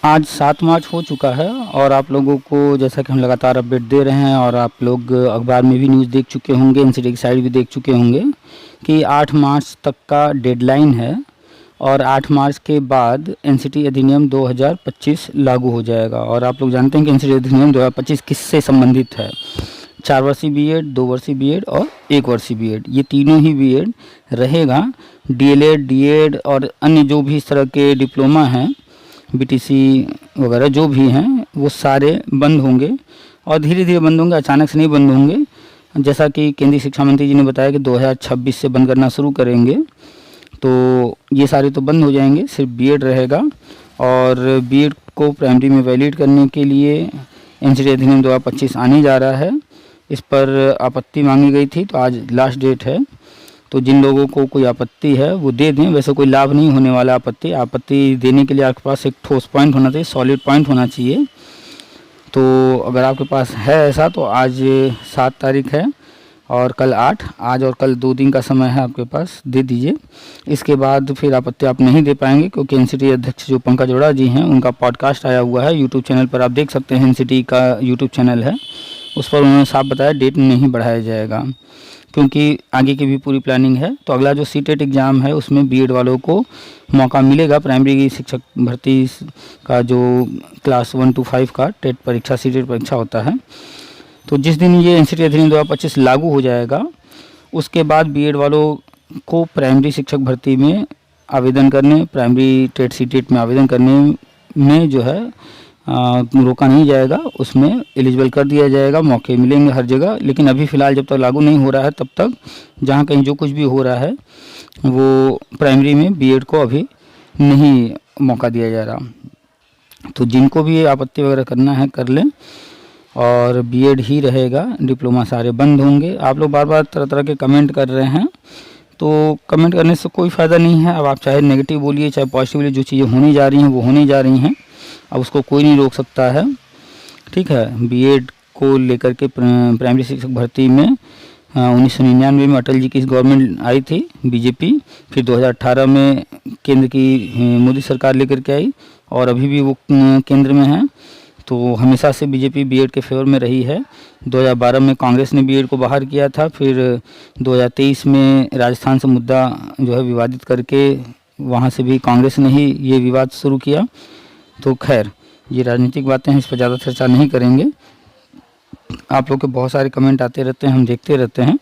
आज 7 मार्च हो चुका है और आप लोगों को जैसा कि हम लगातार अपडेट दे रहे हैं और आप लोग अखबार में भी न्यूज़ देख चुके होंगे, एनसीटी की साइट भी देख चुके होंगे कि 8 मार्च तक का डेडलाइन है और 8 मार्च के बाद एनसीटी अधिनियम 2025 लागू हो जाएगा। और आप लोग जानते हैं कि एनसीटी अधिनियम 2025 किससे संबंधित है। 4 वर्षीय बीएड, 2 वर्षीय बीएड और 1 वर्षीय बीएड, ये तीनों ही बीएड रहेगा। डीएलएड, डीएड और अन्य जो भी इस तरह के डिप्लोमा हैं, बीटीसी वगैरह जो भी हैं, वो सारे बंद होंगे और धीरे धीरे बंद होंगे, अचानक से नहीं बंद होंगे। जैसा कि केंद्रीय शिक्षा मंत्री जी ने बताया कि 2026 से बंद करना शुरू करेंगे, तो ये सारे तो बंद हो जाएंगे, सिर्फ बीएड रहेगा। और बीएड को प्राइमरी में वैलिड करने के लिए एनसीटी अधिनियम 2025 आने जा रहा है। इस पर आपत्ति मांगी गई थी, तो आज लास्ट डेट है। तो जिन लोगों को कोई आपत्ति है वो दे दें। वैसे कोई लाभ नहीं होने वाला आपत्ति देने के लिए आपके पास एक ठोस पॉइंट होना चाहिए, सॉलिड पॉइंट होना चाहिए। तो अगर आपके पास है ऐसा तो आज 7 तारीख है और कल 8, आज और कल 2 दिन का समय है आपके पास, दे दीजिए। इसके बाद फिर आपत्ति आप नहीं दे पाएंगे, क्योंकि एनसीटी अध्यक्ष जो पंकज अरोड़ा जी हैं, उनका पॉडकास्ट आया हुआ है यूट्यूब चैनल पर, आप देख सकते हैं। एनसीटी का यूट्यूब चैनल है, उस पर उन्होंने साफ बताया डेट नहीं बढ़ाया जाएगा, क्योंकि आगे की भी पूरी प्लानिंग है। तो अगला जो सीटेट एग्ज़ाम है उसमें बीएड वालों को मौका मिलेगा। प्राइमरी की शिक्षक भर्ती का जो क्लास 1 to 5 का टेट परीक्षा, सीटेट परीक्षा होता है, तो जिस दिन ये एनसीटी अधिनियम 2025 लागू हो जाएगा, उसके बाद बीएड वालों को प्राइमरी शिक्षक भर्ती में आवेदन करने, प्राइमरी टेट सीटेट में आवेदन करने में जो है रोका नहीं जाएगा, उसमें एलिजिबल कर दिया जाएगा, मौके मिलेंगे हर जगह। लेकिन अभी फ़िलहाल जब तक लागू नहीं हो रहा है, तब तक जहाँ कहीं जो कुछ भी हो रहा है वो प्राइमरी में बीएड को अभी नहीं मौका दिया जा रहा। तो जिनको भी आपत्ति वगैरह करना है कर लें, और बीएड ही रहेगा, डिप्लोमा सारे बंद होंगे। आप लोग बार बार तरह तरह के कमेंट कर रहे हैं, तो कमेंट करने से कोई फ़ायदा नहीं है। अब आप चाहे नेगेटिव बोलिए चाहे पॉजिटिव बोलिए, जो चीज़ें होने जा रही हैं वो होने जा रही हैं, अब उसको कोई नहीं रोक सकता है। ठीक है, बीएड को लेकर के प्राइमरी शिक्षक भर्ती में 1999 में अटल जी की गवर्नमेंट आई थी बीजेपी, फिर 2018 में केंद्र की मोदी सरकार लेकर के आई और अभी भी वो केंद्र में है। तो हमेशा से बीजेपी बीएड के फेवर में रही है। 2012 में कांग्रेस ने बीएड को बाहर किया था, फिर 2023 में राजस्थान से मुद्दा जो है विवादित करके वहाँ से भी कांग्रेस ने ही ये विवाद शुरू किया। तो खैर, ये राजनीतिक बातें हैं, इस पर ज़्यादा चर्चा नहीं करेंगे। आप लोग के बहुत सारे कमेंट आते रहते हैं, हम देखते रहते हैं।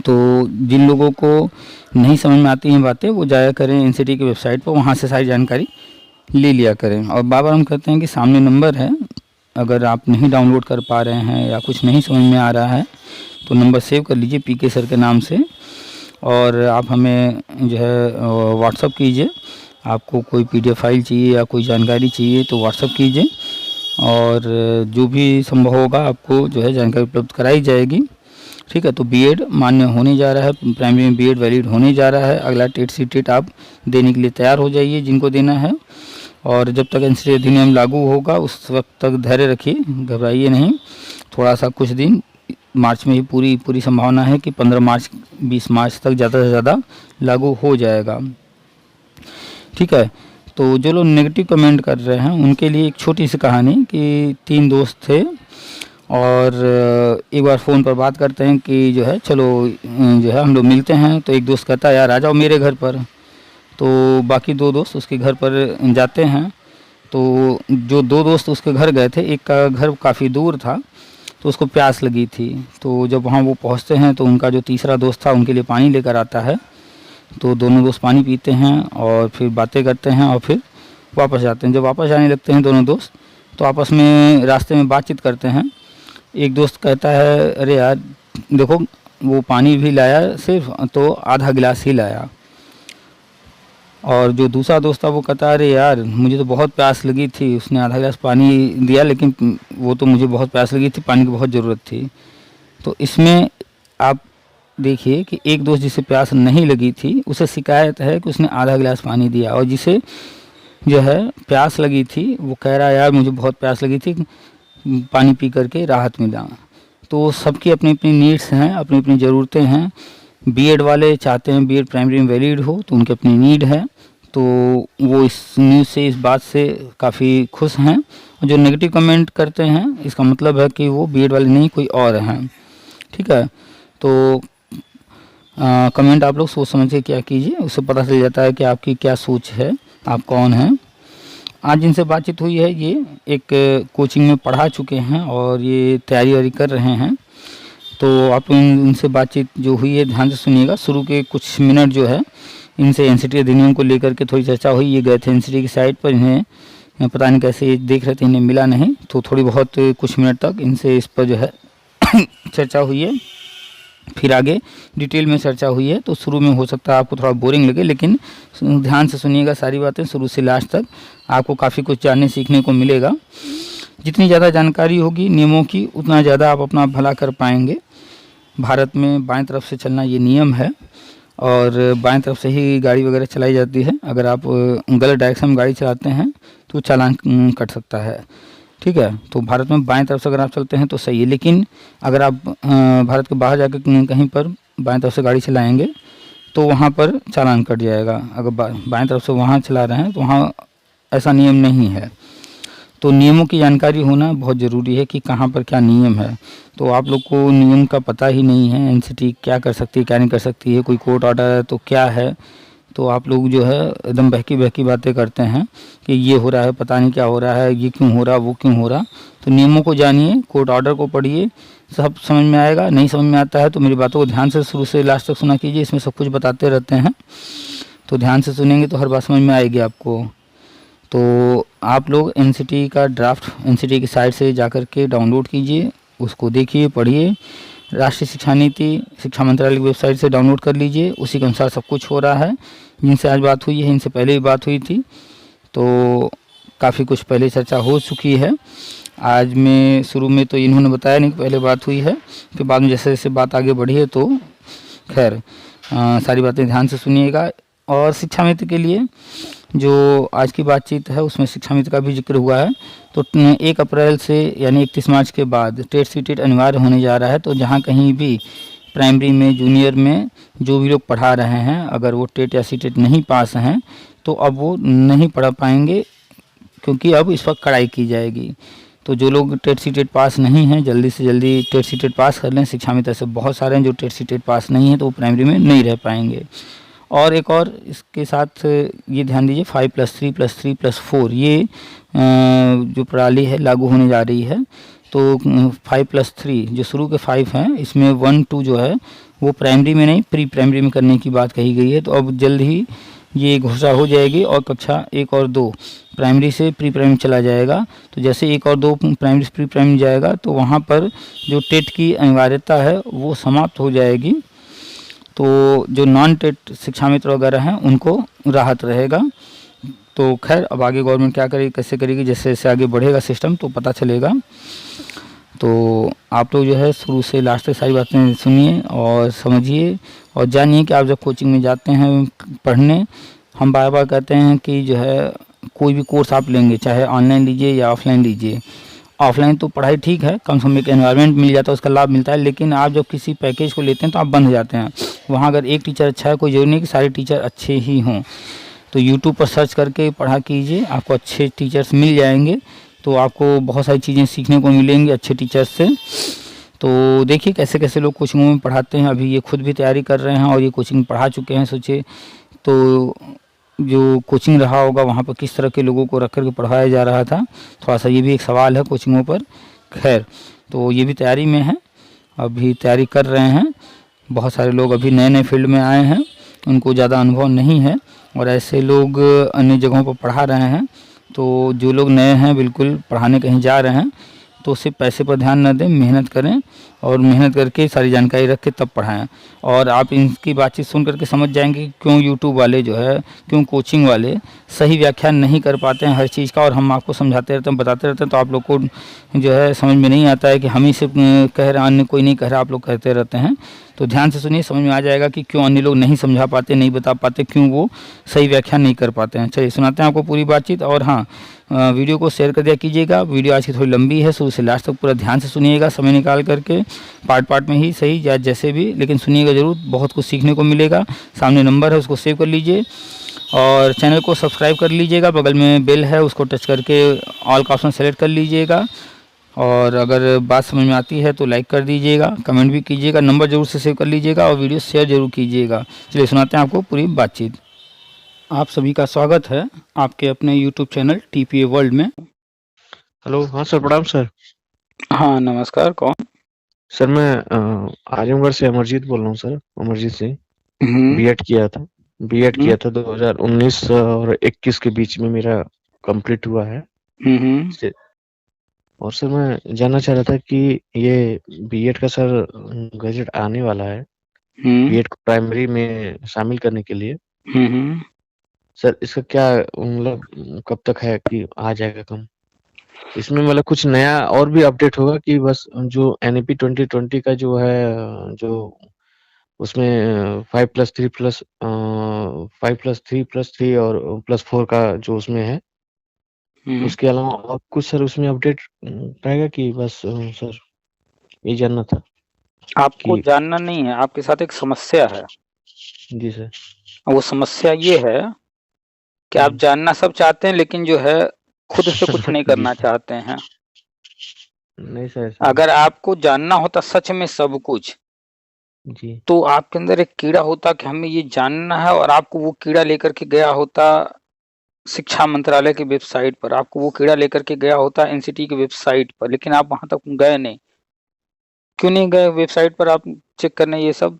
तो जिन लोगों को नहीं समझ में आती हैं बातें, वो जाया करें एनसीटी की वेबसाइट पर, वहाँ से सारी जानकारी ले लिया करें। और बार बार हम कहते हैं कि सामने नंबर है, अगर आप नहीं डाउनलोड कर पा रहे हैं या कुछ नहीं समझ में आ रहा है तो नंबर सेव कर लीजिए पीके सर के नाम से, और आप हमें जो है व्हाट्सअप कीजिए। आपको कोई पीडीएफ फाइल चाहिए या कोई जानकारी चाहिए तो व्हाट्सअप कीजिए, और जो भी संभव होगा आपको जो है जानकारी उपलब्ध कराई जाएगी। ठीक है, तो बीएड मान्य होने जा रहा है, प्राइमरी में बीएड वैलिड होने जा रहा है। अगला टेट सीटेट आप देने के लिए तैयार हो जाइए जिनको देना है, और जब तक एनसीटी अधिनियम लागू होगा उस वक्त तक धैर्य रखिए, घबराइए नहीं। थोड़ा सा कुछ दिन, मार्च में ही पूरी संभावना है कि 15 मार्च 20 मार्च तक ज़्यादा से ज़्यादा लागू हो जाएगा। ठीक है, तो जो लोग नेगेटिव कमेंट कर रहे हैं उनके लिए एक छोटी सी कहानी कि 3 दोस्त थे और एक बार फ़ोन पर बात करते हैं कि जो है चलो जो है हम लोग मिलते हैं। तो एक दोस्त कहता है यार आ जाओ मेरे घर पर, तो बाकी 2 दोस्त उसके घर पर जाते हैं। तो जो 2 दोस्त उसके घर गए थे, एक का घर काफ़ी दूर था, तो उसको प्यास लगी थी। तो जब वहाँ वो पहुँचते हैं तो उनका जो तीसरा दोस्त था उनके लिए पानी लेकर आता है। तो दोनों दोस्त पानी पीते हैं और फिर बातें करते हैं और फिर वापस जाते हैं। जब वापस जाने लगते हैं दोनों दोस्त, तो आपस में रास्ते में बातचीत करते हैं। एक दोस्त कहता है अरे यार देखो, वो पानी भी लाया सिर्फ तो आधा गिलास ही लाया। और जो दूसरा दोस्त था वो कहता है अरे यार मुझे तो बहुत प्यास लगी थी, उसने आधा गिलास पानी दिया लेकिन वो तो मुझे बहुत प्यास लगी थी, पानी की बहुत ज़रूरत थी। तो इसमें आप देखिए कि एक दोस्त जिसे प्यास नहीं लगी थी उसे शिकायत है कि उसने आधा गिलास पानी दिया, और जिसे जो है प्यास लगी थी वो कह रहा है यार मुझे बहुत प्यास लगी थी, पानी पी करके राहत मिला। तो सबकी अपनी अपनी नीड्स हैं, अपनी अपनी ज़रूरतें हैं। बीएड वाले चाहते हैं बीएड प्राइमरी में वैलिड हो, तो उनकी अपनी नीड है। तो वो इस न्यूज़ से, इस बात से काफ़ी खुश हैं। और जो नेगेटिव कमेंट करते हैं इसका मतलब है कि वो बीएड वाले नहीं कोई और हैं, ठीक है। तो कमेंट आप लोग सोच समझ के क्या कीजिए, उससे पता चल जाता है कि आपकी क्या सोच है, आप कौन हैं। आज जिनसे बातचीत हुई है ये एक कोचिंग में पढ़ा चुके हैं और ये तैयारी वारी कर रहे हैं। तो आप इनसे बातचीत जो हुई है ध्यान से सुनिएगा। शुरू के कुछ मिनट जो है इनसे एनसीटी अधिनियम को लेकर के थोड़ी चर्चा हुई। ये गए थे एनसीटी की साइट पर, इन्हें पता नहीं कैसे देख रहे थे, इन्हें मिला नहीं, तो थोड़ी बहुत कुछ मिनट तक इनसे इस पर जो है चर्चा हुई है। फिर आगे डिटेल में चर्चा हुई है। तो शुरू में हो सकता है आपको थोड़ा बोरिंग लगे, लेकिन ध्यान से सुनिएगा सारी बातें शुरू से लास्ट तक, आपको काफ़ी कुछ जानने सीखने को मिलेगा। जितनी ज़्यादा जानकारी होगी नियमों की उतना ज़्यादा आप अपना भला कर पाएंगे। भारत में बाएं तरफ से चलना ये नियम है और बाएं तरफ से ही गाड़ी वगैरह चलाई जाती है। अगर आप गलत डायरेक्शन में गाड़ी चलाते हैं तो चालान कट सकता है, ठीक है। तो भारत में बाएं तरफ से अगर आप चलते हैं तो सही है, लेकिन अगर आप भारत के बाहर जाकर कहीं पर बाएं तरफ से गाड़ी चलाएंगे तो वहाँ पर चालान कट जाएगा। अगर बाएं तरफ से वहाँ चला रहे हैं तो वहाँ ऐसा नियम नहीं है। तो नियमों की जानकारी होना बहुत ज़रूरी है कि कहाँ पर क्या नियम है। तो आप लोग को नियम का पता ही नहीं है, एनसीटी क्या कर सकती है क्या नहीं कर सकती है, कोई कोर्ट ऑर्डर है तो क्या है, तो आप लोग जो है एकदम बहकी बहकी बातें करते हैं कि ये हो रहा है, पता नहीं क्या हो रहा है, ये क्यों हो रहा, वो क्यों हो रहा। तो नियमों को जानिए, कोर्ट ऑर्डर को पढ़िए, सब समझ में आएगा। नहीं समझ में आता है तो मेरी बातों को ध्यान से शुरू से लास्ट तक सुना कीजिए, इसमें सब कुछ बताते रहते हैं। तो ध्यान से सुनेंगे तो हर बात समझ में आएगी आपको। तो आप लोग एनसीटी का ड्राफ्ट एनसीटी की साइट से जाकर के डाउनलोड कीजिए, उसको देखिए, पढ़िए। राष्ट्रीय शिक्षा नीति शिक्षा मंत्रालय की वेबसाइट से डाउनलोड कर लीजिए, उसी के अनुसार सब कुछ हो रहा है। जिनसे आज बात हुई है इनसे पहले भी बात हुई थी, तो काफ़ी कुछ पहले चर्चा हो चुकी है। आज में शुरू में तो इन्होंने बताया नहीं कि पहले बात हुई है, फिर बाद में जैसे जैसे बात आगे बढ़ी है तो खैर सारी बातें ध्यान से सुनिएगा। और शिक्षा मित्र के लिए जो आज की बातचीत है उसमें शिक्षा मित्र का भी जिक्र हुआ है। तो 1 अप्रैल से यानी 31 मार्च के बाद टेट सीटेट अनिवार्य होने जा रहा है। तो जहाँ कहीं भी प्राइमरी में, जूनियर में जो भी लोग पढ़ा रहे हैं, अगर वो टेट या सीटेट नहीं पास हैं तो अब वो नहीं पढ़ा पाएंगे, क्योंकि अब इस वक्त कड़ाई की जाएगी। तो जो लोग टेट सीटेट पास नहीं हैं जल्दी से जल्दी टेट सीटेट पास कर लें। शिक्षा मित्र ऐसे बहुत सारे हैं जो टेट सीटेट पास नहीं हैं तो वो प्राइमरी में नहीं रह पाएंगे। और एक और इसके साथ ये ध्यान दीजिए, 5+3+3+4 ये जो प्रणाली है लागू होने जा रही है। तो 5+3 जो शुरू के 5 हैं इसमें 1, 2 जो है वो प्राइमरी में नहीं प्री प्राइमरी में करने की बात कही गई है। तो अब जल्द ही ये घोषणा हो जाएगी और कक्षा 1 और 2 प्राइमरी से प्री प्राइमरी चला जाएगा। तो जैसे 1 और 2 प्राइमरी से प्री प्राइमरी जाएगा तो वहाँ पर जो टेट की अनिवार्यता है वो समाप्त हो जाएगी। तो जो नॉन टेट शिक्षा मित्र वगैरह हैं उनको राहत रहेगा। तो खैर अब आगे गवर्नमेंट क्या करेगी, कैसे करेगी, जैसे जैसे आगे बढ़ेगा सिस्टम तो पता चलेगा। तो आप लोग जो है शुरू से लास्ट तक सारी बातें सुनिए और समझिए और जानिए कि आप जब कोचिंग में जाते हैं पढ़ने, हम बार बार कहते हैं कि जो है कोई भी कोर्स आप लेंगे चाहे ऑनलाइन लीजिए या ऑफलाइन लीजिए। ऑफलाइन तो पढ़ाई ठीक है, कम समय का एनवायरनमेंट मिल जाता है, उसका लाभ मिलता है, लेकिन आप जब किसी पैकेज को लेते हैं तो आप बंद हो जाते हैं। वहाँ अगर एक टीचर अच्छा है, कोई जरूरी नहीं कि सारे टीचर अच्छे ही हों। तो यूट्यूब पर सर्च करके पढ़ा कीजिए, आपको अच्छे टीचर्स मिल जाएंगे। तो आपको बहुत सारी चीज़ें सीखने को मिलेंगी अच्छे टीचर्स से। तो देखिए कैसे कैसे लोग कोचिंगों में पढ़ाते हैं। अभी ये खुद भी तैयारी कर रहे हैं और ये कोचिंग पढ़ा चुके हैं। सोचिए तो जो कोचिंग रहा होगा वहाँ पर किस तरह के लोगों को रख कर के पढ़ाया जा रहा था, थोड़ा सा ये भी एक सवाल है कोचिंगों पर। खैर तो ये भी तैयारी में है, अभी तैयारी कर रहे हैं। बहुत सारे लोग अभी नए नए फील्ड में आए हैं, उनको ज़्यादा अनुभव नहीं है और ऐसे लोग अन्य जगहों पर पढ़ा रहे हैं। तो जो लोग नए हैं बिल्कुल पढ़ाने कहीं जा रहे हैं तो सिर्फ पैसे पर ध्यान न दें, मेहनत करें और मेहनत करके सारी जानकारी रख के तब पढ़ाएं। और आप इनकी बातचीत सुन करके समझ जाएंगे क्यों यूट्यूब वाले जो है, क्यों कोचिंग वाले सही व्याख्यान नहीं कर पाते हैं हर चीज़ का। और हम आपको समझाते रहते हैं, बताते रहते हैं, तो आप लोग को जो है समझ में नहीं आता है कि हम ही सिर्फ कह रहे हैं, अन्य कोई नहीं कह रहा, आप लोग कहते रहते हैं। तो ध्यान से सुनिए, समझ में आ जाएगा कि क्यों अन्य लोग नहीं समझा पाते, नहीं बता पाते, क्यों वो सही व्याख्यान नहीं कर पाते हैं। चलिए सुनाते हैं आपको पूरी बातचीत। और हाँ, वीडियो को शेयर कर दिया कीजिएगा। वीडियो आज की थोड़ी लंबी है, शुरू से लास्ट तक पूरा ध्यान से सुनिएगा, समय निकाल करके, पार्ट पार्ट में ही सही या जैसे भी, लेकिन सुनिएगा ज़रूर, बहुत कुछ सीखने को मिलेगा। सामने नंबर है उसको सेव कर लीजिए और चैनल को सब्सक्राइब कर लीजिएगा, बगल में बेल है उसको टच करके ऑल का ऑप्शन सेलेक्ट कर लीजिएगा। और अगर बात समझ में आती है तो लाइक कर दीजिएगा, कमेंट भी कीजिएगा, नंबर ज़रूर से सेव कर लीजिएगा और वीडियो शेयर ज़रूर कीजिएगा। चलिए सुनाते हैं आपको पूरी बातचीत। आप सभी का स्वागत है आपके अपने यूट्यूब चैनल टीपीए वर्ल्ड में। हेलो, हाँ सर, प्रणाम सर। हाँ नमस्कार, कौन? सर मैं आजमगढ़ से अमरजीत बोल रहा हूँ सर, अमरजीत सिंह। हम्म बीएड किया था 2019 और 21 के बीच में मेरा कंप्लीट हुआ है। से- और सर मैं जानना चाह रहा था कि ये बीएड का सर गजट आने वाला है, बीएड को प्राइमरी में शामिल करने के लिए। सर इसका क्या मतलब कब तक है कि आ जाएगा कम? इसमें मतलब कुछ नया और भी अपडेट होगा कि बस जो एनईपी 2020 का जो है, जो उसमें 5+3+3 और +4 का जो उसमें है, उसके अलावा और कुछ सर उसमें अपडेट रहेगा कि बस सर ये जानना था आपको कि। जानना नहीं है, आपके साथ एक समस्या है। जी सर। वो समस्या ये है कि आप जानना सब चाहते हैं लेकिन जो है खुद से कुछ नहीं जी करना सर। चाहते हैं। नहीं सर, ऐसा नहीं। अगर आपको जानना होता सच में सब कुछ, जी तो आपके अंदर एक कीड़ा होता कि हमें ये जानना है, और आपको वो कीड़ा लेकर के गया होता शिक्षा मंत्रालय की वेबसाइट पर, आपको वो कीड़ा लेकर के गया होता एनसीटी की वेबसाइट पर, लेकिन आप वहां तक गए नहीं। क्यों नहीं गए वेबसाइट पर आप चेक करने ये सब?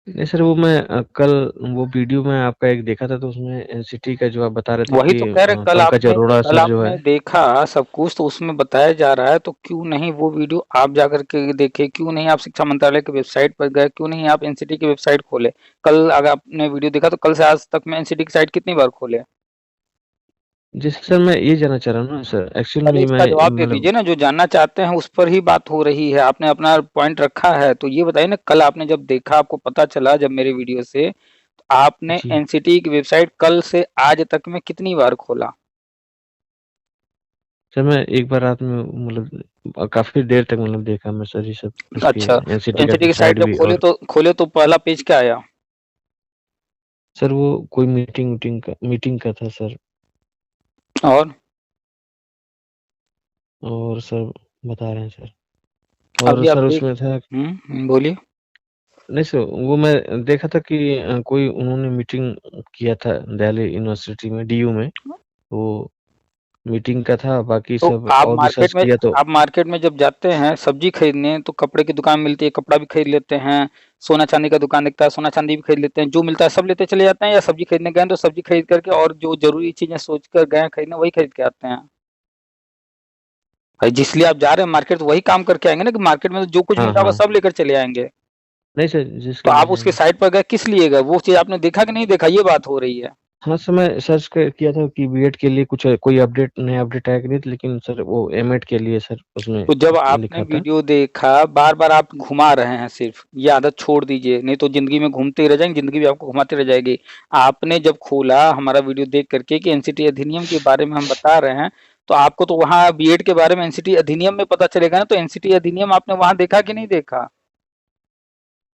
नहीं सर, वो मैं कल वो वीडियो में आपका एक देखा था, तो उसमें एनसीटी का जो आप बता रहे थे वही कि तो कह रहे, पंकज अरोड़ा कल सर जो है। आपने देखा सब कुछ, तो उसमें बताया जा रहा है, तो क्यों नहीं वो वीडियो आप जाकर के देखे? क्यों नहीं आप शिक्षा मंत्रालय की वेबसाइट पर गए? क्यों नहीं आप एनसीटी की वेबसाइट खोले? कल अगर आपने वीडियो देखा तो कल से आज तक में एनसीटी की साइट कितनी बार खोले? जैसे सर मैं ये जानना चाह रहा हूँ ना सर, एक्चुअल पहले में इसका मैं जवाब दे मतलब। दीजिए ना, जो जानना चाहते हैं उस पर ही बात हो रही है। आपने अपना पॉइंट रखा है तो ये बताइए ना, कल आपने जब देखा, आपको पता चला जब मेरे वीडियो से, तो आपने जी एनसीटी की वेबसाइट कल से आज तक में कितनी बार खोला? सर, मैं एक बार रात में मतलब काफी देर तक मतलब देखा मैं सर, ये सब इसकी अच्छा, एनसीटी का एनसीटी की साइट साइड जब भी। खोले और तो पहला पेज क्या आया? सर वो कोई मीटिंग का था सर। और और सर बता रहे हैं सर। और अभी आप सर देख। उसमें था। बोलिए। नहीं सर, वो मैं देखा था कि कोई उन्होंने मीटिंग किया था दिल्ली यूनिवर्सिटी में, डीयू में। वो मीटिंग का था, बाकी तो सब और भी सर्च किया तो। आप मार्केट में जब जाते हैं सब्जी खरीदने, तो कपड़े की दुकान मिलती है, कपड़ा भी खरीद लेते हैं। सोना चांदी का दुकान दिखता है, सोना चांदी भी खरीद लेते हैं। जो मिलता है सब लेते चले जाते हैं, या सब्जी खरीदने गए तो सब्जी खरीद करके और जो जरूरी चीजें सोच कर गए खरीदने वही खरीद के आते हैं? भाई जिसलिए आप जा रहे हैं मार्केट, तो वही काम करके आएंगे ना, कि मार्केट में तो जो कुछ हाँ मिलता है वो हाँ। सब लेकर चले आएंगे। नहीं सर, तो जिसके लिए आप उसके जाएंगे। साइट पर गए किस लिए गए? वो चीज आपने देखा कि नहीं देखा, ये बात हो रही है। हाँ सर, मैं सर्च किया था कि बीएड के लिए कुछ कोई अपडेट, नया अपडेट आया कि नहीं, लेकिन सर वो एमएड के लिए सर उसमें तो जब आपने लिखा था। वीडियो देखा, बार बार आप घुमा रहे हैं, सिर्फ ये आदत छोड़ दीजिए, नहीं तो जिंदगी में घूमते ही रह जाएंगे, जिंदगी भी आपको घुमाती रह जाएगी। आपने जब खोला हमारा वीडियो देख करके कि एनसीटी अधिनियम के बारे में हम बता रहे हैं, तो आपको तो वहाँ बीएड के बारे में एनसीटी अधिनियम में पता चलेगा ना। तो एनसीटी अधिनियम आपने वहां देखा कि नहीं देखा?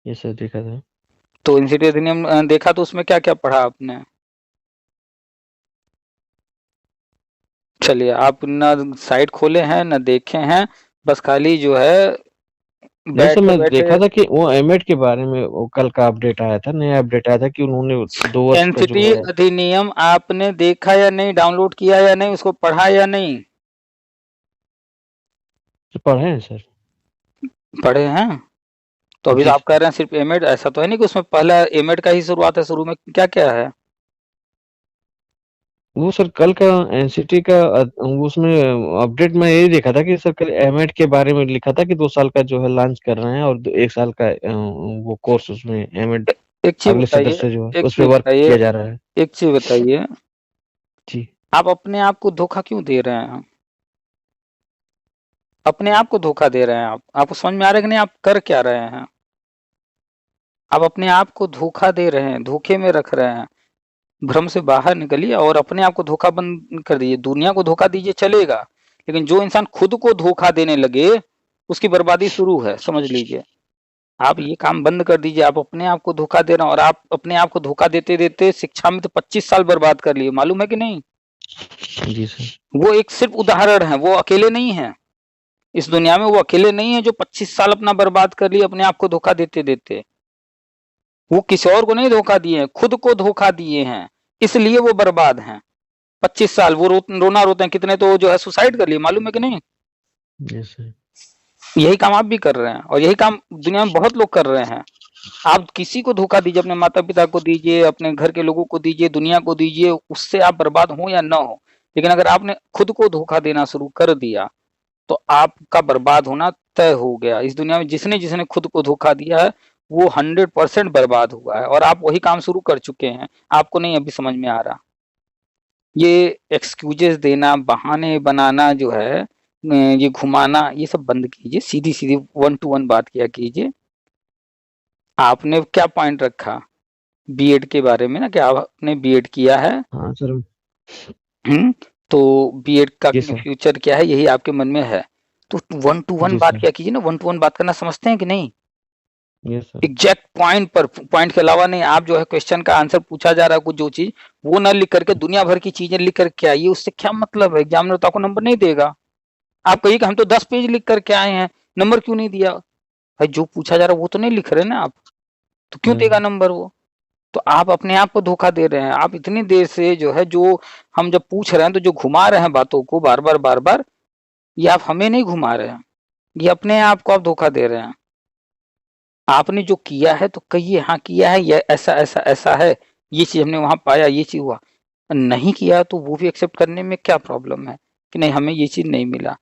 ये सर देखा था। तो एनसीटी अधिनियम देखा तो उसमें क्या क्या पढ़ा आपने? चलिए, आप न साइट खोले हैं न देखे हैं, बस खाली जो है नहीं सर, बैठे मैं बैठे। देखा था कि वो एमएड के बारे में वो कल का अपडेट आया था, नया अपडेट आया था कि उन्होंने 2 वर्ष का जो एनसीटी है। अधिनियम आपने देखा या नहीं, डाउनलोड किया या नहीं, उसको पढ़ा या नहीं? जो पढ़े हैं सर। पढ़े हैं। तो अभी तो जी आप सर। कह रहे हैं सिर्फ एमएड, ऐसा तो है नहीं कि उसमें पहला एमएड का ही शुरुआत है? शुरू में क्या क्या है? वो सर कल का एनसीटी का उसमें अपडेट मैं यही देखा था कि सर कल एमएड के बारे में लिखा था कि 2 साल का जो है लॉन्च कर रहे हैं, और 1 साल का वो कोर्स उसमें एमएड एक चीज अगले सत्र बताइए, से जो है एक उस पे चीज वर्क बताइए, किया जा रहा है। एक चीज बताइए, जी आप अपने आप को धोखा क्यों दे रहे हैं? अपने आप को धोखा दे रहे हैं आप। आपको समझ में आ रहा है कि नहीं, आप कर क्या रहे हैं? आप अपने आप को धोखा दे रहे हैं, धोखे में रख रहे हैं। भ्रम से बाहर निकलिए और अपने आप को धोखा बंद कर दीजिए। दुनिया को धोखा दीजिए चलेगा, लेकिन जो इंसान खुद को धोखा देने लगे उसकी बर्बादी शुरू है, समझ लीजिए। आप ये काम बंद कर दीजिए। आप अपने आप को धोखा दे रहे हैं, और आप अपने आप को धोखा देते देते शिक्षा में तो 25 साल बर्बाद कर लिए, मालूम है कि नहीं? जी सर। वो एक सिर्फ उदाहरण है, वो अकेले नहीं है इस दुनिया में, वो अकेले नहीं है जो 25 साल अपना बर्बाद कर लिए अपने आप को धोखा देते देते। वो किसी और को नहीं धोखा दिए हैं, खुद को धोखा दिए हैं, इसलिए वो बर्बाद हैं। 25 साल वो रोना रोते हैं, कितने तो जो है सुसाइड कर लिए, मालूम है कि नहीं? Yes sir. यही काम आप भी कर रहे हैं, और यही काम दुनिया में बहुत लोग कर रहे हैं। आप किसी को धोखा दीजिए, अपने माता पिता को दीजिए, अपने घर के लोगों को दीजिए, दुनिया को दीजिए, उससे आप बर्बाद हो या ना हो, लेकिन अगर आपने खुद को धोखा देना शुरू कर दिया तो आपका बर्बाद होना तय हो गया। इस दुनिया में जिसने जिसने खुद को धोखा दिया है वो 100% बर्बाद हुआ है, और आप वही काम शुरू कर चुके हैं, आपको नहीं अभी समझ में आ रहा। ये एक्सक्यूजेस देना, बहाने बनाना जो है, ये घुमाना, ये सब बंद कीजिए, सीधी सीधी 1 to 1 बात किया कीजिए। आपने क्या पॉइंट रखा बीएड के बारे में ना, कि आपने बीएड किया है? हाँ सर। तो बीएड का जी सर। फ्यूचर क्या है, यही आपके मन में है, तो 1 to 1 जी बात सर। क्या कीजिए ना। 1 to 1 बात करना समझते हैं कि नहीं? Yes sir. एग्जैक्ट पॉइंट पर, पॉइंट के अलावा नहीं। आप जो है क्वेश्चन का आंसर पूछा जा रहा है कुछ जो चीज, वो ना लिख करके दुनिया भर की चीजें लिख करके आइए, उससे क्या मतलब है? एग्जामिनर तो आपको नंबर नहीं देगा। आप कहिए कि हम तो 10 पेज लिख करके आए हैं, नंबर क्यों नहीं दिया? भाई जो पूछा जा रहा है वो तो नहीं लिख रहे ना आप, तो क्यों देगा नंबर वो? तो आप अपने आप को धोखा दे रहे हैं। आप इतनी देर से जो है, जो हम जब पूछ रहे हैं तो जो घुमा रहे हैं बातों को बार बार, ये आप हमें नहीं घुमा रहे हैं, ये अपने आप को आप धोखा दे रहे हैं। आपने जो किया है तो कहिए, हाँ किया है, ये ऐसा ऐसा ऐसा है, ये चीज हमने वहां पाया, ये चीज हुआ। नहीं किया तो वो भी एक्सेप्ट करने में क्या प्रॉब्लम है कि नहीं हमें ये चीज नहीं मिला।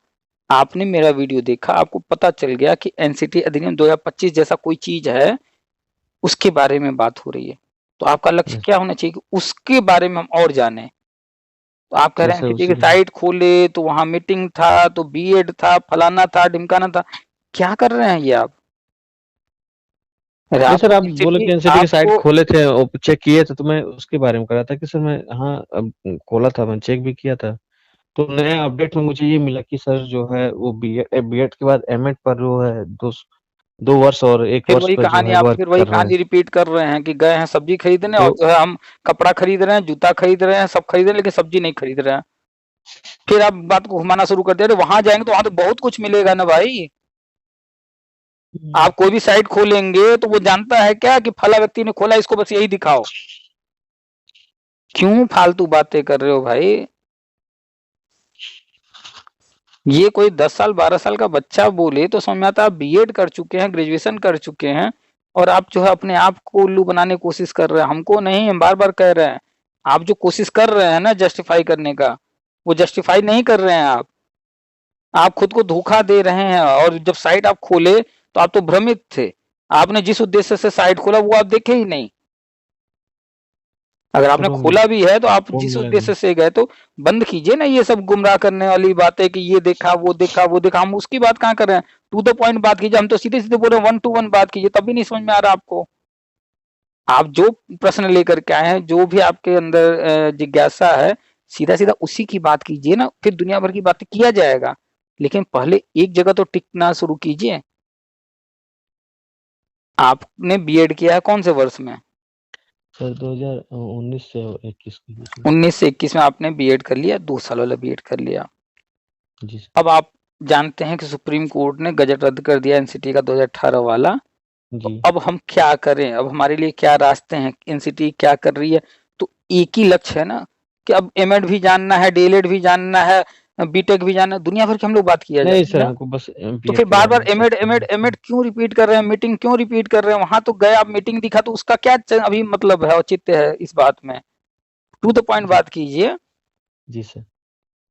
आपने मेरा वीडियो देखा, आपको पता चल गया कि एनसीटी अधिनियम 2025 जैसा कोई चीज है, उसके बारे में बात हो रही है, तो आपका लक्ष्य क्या होना चाहिए कि उसके बारे में हम और जाने। तो आप कह रहे हैं एनसीटी की साइट खोले तो वहां मीटिंग था, तो बीएड था, फलाना था, ढिमकाना था। क्या कर रहे हैं ये आप? नहीं सर, आप बोले कि एनसीटी की साइट आपको खोले थे और चेक किए थे, तो मैं उसके बारे में कर रहा था कि सर मैं, हाँ अब खोला था, मैं चेक भी किया था। तो नए अपडेट में मुझे ये मिला कि सर जो है वो बीएड के बाद एमएड पर जो है 2 वर्ष और 1 फिर वर्ष वही पर जो कहानी, है आप वर्क फिर वही कर रहे हैं। कहानी रिपीट कर रहे हैं कि गए हैं सब्जी खरीदने, और तो जो है हम कपड़ा खरीद रहे हैं, जूता खरीद रहे हैं, सब खरीद रहे हैं, लेकिन सब्जी नहीं खरीद रहे हैं। फिर आप बात को घुमाना शुरू कर दिया, वहां जाएंगे तो वहां तो बहुत कुछ मिलेगा ना भाई। आप कोई भी साइट खोलेंगे तो वो जानता है क्या कि फला व्यक्ति ने खोला, इसको बस यही दिखाओ। क्यों फालतू बातें कर रहे हो भाई? ये कोई 10 साल 12 साल का बच्चा बोले तो समझ में आता है। आप बीएड कर चुके हैं, ग्रेजुएशन कर चुके हैं, और आप जो है अपने आप को उल्लू बनाने की कोशिश कर रहे हैं। हमको नहीं, हम बार बार कह रहे हैं, आप जो कोशिश कर रहे हैं ना जस्टिफाई करने का, वो जस्टिफाई नहीं कर रहे हैं आप खुद को धोखा दे रहे हैं। और जब साइट आप खोले तो आप तो भ्रमित थे, आपने जिस उद्देश्य से साइट खोला वो आप देखे ही नहीं। अगर आपने खोला भी है तो आप जिस उद्देश्य से गए, तो बंद कीजिए ना ये सब गुमराह करने वाली बातें कि ये देखा वो देखा वो देखा। हम उसकी बात कहाँ कर रहे हैं, टू द पॉइंट बात कीजिए। हम तो सीधे सीधे बोल रहे हैं 1 to 1 बात कीजिए, तब भी नहीं समझ में आ रहा आपको। आप जो प्रश्न लेकर के आए हैं, जो भी आपके अंदर जिज्ञासा है, सीधा सीधा उसी की बात कीजिए ना, फिर दुनिया भर की बातें किया जाएगा, लेकिन पहले एक जगह तो टिकना शुरू कीजिए। आपने बीएड किया है कौन से वर्ष में? सर 2019 से 21 के बीच में। 19 से 21 में आपने बीएड कर लिया, 2 साल वाला बीएड कर लिया। जी सर। अब आप जानते हैं कि सुप्रीम कोर्ट ने गजट रद्द कर दिया एनसीटी का 2018 वाला। तो जी। अब हम क्या करें, अब हमारे लिए क्या रास्ते हैं, एनसीटी क्या कर रही है? तो एक ही लक्ष्य है ना कि अब एमएड भी जानना है, डीएलएड भी जानना है, बीटेक भी जानना है, दुनिया भर की हम लोग बात किया नहीं जाए सर, ना। हमको बस तो बीएड फिर के बार बारे बार में एमएड सर। एमएड एमएड क्यों रिपीट कर रहे हैं, मीटिंग क्यों रिपीट कर रहे हैं? वहां तो गए आप, मीटिंग दिखा, तो उसका क्या अभी मतलब है, औचित्य है इस बात में? टू द पॉइंट बात कीजिए। जी सर।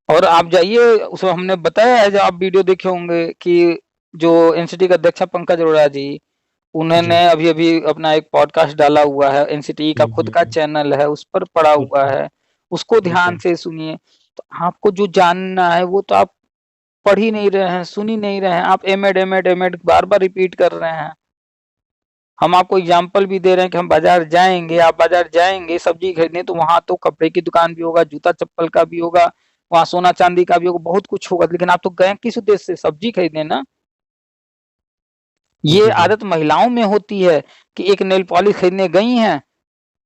और आप जाइए, उसमें हमने बताया है, जो आप वीडियो देखे होंगे, कि जो एनसीटी का अध्यक्ष पंकज अरोड़ा जी, उन्होंने अभी अभी अपना एक पॉडकास्ट डाला हुआ है, एनसीटी का खुद का चैनल है, उस पर पड़ा हुआ है, उसको ध्यान से सुनिए। तो आपको जो जानना है वो तो आप पढ़ ही नहीं रहे हैं, सुन ही नहीं रहे हैं, आप एमएड एमएड एमएड बार बार रिपीट कर रहे हैं। हम आपको एग्जाम्पल भी दे रहे हैं कि हम बाजार जाएंगे, आप बाजार जाएंगे सब्जी खरीदने, तो वहां तो कपड़े की दुकान भी होगा, जूता चप्पल का भी होगा, वहां सोना चांदी का भी होगा, बहुत कुछ होगा, लेकिन आप तो गए किस उद्देश्य से? सब्जी खरीदने ना। ये जी, जी। आदत महिलाओं में होती है कि एक नेल पॉलिश खरीदने गई हैं,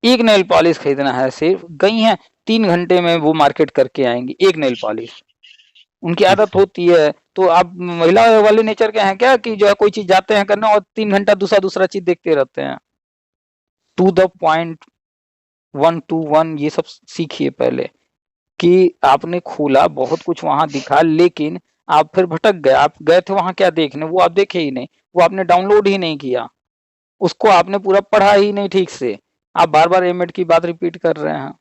एक नेल पॉलिश खरीदना है, सिर्फ गई हैं, 3 घंटे में वो मार्केट करके आएँगी, एक नेल पॉलिश। उनकी जी, आदत सर। होती है। तो आप महिला वाले नेचर के हैं क्या कि जो है कोई चीज़ जाते हैं करने और 3 घंटा दूसरा-दूसरा चीज़ देखते रहते हैं? टू द पॉइंट, 1 टू 1 ये सब सीखिए पहले कि आपने खोला, बहुत कुछ वहाँ दिखा, लेकिन आप फिर भटक गए। आप गए थे वहाँ क्या देखने, वो आप देखे ही नहीं, वो आपने डाउनलोड ही नहीं किया, उसको आपने पूरा पढ़ा ही नहीं ठीक से। आप बार-बार एमएड की बात रिपीट कर रहे हैं।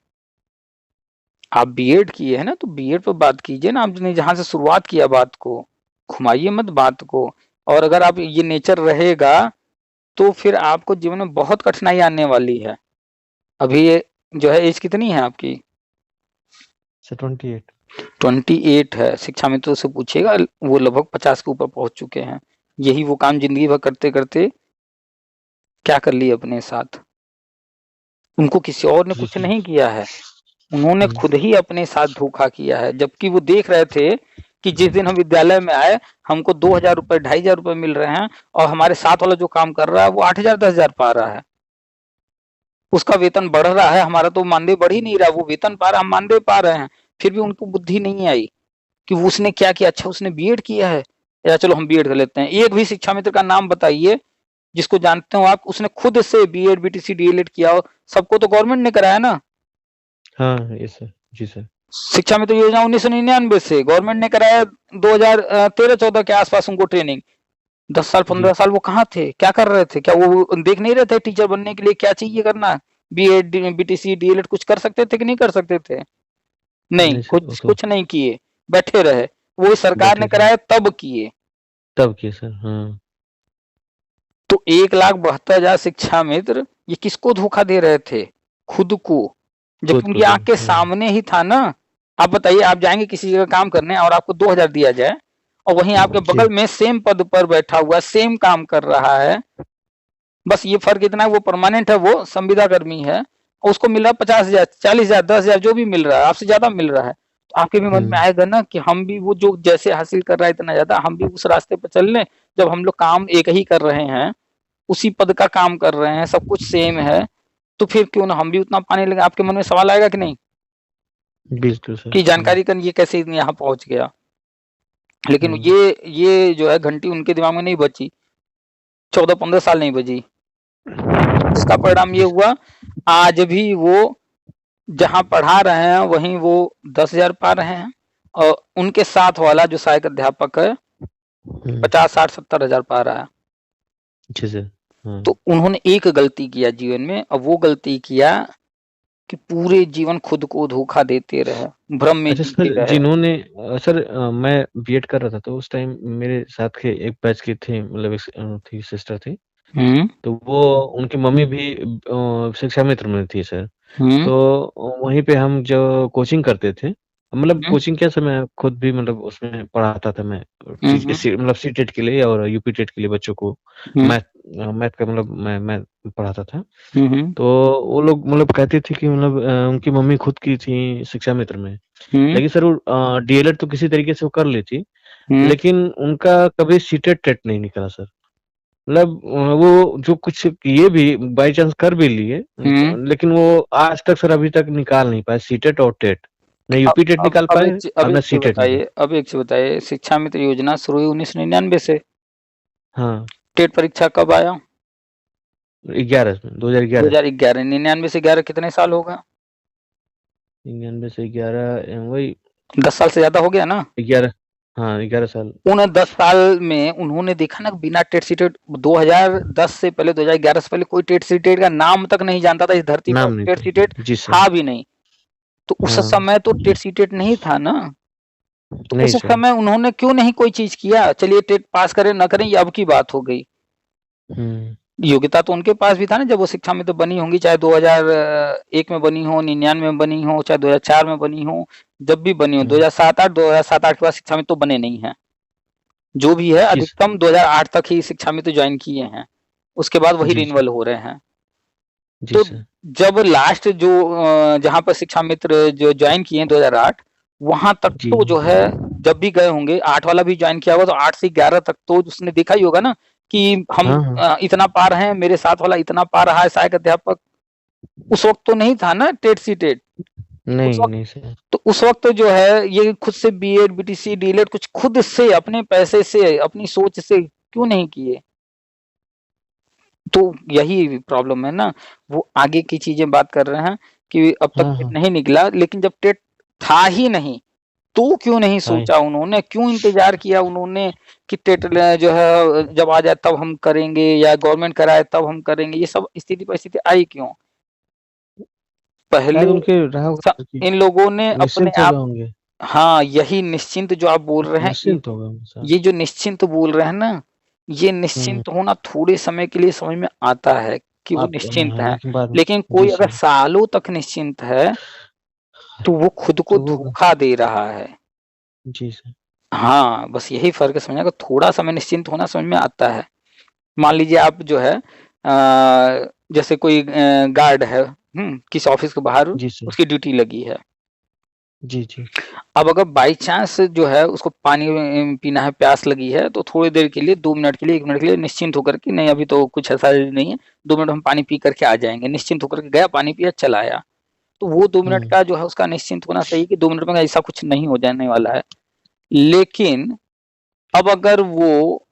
आप बीएड किए हैं ना, तो बीएड पे बात कीजिए ना, आपने जहाँ से शुरुआत किया बात को, घुमाइए मत बात को। और अगर आप ये नेचर रहेगा, तो फिर आपको जीवन में बहुत कठिनाई आने वाली है। अभी ये जो है एज कितनी है आपकी? सर 28। 28 है। शिक्षा मित्रों से पूछिएगा, वो लगभग 50 के ऊपर पहुँच चुके हैं। यही वो काम ज़िंदगी भर करते-करते क्या कर लिए अपने साथ। उनको किसी और ने जी, कुछ सर। नहीं किया है, उन्होंने हुँ। खुद ही अपने साथ धोखा किया है। जबकि वो देख रहे थे कि जिस दिन हम विद्यालय में आए, हमको 2000 रुपए, 2500 रुपए मिल रहे हैं और हमारे साथ वाला जो काम कर रहा है, वो 8000, 10,000 पा रहा है। उसका वेतन बढ़ रहा है, हमारा तो मानदेय बढ़ ही नहीं रहा, वो वेतन पा रहा है, हम मानदेय पा रहे हैं। फिर भी उनको बुद्धि नहीं आई कि वो उसने क्या किया। अच्छा, उसने बीएड किया है, या चलो हम बीएड कर लेते हैं। एक भी शिक्षा मित्र का नाम बताइए जिसको जानते हो आप, उसने खुद से बीएड, बीटीसी, डीएलएड किया हो। सबको तो गवर्नमेंट ने कराया ना। हाँ, यस सर। जी, सर। शिक्षा मित्र योजना 1999 से गवर्नमेंट ने कराया। 2013-14 के आसपास उनको ट्रेनिंग। 10 साल, जी। 15 साल वो कहाँ थे? क्या कर रहे थे? क्या वो देख नहीं रहे थे टीचर बनने के लिए क्या चाहिए करना? बीएड, बीटीसी, डीएलएड कुछ कर सकते थे कि नहीं कर सकते थे? नहीं, नहीं सर, वो कुछ तो कुछ नहीं किए, बैठे रहे। वो सरकार ने बैठे थे। कराया तब किए। तब किए सर, हाँ। तो 1,72,000 शिक्षा मित्र ये किसको धोखा दे रहे थे? खुद को। खुद जबकि को उनकी दे आँख के हाँ। सामने ही था ना। आप बताइए, आप जाएँगे किसी जगह काम करने और आपको 2000 दिया जाए और वहीं आपके जी। बगल में सेम पद पर बैठा हुआ सेम काम कर रहा है, बस ये फ़र्क इतना है वो परमानेंट है, वो संविदा कर्मी है और उसको मिल रहा है 50,000, 40,000, 10,000 जो भी मिल रहा है, आपसे ज़्यादा मिल रहा है। तो आपके भी मन में हुँ। आएगा ना कि हम भी वो जो जैसे हासिल कर रहा है इतना ज़्यादा, हम भी उस रास्ते पे चल लें। जब हम लोग काम एक ही कर रहे हैं, उसी पद का काम कर रहे हैं, सब कुछ सेम है, तो फिर क्यों ना हम भी उतना पाने लगे। आपके मन में सवाल आएगा कि नहीं? बिल्कुल सर, कि हुँ। जानकारी का ये कैसे यहाँ पहुँच गया? लेकिन हुँ। ये जो है घंटी उनके दिमाग में नहीं बजी, 14-15 साल नहीं बजी। जिसका परिणाम ये जी, हुआ, आज भी वो जहाँ पढ़ा रहे हैं वहीं वो 10,000 पा रहे हैं और उनके साथ वाला जो सहायक अध्यापक है हुँ। 50, 60, 70,000 पा रहा है। जी सर, हाँ। तो उन्होंने एक गलती किया जीवन में और वो गलती किया कि पूरे जीवन खुद को धोखा देते रहे, भ्रम में अच्छा जीते सर, रहे। जिन्होंने सर मैं बीएड कर रहा था तो उस टाइम मेरे साथ के एक बैच की थी, मतलब एक थी सिस्टर थी। हुँ, तो वो उनकी मम्मी भी शिक्षा मित्र में थी सर। हुँ, तो वहीं पे हम जो कोचिंग करते थे, मतलब हुँ, कोचिंग क्या सर, मैं खुद भी मतलब उसमें पढ़ाता था मैं, हुँ, टी हुँ, सी मतलब सीटेट के लिए और यूपी टेट के लिए बच्चों को हुँ, मैथ मैथ का मतलब मैं पढ़ाता था। हुँ, हुँ, तो वो लोग मतलब कहते थे कि मतलब उनकी मम्मी खुद की थी शिक्षा मित्र में। हुँ, लेकिन सर वो डीएलएड तो किसी तरीके से वो कर ली थी, हुँ। लेकिन उनका कभी सीटेट टेट नहीं निकला सर। मतलब वो जो कुछ किए भी बाय चांस कर भी लिए, हुँ। लेकिन वो आज तक सर अभी तक निकाल नहीं पाए सीटेट और टेट। ना यूपी टेट निकाल अब पाए और ना सीटेट निकाल। एक चीज़ बताइए, शिक्षा मित्र योजना शुरू हुई 1999 से, हाँ, टेट परीक्षा कब आया? 11 में 2011। 2011। 99 से 11 कितने साल होगा? 99 से 11 वही 10 साल से ज़्यादा हो गया ना? 11, हाँ 11 साल। उन 10 साल में उन्होंने देखा ना बिना टेट सीटेट 2010 से पहले, 2011 से पहले कोई टेट सीटेट का नाम तक नहीं जानता था इस धरती पर, नाम नहीं टेट था। सीटेट जी सर। था भी नहीं। तो उस हाँ, समय तो टेट सीटेट नहीं था ना। तो नहीं उस सर। समय उन्होंने क्यों नहीं कोई चीज़ किया? चलिए टेट पास करें ना करें ये अब की बात हो गई। हुँ। योग्यता तो उनके पास भी था ना जब वो शिक्षा में तो बनी होंगी, चाहे 2001 में बनी हो, 99 में बनी हो, चाहे 2004 में बनी हो, जब भी बनी हो। हुँ। 2007-8 के बाद शिक्षा में तो बने नहीं हैं। जो भी है जी सर। अधिकतम 2008 तक ही शिक्षा में तो जॉइन किए हैं। उसके बाद वही जी, जी। रिन्यूअल हो रहे हैं। जी तो सर। जब लास्ट जो जहाँ पर शिक्षा मित्र जो जॉइन किए हैं 2008, वहाँ तक जी। तो जो है जब भी गए होंगे 8 वाला भी जॉइन किया होगा तो 8 से 11 तक तो उसने देखा ही होगा ना कि हम हाँ इतना पा रहे हैं, मेरे साथ वाला इतना पा रहा है, सहायक अध्यापक। उस वक्त तो नहीं था ना टेट सी टेट। उस नहीं वक्त नहीं सर। तो उस वक्त जो है ये खुद से बीएड बीटीसी डीएलएड कुछ खुद से अपने पैसे से अपनी सोच से क्यों नहीं किए? तो यही प्रॉब्लम है ना। वो आगे की चीजें बात कर रहे हैं कि अब तक हाँ टेट हाँ नहीं निकला, लेकिन जब टेट था ही नहीं तो क्यों नहीं हाँ सोचा उन्होंने, क्यों इंतजार किया उन्होंने कि टेट जो है जब आ जाए तब हम करेंगे, या गवर्नमेंट कराए तब हम करेंगे? ये सब स्थिति परिस्थिति आई क्यों? शायद पहले उनके रहा होगा कि इन लोगों ने अपने निश्चिंत हो गए आप, होंगे। हाँ यही निश्चिंत जो आप बोल रहे हैं, निश्चिंत हो गए होंगे सर। ये जो निश्चिंत बोल रहे हैं ना, ये हम्म। निश्चिंत होना थोड़े समय के लिए समझ में आता है कि वो आते निश्चिंत हैं है, लेकिन बाद में। लेकिन जी कोई अगर सर। सालों तक निश्चिंत है तो वो खुद को तो वो धोखा दे रहा है। जी सर। हाँ, बस यही फ़र्क है, समझना कि थोड़ा समय निश्चिंत होना समझ में आता है। मान लीजिए आप जो है जैसे कोई गार्ड है, किसी ऑफ़िस के बाहर जी सर। उसकी ड्यूटी लगी है। जी जी। अब अगर बाई चांस जो है उसको पानी पीना है, प्यास लगी है, तो थोड़ी देर के लिए 2 मिनट के लिए, 1 मिनट के लिए निश्चिंत होकर के, नहीं अभी तो कुछ ऐसा नहीं है, 2 मिनट हम पानी पी कर के आ जाएँगे, निश्चिंत होकर के गया, पानी पिया, चला आया। तो वो 2 मिनट हम्म। का जो है उसका निश्चिंत होना सही कि 2 मिनट में ऐसा कुछ नहीं हो जाने वाला है। लेकिन अब अगर वो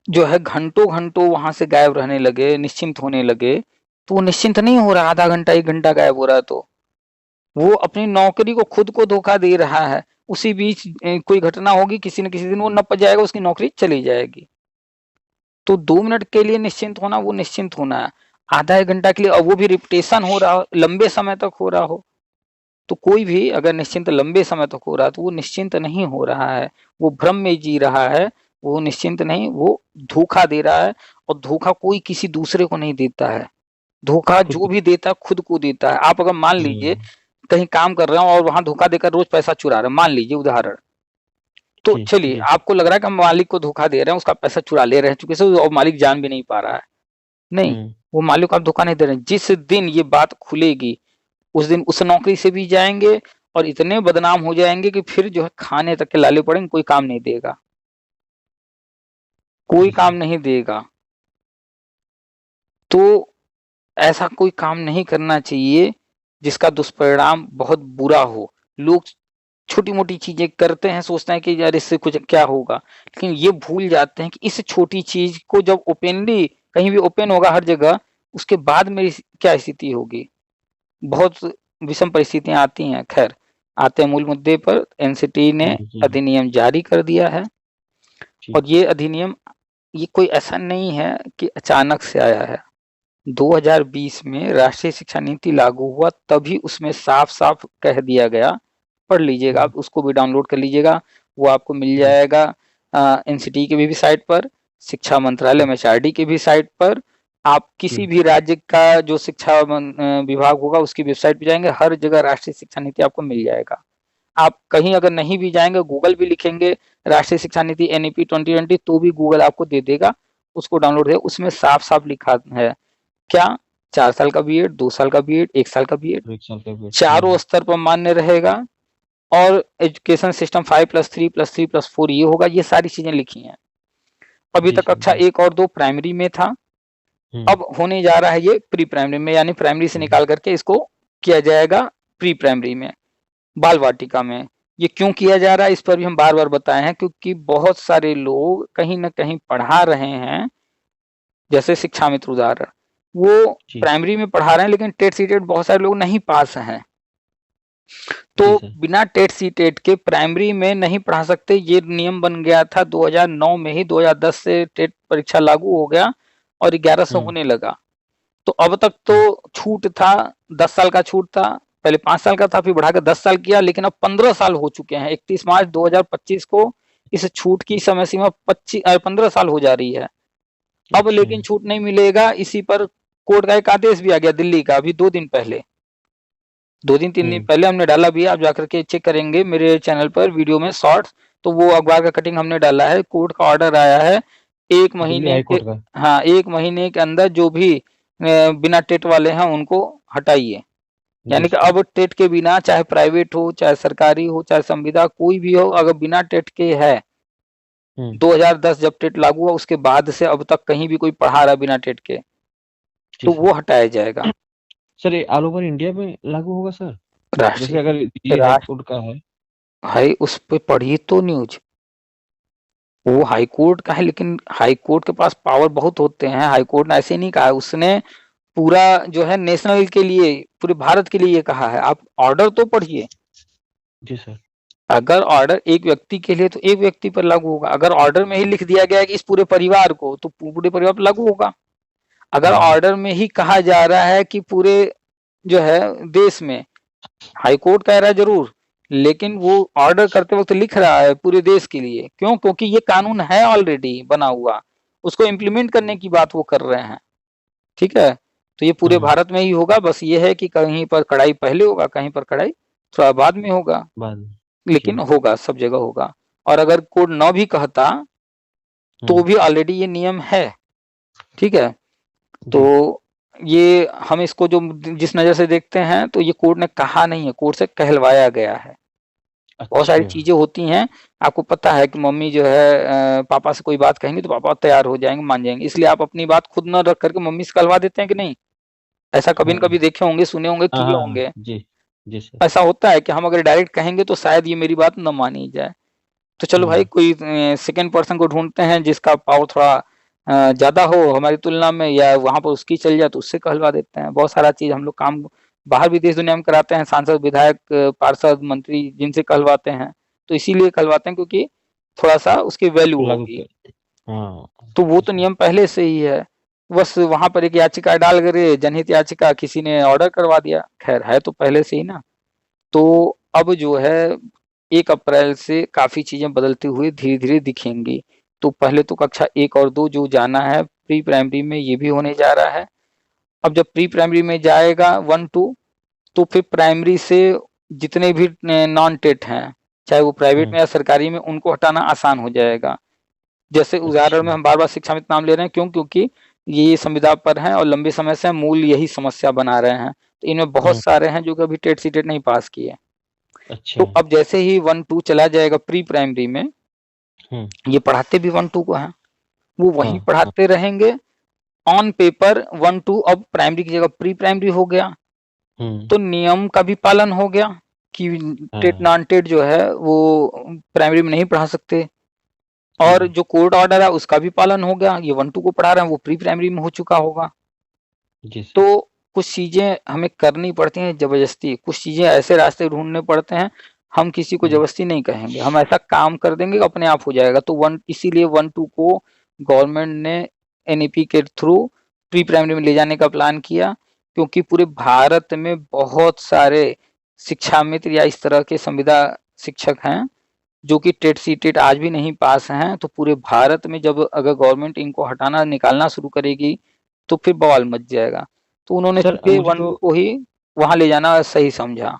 जो है घंटों-घंटों वहाँ से गायब रहने लगे, निश्चिंत होने लगे, तो वो निश्चिंत नहीं हो रहा, आधा घंटा, 1 घंटा गायब हो रहा है तो। वो अपनी नौकरी को खुद को धोखा दे रहा है। उसी बीच कोई घटना होगी, किसी न किसी दिन वो नप जाएगा, उसकी नौकरी चली जाएगी। तो 2 मिनट के लिए निश्चिंत होना, वो निश्चिंत होना है। आधा 1 घंटा के लिए, और वो भी रिपिटेशन हो रहा हो, लंबे समय तक हो रहा हो, तो कोई भी अगर निश्चिंत लंबे समय तक हो रहा है, तो वो निश्चिंत नहीं हो रहा है। वो भ्रम में जी रहा है, वो निश्चिंत नहीं, वो धोखा दे रहा है, और धोखा कोई किसी दूसरे को नहीं देता है। धोखा खुद जो को। भी देता है, खुद को देता है। आप अगर मान लीजिए हम्म। कहीं काम कर रहे हो और वहाँ धोखा देकर रोज़ पैसा चुरा रहे हैं, मान लीजिए उदाहरण। तो जी चलिए जी। आपको लग रहा है कि हम मालिक को धोखा दे रहे हैं, उसका पैसा चुरा ले रहे हैं चूँकि से, और मालिक जान भी नहीं पा रहा है। नहीं, हम्म। वो मालिक को आप धोखा नहीं दे रहे हैं। जिस दिन ये बात खुलेगी, उस दिन उस नौकरी से भी जाएँगे, और इतने बदनाम हो जाएँगे कि फिर जो है खाने तक के लाले पड़ेंगे, कोई काम नहीं देगा। कोई जी काम सर। नहीं देगा। तो ऐसा कोई काम नहीं करना चाहिए जिसका दुष्परिणाम बहुत बुरा हो। लोग छोटी-मोटी चीज़ें करते हैं, सोचते हैं कि यार इससे कुछ क्या होगा? लेकिन ये भूल जाते हैं कि इस छोटी चीज़ को जब ओपनली कहीं भी ओपन होगा हर जगह, उसके बाद मेरी क्या स्थिति होगी? बहुत विषम परिस्थितियाँ आती हैं। ख़ैर, आते हैं मूल मुद्दे पर। एनसीटी ने जी जी। अधिनियम जारी कर दिया है, जी। और ये अधिनियम, ये कोई ऐसा नहीं है कि अचानक से आया है। 2020 में राष्ट्रीय शिक्षा नीति लागू हुआ, तभी उसमें साफ-साफ कह दिया गया, पढ़ लीजिएगा, हम्म। आप उसको भी डाउनलोड कर लीजिएगा, वो आपको मिल जी। जाएगा एनसीटी की भी साइट पर, शिक्षा मंत्रालय जी। एमएचआरडी की भी साइट पर, आप किसी जी। भी राज्य का जो शिक्षा विभाग होगा उसकी वेबसाइट पे जाएँगे, हर जगह राष्ट्रीय शिक्षा नीति आपको मिल जाएगा। आप कहीं अगर नहीं भी जाएँगे, गूगल भी लिखेंगे राष्ट्रीय शिक्षा नीति एनईपी 2020, तो भी गूगल आपको दे देगा, उसको डाउनलोड करें, उसमें साफ-साफ लिखा है। क्या? 4 साल का बीएड, 2 साल का बीएड, 1 साल का बीएड, 1 साल का वेट। चारों स्तर पर मान्य रहेगा, और एजुकेशन सिस्टम 5+3+3+4 ये होगा, ये सारी चीज़ें लिखी हैं। अभी जी तक सर। कक्षा जी। 1 और 2 प्राइमरी में था, हम्म। अब होने जा रहा है ये प्री प्राइमरी में, यानी प्राइमरी से हम्म। निकाल करके इसको किया जाएगा प्री प्राइमरी में, बाल वाटिका में। ये क्यों किया जा रहा है, इस पर भी हम बार-बार बताए हैं, क्योंकि बहुत सारे लोग कहीं न कहीं पढ़ा रहे हैं, जैसे शिक्षा मित्र उदाहरण, वो जी। प्राइमरी में पढ़ा रहे हैं, लेकिन टेट सीटेट बहुत सारे लोग नहीं पास हैं। तो जी सर। बिना टेट सीटेट के प्राइमरी में नहीं पढ़ा सकते, ये नियम बन गया था 2009 में ही, 2010 से टेट परीक्षा लागू हो गया, और 11 से हम्म। होने लगा। तो अब तक हम्म। तो छूट था, 10 साल का छूट था, पहले 5 साल का था, फिर बढ़ाकर 10 साल किया, लेकिन अब 15 साल हो चुके हैं। 31 मार्च 2025 को इस छूट की समय सीमा 15 साल हो जा रही है। अब अच्छा। लेकिन छूट नहीं मिलेगा, इसी पर कोर्ट का एक आदेश भी आ गया दिल्ली का, अभी 2 दिन पहले। 2 दिन 3 दिन हम्म। पहले हमने डाला भी है, आप जाकर के चेक करेंगे मेरे चैनल पर वीडियो में शॉर्ट्स, तो वो अखबार का कटिंग हमने डाला है। कोर्ट का ऑर्डर आया है 1 दिल्ली महीने हाई के, कोर्ट का। हाँ, 1 महीने के अंदर जो भी बिना टेट वाले हैं उनको हटाइए। जी यानी कि सर। अब टेट के बिना, चाहे प्राइवेट हो, चाहे सरकारी हो, चाहे संविदा कोई भी हो, अगर बिना टेट के है, हम्म। 2010 जब टेट लागू हुआ उसके बाद से अब तक कहीं भी कोई पढ़ा रहा बिना टेट के, जी तो सर। वो हटाया जाएगा। सर ये ऑल ओवर इंडिया में लागू होगा सर? जैसे राष्ट्रीय अगर दिल्ली हाई राष्ट्र कोर्ट का है। भाई उस पे पढ़ी तो न्यूज, वो हाई कोर्ट का है, लेकिन हाई कोर्ट के पास पावर बहुत होते हैं। हाई कोर्ट ने ऐसे नहीं कहा है, उसने पूरा जो है नेशनल के लिए, पूरे भारत के लिए ये कहा है। आप ऑर्डर तो पढ़िए, जी सर। अगर ऑर्डर एक व्यक्ति के लिए तो एक व्यक्ति पर लागू होगा, अगर ऑर्डर में ही लिख दिया गया है कि इस पूरे परिवार को, तो पूरे परिवार पर लागू होगा। अगर हम्म। ऑर्डर में ही कहा जा रहा है कि पूरे जो है देश में, हाई कोर्ट कह रहा है जरूर, लेकिन वो ऑर्डर करते वक्त लिख रहा है पूरे देश के लिए। क्यों? क्योंकि ये कानून है ऑलरेडी बना हुआ, उसको इम्प्लीमेंट करने की बात वो कर रहे हैं। ठीक है, तो ये पूरे हम्म। भारत में ही होगा। बस ये है कि कहीं पर कड़ाई पहले होगा, कहीं पर कड़ाई थोड़ा बाद में होगा, बाद में। लेकिन जी। होगा, सब जगह होगा। और अगर कोर्ट न भी कहता तो हम्म। भी ऑलरेडी ये नियम है। ठीक है, तो जी। ये हम इसको जो जिस नज़र से देखते हैं, तो ये कोर्ट ने कहा नहीं है, कोर्ट से कहलवाया गया है। बहुत सारी अच्छा। चीजें होती हैं, आपको पता है कि मम्मी जो है पापा से कोई बात कहेंगे तो पापा तैयार हो जाएंगे, मान जाएंगे, इसलिए आप अपनी बात खुद न रख करके मम्मी से कहलवा देते हैं कि नहीं? ऐसा कभी न हाँ कभी देखे होंगे, सुने होंगे, हाँ किए हाँ हाँ, होंगे। जी। जी सर। ऐसा होता है कि हम अगर डायरेक्ट कहेंगे तो शायद ये मेरी बात न मानी जाए, तो चलो भाई हम्म। कोई सेकंड पर्सन को ढूंढते हैं जिसका पावर थोड़ा ज्यादा हो हमारी तुलना में, या वहां पर उसकी चल जाए तो उससे कहलवा देते हैं। बहुत सारा चीज हम लोग काम बाहर भी देश दुनिया में कराते हैं, सांसद विधायक पार्षद मंत्री जिनसे कहलवाते हैं, तो इसीलिए कहलवाते हैं क्योंकि थोड़ा सा उसकी वैल्यू लागू होगी। कर। हाँ। तो वो जी तो सर। नियम पहले से ही है, बस वहां पर एक याचिका डाल करे, जनहित याचिका, किसी ने ऑर्डर करवा दिया, खैर है तो पहले से ही ना। तो अब जो है 1 अप्रैल से काफी चीजें बदलती हुई धीरे धीरे दिखेंगी। तो पहले तो कक्षा 1 और 2 जो जाना है प्री प्राइमरी में, ये भी होने जा रहा है। अब जब प्री प्राइमरी में जाएगा 1 2, तो फिर प्राइमरी से जितने भी नॉन टेट हैं, चाहे वो प्राइवेट हम्म। में या सरकारी में, उनको हटाना आसान हो जाएगा। जैसे उदाहरण अच्छा। में हम बार बार शिक्षा मित्र नाम ले रहे हैं, क्यों? क्योंकि ये संविदा पर हैं और लंबे समय से मूल यही समस्या बना रहे हैं। तो इनमें बहुत हम्म। सारे हैं जो कि अभी टेट सी टेट नहीं पास किए। अच्छा। तो अब जैसे ही 1 2 चला जाएगा प्री प्राइमरी में, हम्म। ये पढ़ाते भी 1 2 को हैं, वो हाँ वहीं हाँ। पढ़ाते रहेंगे। ऑन पेपर 1 2 अब प्राइमरी की जगह प्री प्राइमरी हो गया, हम्म। तो नियम का भी पालन हो गया कि टेट हाँ। नॉन टेट जो है वो प्राइमरी में नहीं पढ़ा सकते। और हम्म। जो कोर्ट ऑर्डर है उसका भी पालन हो गया, ये 1 2 को पढ़ा रहे हैं वो प्री प्राइमरी में हो चुका होगा। जी सर। तो कुछ चीजें हमें करनी पड़ती हैं जबरदस्ती, कुछ चीजें ऐसे रास्ते ढूंढने पड़ते हैं। हम किसी को हम्म। जबरदस्ती नहीं कहेंगे, हम ऐसा काम कर देंगे कि अपने आप हो जाएगा। तो वन इसीलिए 1 2 को गवर्नमेंट ने एनईपी के थ्रू प्री प्राइमरी में ले जाने का प्लान किया, क्योंकि पूरे भारत में बहुत सारे शिक्षा मित्र या इस तरह के संविदा शिक्षक हैं जो कि टेट सी टेट आज भी नहीं पास हैं। तो पूरे भारत में जब अगर गवर्नमेंट इनको हटाना निकालना शुरू करेगी तो फिर बवाल मच जाएगा। तो उन्होंने सर सीधे मुझे वन तो टू को ही वहां ले जाना सही समझा।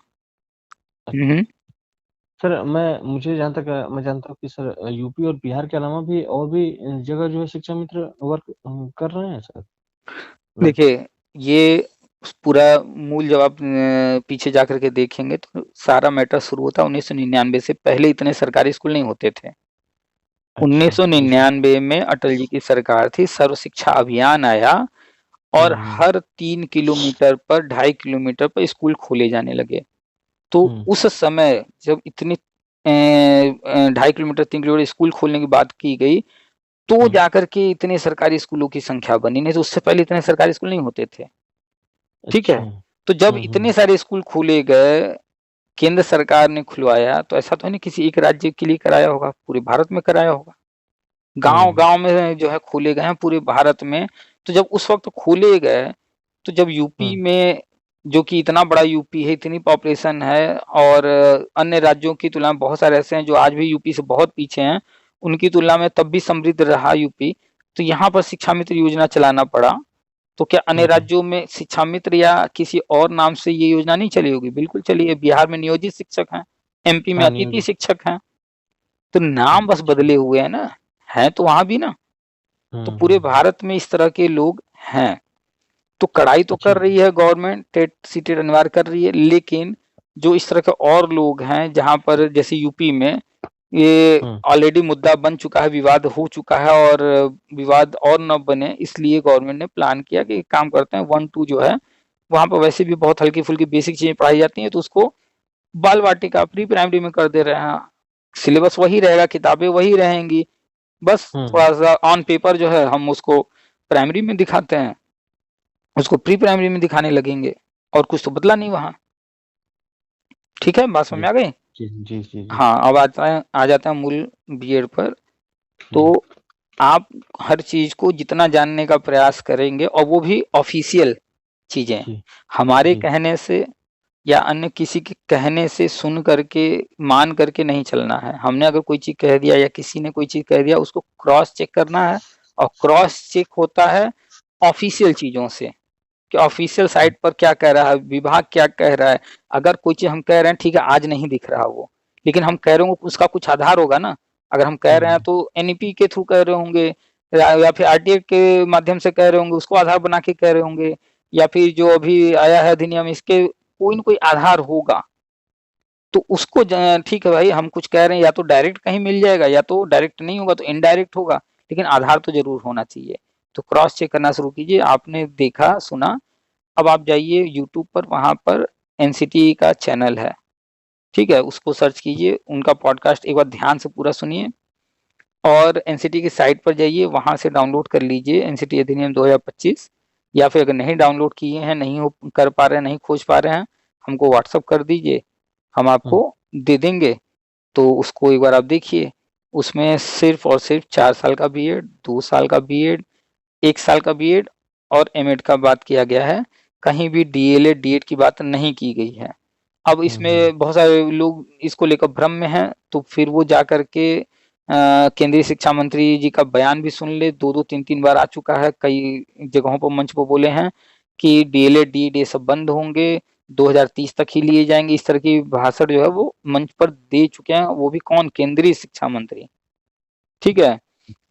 हम्म। सर मुझे जहाँ तक मैं जानता हूँ कि सर यूपी और बिहार के अलावा भी और भी जगह जो है शिक्षा मित्र वर्क कर रहे हैं सर, मतलब। देखिए, ये पूरा मूल जब आप पीछे जाकर के देखेंगे तो सारा मैटर शुरू होता है 1999 से। पहले इतने सरकारी स्कूल नहीं होते थे। अच्छा। जी सर। 1999 में अटल जी की सरकार थी, सर्व शिक्षा अभियान आया, और हम्म। हर 3 किलोमीटर पर 2.5 किलोमीटर पर स्कूल खोले जाने लगे। तो हम्म। उस समय जब इतनी 2.5 किलोमीटर 3 किलोमीटर स्कूल खोलने की बात की गई, तो हम्म। जाकर के इतने सरकारी स्कूलों की संख्या बनी, नहीं तो उससे पहले इतने सरकारी स्कूल नहीं होते थे। ठीक अच्छा। है, तो जब इतने सारे स्कूल खोले गए, केंद्र सरकार ने खुलवाया, तो ऐसा तो नहीं किसी एक राज्य के लिए कराया होगा, पूरे भारत में कराया होगा। गांव हम्म। गांव में जो है खोले गए हैं पूरे भारत में। तो जब उस वक्त खोले गए, तो जब यूपी हम्म। में, जो कि इतना बड़ा यूपी है, इतनी पॉपुलेशन है, और अन्य राज्यों की तुलना में बहुत सारे ऐसे हैं जो आज भी यूपी से बहुत पीछे हैं, उनकी तुलना में तब भी समृद्ध रहा यूपी। तो यहाँ पर शिक्षा मित्र योजना चलाना पड़ा। तो क्या अन्य हम्म। राज्यों में शिक्षा मित्र या किसी और नाम से ये योजना नहीं चली होगी? बिल्कुल चली है। बिहार में नियोजित शिक्षक हैं, एमपी में हाँ, अतिथि नियोजित। शिक्षक हैं, तो नाम बस अच्छा। बदले हुए हैं ना, है तो वहां भी ना। तो पूरे हम्म। भारत में इस तरह के लोग हैं। तो कड़ाई तो अच्छा। कर रही है गवर्नमेंट, टेट सीटेट अनिवार्य कर रही है, लेकिन जो इस तरह के और लोग हैं, जहां पर जैसे यूपी में ये ऑलरेडी मुद्दा बन चुका है, विवाद हो चुका है, और विवाद और न बने इसलिए गवर्नमेंट ने प्लान किया कि एक काम करते हैं 1-2 जो है वहाँ पर वैसे भी बहुत हल्की-फुल्की बेसिक चीजें पढ़ाई जाती हैं, तो उसको बाल वाटिका प्री प्राइमरी में कर दे रहे हैं। सिलेबस वही रहेगा, किताबें वही रहेंगी, बस थोड़ा सा ऑन पेपर जो है हम उसको प्राइमरी में दिखाते हैं, उसको प्री प्राइमरी में दिखाने लगेंगे, और कुछ तो बदला नहीं वहाँ। ठीक है, बात समझ में आ गई? जी। हाँ, अब आ जाता है मूल बीएड पर। तो आप हर चीज को जितना जानने का प्रयास करेंगे, और वो भी ऑफिशियल चीजें, हमारे कहने से या अन्य किसी के कहने से सुन करके मान करके नहीं चलना है। हमने अगर कोई चीज कह दिया या किसी ने कोई चीज कह दिया, उसको क्रॉस चेक करना है, और क्रॉस चेक होता है ऑफिशियल चीजों से कि ऑफिशियल साइट पर क्या कह रहा है, विभाग क्या कह रहा है। अगर कोई चीज हम कह रहे हैं, ठीक है आज नहीं दिख रहा वो, लेकिन हम कह रहे होंगे उसका कुछ आधार होगा ना। अगर हम कह रहे हैं तो एनईपी के थ्रू कह रहे होंगे, या फिर आरटीए के माध्यम से कह रहे होंगे, उसको आधार बना के कह रहे होंगे, या फिर जो अभी आया है अधिनियम, इसके कोई न कोई आधार होगा। तो उसको ठीक है भाई, हम कुछ कह रहे हैं, या तो डायरेक्ट कहीं मिल जाएगा, या तो डायरेक्ट नहीं होगा तो इनडायरेक्ट होगा, लेकिन आधार तो जरूर होना चाहिए। तो क्रॉस चेक करना शुरू कीजिए। आपने देखा सुना, अब आप जाइए यूट्यूब पर, वहां पर एनसीटी का चैनल है, ठीक है, उसको सर्च कीजिए, उनका पॉडकास्ट एक बार ध्यान से पूरा सुनिए, और एनसीटी की साइट पर जाइए, वहां से डाउनलोड कर लीजिए एनसीटी अधिनियम 2025। या फिर अगर नहीं डाउनलोड किए हैं, नहीं हो कर पा रहे हैं, नहीं खोज पा रहे हैं, हमको व्हाट्सअप कर दीजिए, हम आपको दे देंगे। तो उसको एक बार आप देखिए, उसमें सिर्फ और सिर्फ 4 साल का बीएड, 2 साल का बीएड, 1 साल का बीएड और एमएड का बात किया गया है। कहीं भी डीएलएड डीएड की बात नहीं की गई है। अब इसमें बहुत सारे लोग इसको लेकर भ्रम में हैं, तो फिर वो जा करके केंद्रीय शिक्षा मंत्री जी का बयान भी सुन ले, 2-2 3-3 बार आ चुका है, कई जगहों पर मंच पर बोले हैं कि डीएलएड डीएड ये सब बंद होंगे, 2030 तक ही लिए जाएंगे। इस तरह की भाषण जो है वो मंच पर दे चुके हैं, वो भी कौन? केंद्रीय शिक्षा मंत्री, ठीक है।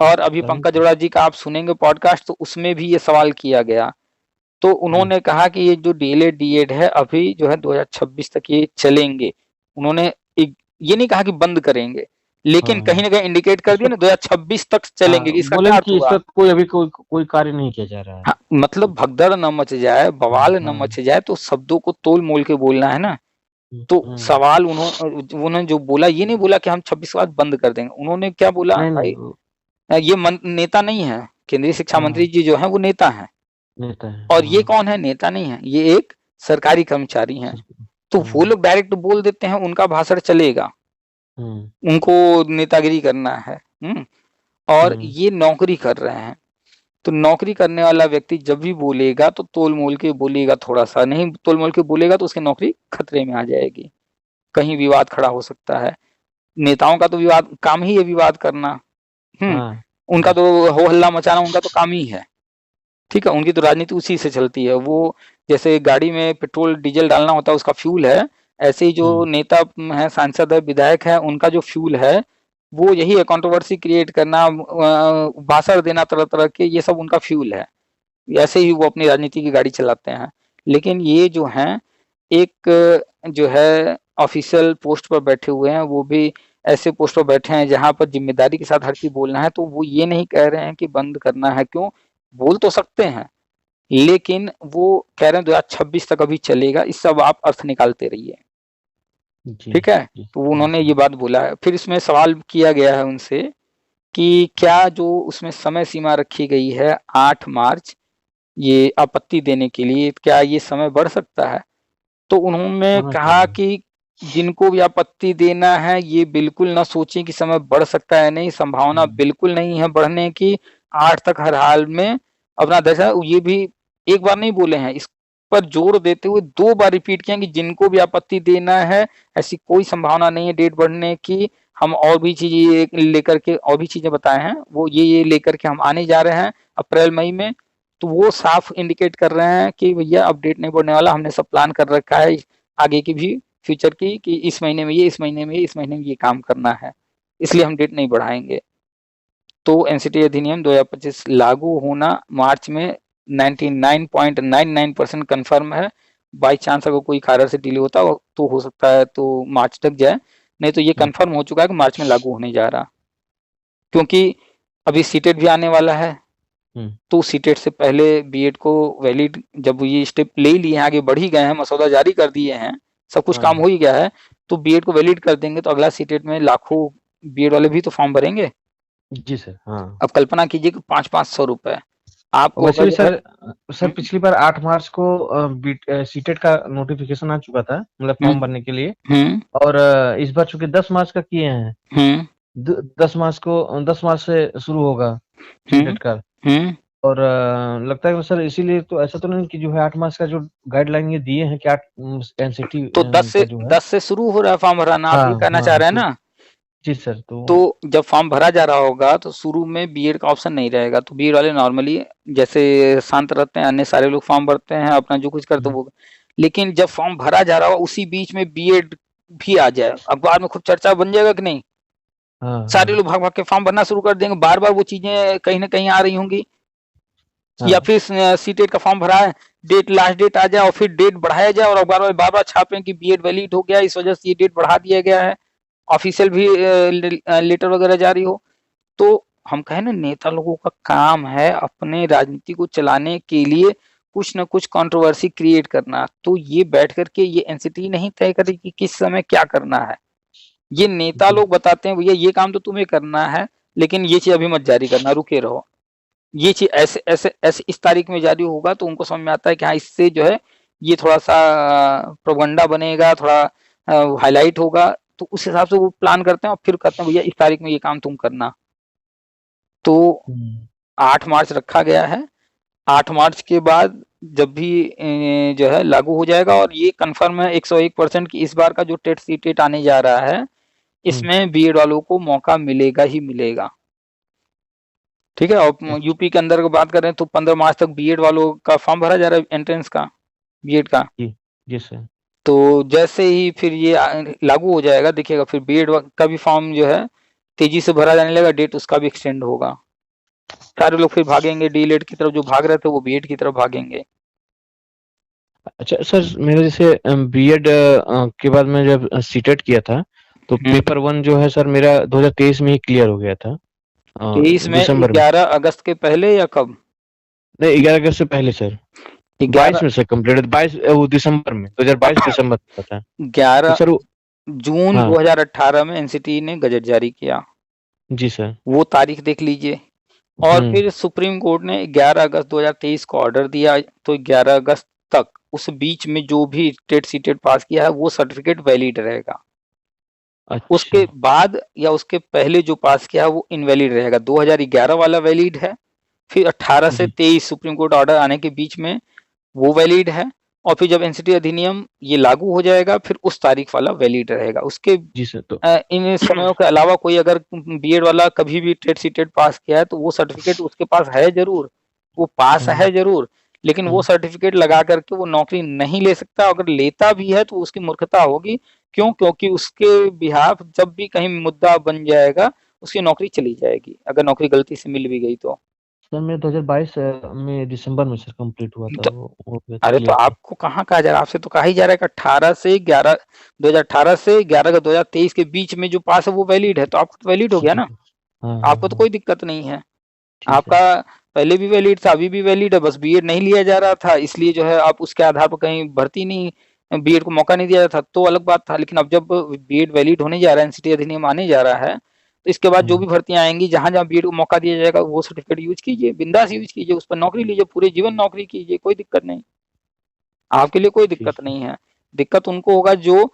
और अभी पंकज अरोड़ा जी का आप सुनेंगे पॉडकास्ट, तो उसमें भी ये सवाल किया गया, तो उन्होंने कहा कि ये जो डीएलएड डीएड है अभी जो है 2026 तक ये चलेंगे। उन्होंने ये नहीं कहा कि बंद करेंगे, लेकिन कहीं ना कहीं इंडिकेट कर दिया ना 2026 तक चलेंगे। इसका क्या अर्थ हुआ? कोई अभी कोई कार्य नहीं किया जा रहा है। हाँ, मतलब भगदड़ न मच जाए, बवाल न मच जाए, तो शब्दों को तोल मोल के बोलना है ना। तो सवाल उन्होंने जो बोला, ये नहीं बोला कि हम 26 के बाद बंद कर देंगे। उन्होंने क्या बोला, भाई ये नेता नहीं है, केंद्रीय शिक्षा मंत्री जी जो है वो नेता है, और ये कौन है? नेता नहीं है, ये एक सरकारी कर्मचारी हैं। तो वो लोग डायरेक्ट बोल देते हैं, उनका भाषण चलेगा, उनको नेतागिरी करना है। और ये नौकरी कर रहे हैं, तो नौकरी करने वाला व्यक्ति जब भी बोलेगा तो तोल मोल के बोलेगा, थोड़ा सा नहीं तोल मोल के बोलेगा तो उसकी नौकरी खतरे में आ जाएगी, कहीं विवाद खड़ा हो सकता है। नेताओं का तो विवाद काम ही है, विवाद करना। उनका तो हो हल्ला मचाना उनका तो काम ही है, ठीक है। उनकी तो राजनीति उसी से चलती है। वो जैसे गाड़ी में पेट्रोल डीजल डालना होता है, उसका फ्यूल है, ऐसे ही जो नेता है, सांसद है, विधायक है, उनका जो फ्यूल है वो यही है, कंट्रोवर्सी क्रिएट करना, भाषण देना तरह तरह के, ये सब उनका फ्यूल है। ऐसे ही वो अपनी राजनीति की गाड़ी चलाते हैं। लेकिन ये जो हैं, एक जो है ऑफिशियल पोस्ट पर बैठे हुए हैं, वो भी ऐसे पोस्ट पर बैठे हैं जहां पर जिम्मेदारी के साथ हर चीज बोलना है। तो वो ये नहीं कह रहे हैं कि बंद करना है, क्यों? बोल तो सकते हैं, लेकिन वो कह रहे हैं 2026 तक अभी चलेगा। इस सब आप अर्थ निकालते रहिए, ठीक है। तो उन्होंने ये बात बोला है। फिर इसमें सवाल किया गया है उनसे कि क्या जो उसमें समय सीमा रखी गई है 8 मार्च ये आपत्ति देने के लिए, क्या ये समय बढ़ सकता है? तो उन्होंने कहा कि जिनको भी आपत्ति देना है ये बिल्कुल ना सोचें कि समय बढ़ सकता है, नहीं, संभावना बिल्कुल नहीं है बढ़ने की। 8 तक हर हाल में अपना दशा, ये भी एक बार नहीं बोले हैं, इस पर जोर देते हुए 2 बार रिपीट किया कि जिनको भी आपत्ति देना है ऐसी कोई संभावना नहीं है डेट बढ़ने की। हम और भी चीजें लेकर के, और भी चीजें बताए हैं, वो ये लेकर के हम आने जा रहे हैं अप्रैल मई में। तो वो साफ इंडिकेट कर रहे हैं कि भैया अपडेट नहीं बढ़ने वाला, हमने सब प्लान कर रखा है आगे की भी, फ्यूचर की, कि इस महीने में ये, इस महीने में ये, इस महीने में ये काम करना है, इसलिए हम डेट नहीं बढ़ाएंगे। तो एनसीटी अधिनियम 2025 लागू होना मार्च में 99.99% कन्फर्म है। बाई चांस अगर कोई कारण से डिले होता तो हो सकता है तो मार्च तक जाए, नहीं तो ये कंफर्म हो चुका है कि मार्च में लागू होने जा रहा, क्योंकि अभी सीटेट भी आने वाला है। तो सीटेट से पहले बीएड को वैलिड, जब ये स्टेप ले लिए हैं, आगे बढ़ ही गए हैं, मसौदा जारी कर दिए हैं, सब कुछ काम हो ही गया है, तो बीएड को वैलिड कर देंगे तो अगला सीटेट में लाखों बीएड वाले भी तो फॉर्म भरेंगे। जी सर। हाँ, अब कल्पना कीजिए कि 500-500 रुपए आपको वैसे अगर भी सर पिछली बार 8 मार्च को सीटेट का नोटिफिकेशन आ चुका था, मतलब फॉर्म भरने के लिए। और इस बार चूंकि 10 मार्च का किए हैं, 10 मार्च से शुरू होगा सीटेट का। और लगता है कि सर इसीलिए तो ऐसा तो नहीं कि जो है 8 मार्च का जो गाइडलाइन ये दिए हैं कि 8 एनसीटी तो 10 से का जो है 10 से शुरू हो रहा है फॉर्म भराना, आप ये कहना चाह रहे हैं ना। जी सर। तो जब फॉर्म भरा जा रहा होगा तो शुरू में बीएड का ऑप्शन नहीं रहेगा, तो बीएड वाले नॉर्मली जैसे शांत रहते हैं, अन्य सारे लोग फॉर्म भरते हैं, अपना जो कुछ करते वो। लेकिन जब फॉर्म भरा जा रहा हो उसी बीच में बीएड भी आ जाए, अखबार में खूब चर्चा बन जाएगा कि नहीं। सारे लोग भाग भाग के फॉर्म भरना शुरू कर देंगे, बार बार वो चीजें कहीं ना कहीं आ रही होंगी। या फिर सीटेट का फॉर्म भरा है, डेट लास्ट डेट आ जाए और फिर डेट बढ़ाया जाए और अखबार वाले बार बार छापे कि बीएड वैलिड हो गया, इस वजह से ये डेट बढ़ा दिया गया है, ऑफिशियल भी लेटर वगैरह जारी हो। तो हम कहें ना, नेता लोगों का काम है अपने राजनीति को चलाने के लिए कुछ न कुछ कंट्रोवर्सी क्रिएट करना। तो ये बैठ करके ये एनसीटी नहीं तय करे कि किस समय क्या करना है, ये नेता लोग बताते हैं भैया ये काम तो तुम्हें करना है, लेकिन ये चीज अभी मत जारी करना, रुके रहो। ये चीज ऐसे ऐसे ऐसे इस तारीख में जारी होगा तो उनको समझ में आता है कि हाँ इससे जो है ये थोड़ा सा प्रोपगंडा बनेगा, थोड़ा हाईलाइट होगा, तो उस हिसाब से वो प्लान करते हैं और फिर कहते हैं भैया इस तारीख में ये काम तुम करना। तो 8 मार्च रखा गया है। 8 मार्च के बाद जब भी जो है लागू हो जाएगा, और ये कंफर्म है 101% कि इस बार का जो टेट सीटेट आने जा रहा है इसमें बीएड वालों को मौका मिलेगा ही मिलेगा। ठीक है। और यूपी के अंदर की बात करें तो 15 मार्च तक बीएड वालों का फॉर्म भरा जा रहा है, एंट्रेंस का, बीएड का। जी सर। तो जैसे ही फिर ये लागू हो जाएगा, देखिएगा फिर बीएड का भी फॉर्म जो है तेजी से भरा जाने लगा, डेट उसका भी एक्सटेंड होगा। सारे लोग फिर भागेंगे डीएलएड की तरफ, जो भाग रहे थे वो बीएड की तरफ भागेंगे। अच्छा सर, मेरा जैसे बीएड के बाद मैं जब सीटेट किया था तो पेपर 1 जो है सर मेरा 2023 में ही क्लियर हो गया था। 23 में 11 अगस्त के पहले या कब? नहीं, 11 अगस्त से पहले सर। 22 में से कंप्लीट, 22 वो दिसंबर में, 2022 दिसंबर का था। 11 जून 2018 में एनसीटी ने गजट जारी किया। जी सर। वो तारीख देख लीजिए। और फिर सुप्रीम कोर्ट ने 11 अगस्त 2023 को ऑर्डर दिया, तो 11 अगस्त तक उस बीच में जो भी टेट सीटेट पास किया है वो सर्टिफिकेट वैलिड रहेगा। अच्छा। उसके बाद या उसके पहले जो पास किया है वो इनवैलिड रहेगा। 2011 वाला वैलिड है, फिर 18 से 23 सुप्रीम कोर्ट ऑर्डर आने के बीच में वो वैलिड है, और फिर जब एनसीटी अधिनियम ये लागू हो जाएगा फिर उस तारीख वाला वैलिड रहेगा। उसके जी सर। तो इन समयों के अलावा कोई अगर बीएड वाला कभी भी टेट सीटेट पास किया है तो वो सर्टिफिकेट उसके पास है जरूर, वो पास है जरूर, लेकिन वो सर्टिफिकेट लगा करके वो नौकरी नहीं ले सकता। अगर लेता भी है तो उसकी मूर्खता होगी। क्यों? क्योंकि उसके बिहाफ जब भी कहीं मुद्दा बन जाएगा उसकी नौकरी चली जाएगी, अगर नौकरी गलती से मिल भी गई तो। सर मैं 2022 में दिसंबर में सर कंप्लीट हुआ था अरे तो आपको कहाँ कहा जा रहा है, आपसे तो कहा ही जा रहा है कि 18 से 11 2018 से 11 2023 के बीच में जो पास है वो वैलिड है, तो आपको तो वैलिड हो गया ना। आपको तो कोई दिक्कत नहीं है, आपका पहले भी वैलिड था, अभी भी वैलिड है, बस बीएड नहीं लिया जा रहा था, इसलिए जो है आप उसके आधार पर कहीं भर्ती नहीं, बीएड को मौका नहीं दिया था तो अलग बात था। लेकिन अब जब बीएड वैलिड होने जा रहा है, एनसीटी अधिनियम आने जा रहा है, तो इसके बाद जो भी भर्तियां आएंगी जहां जहां बीएड को मौका दिया जाएगा वो सर्टिफिकेट यूज कीजिए, बिंदास यूज कीजिए, उस पर नौकरी लीजिए, पूरे जीवन नौकरी कीजिए, कोई दिक्कत नहीं, आपके लिए कोई दिक्कत नहीं है। दिक्कत उनको होगा जो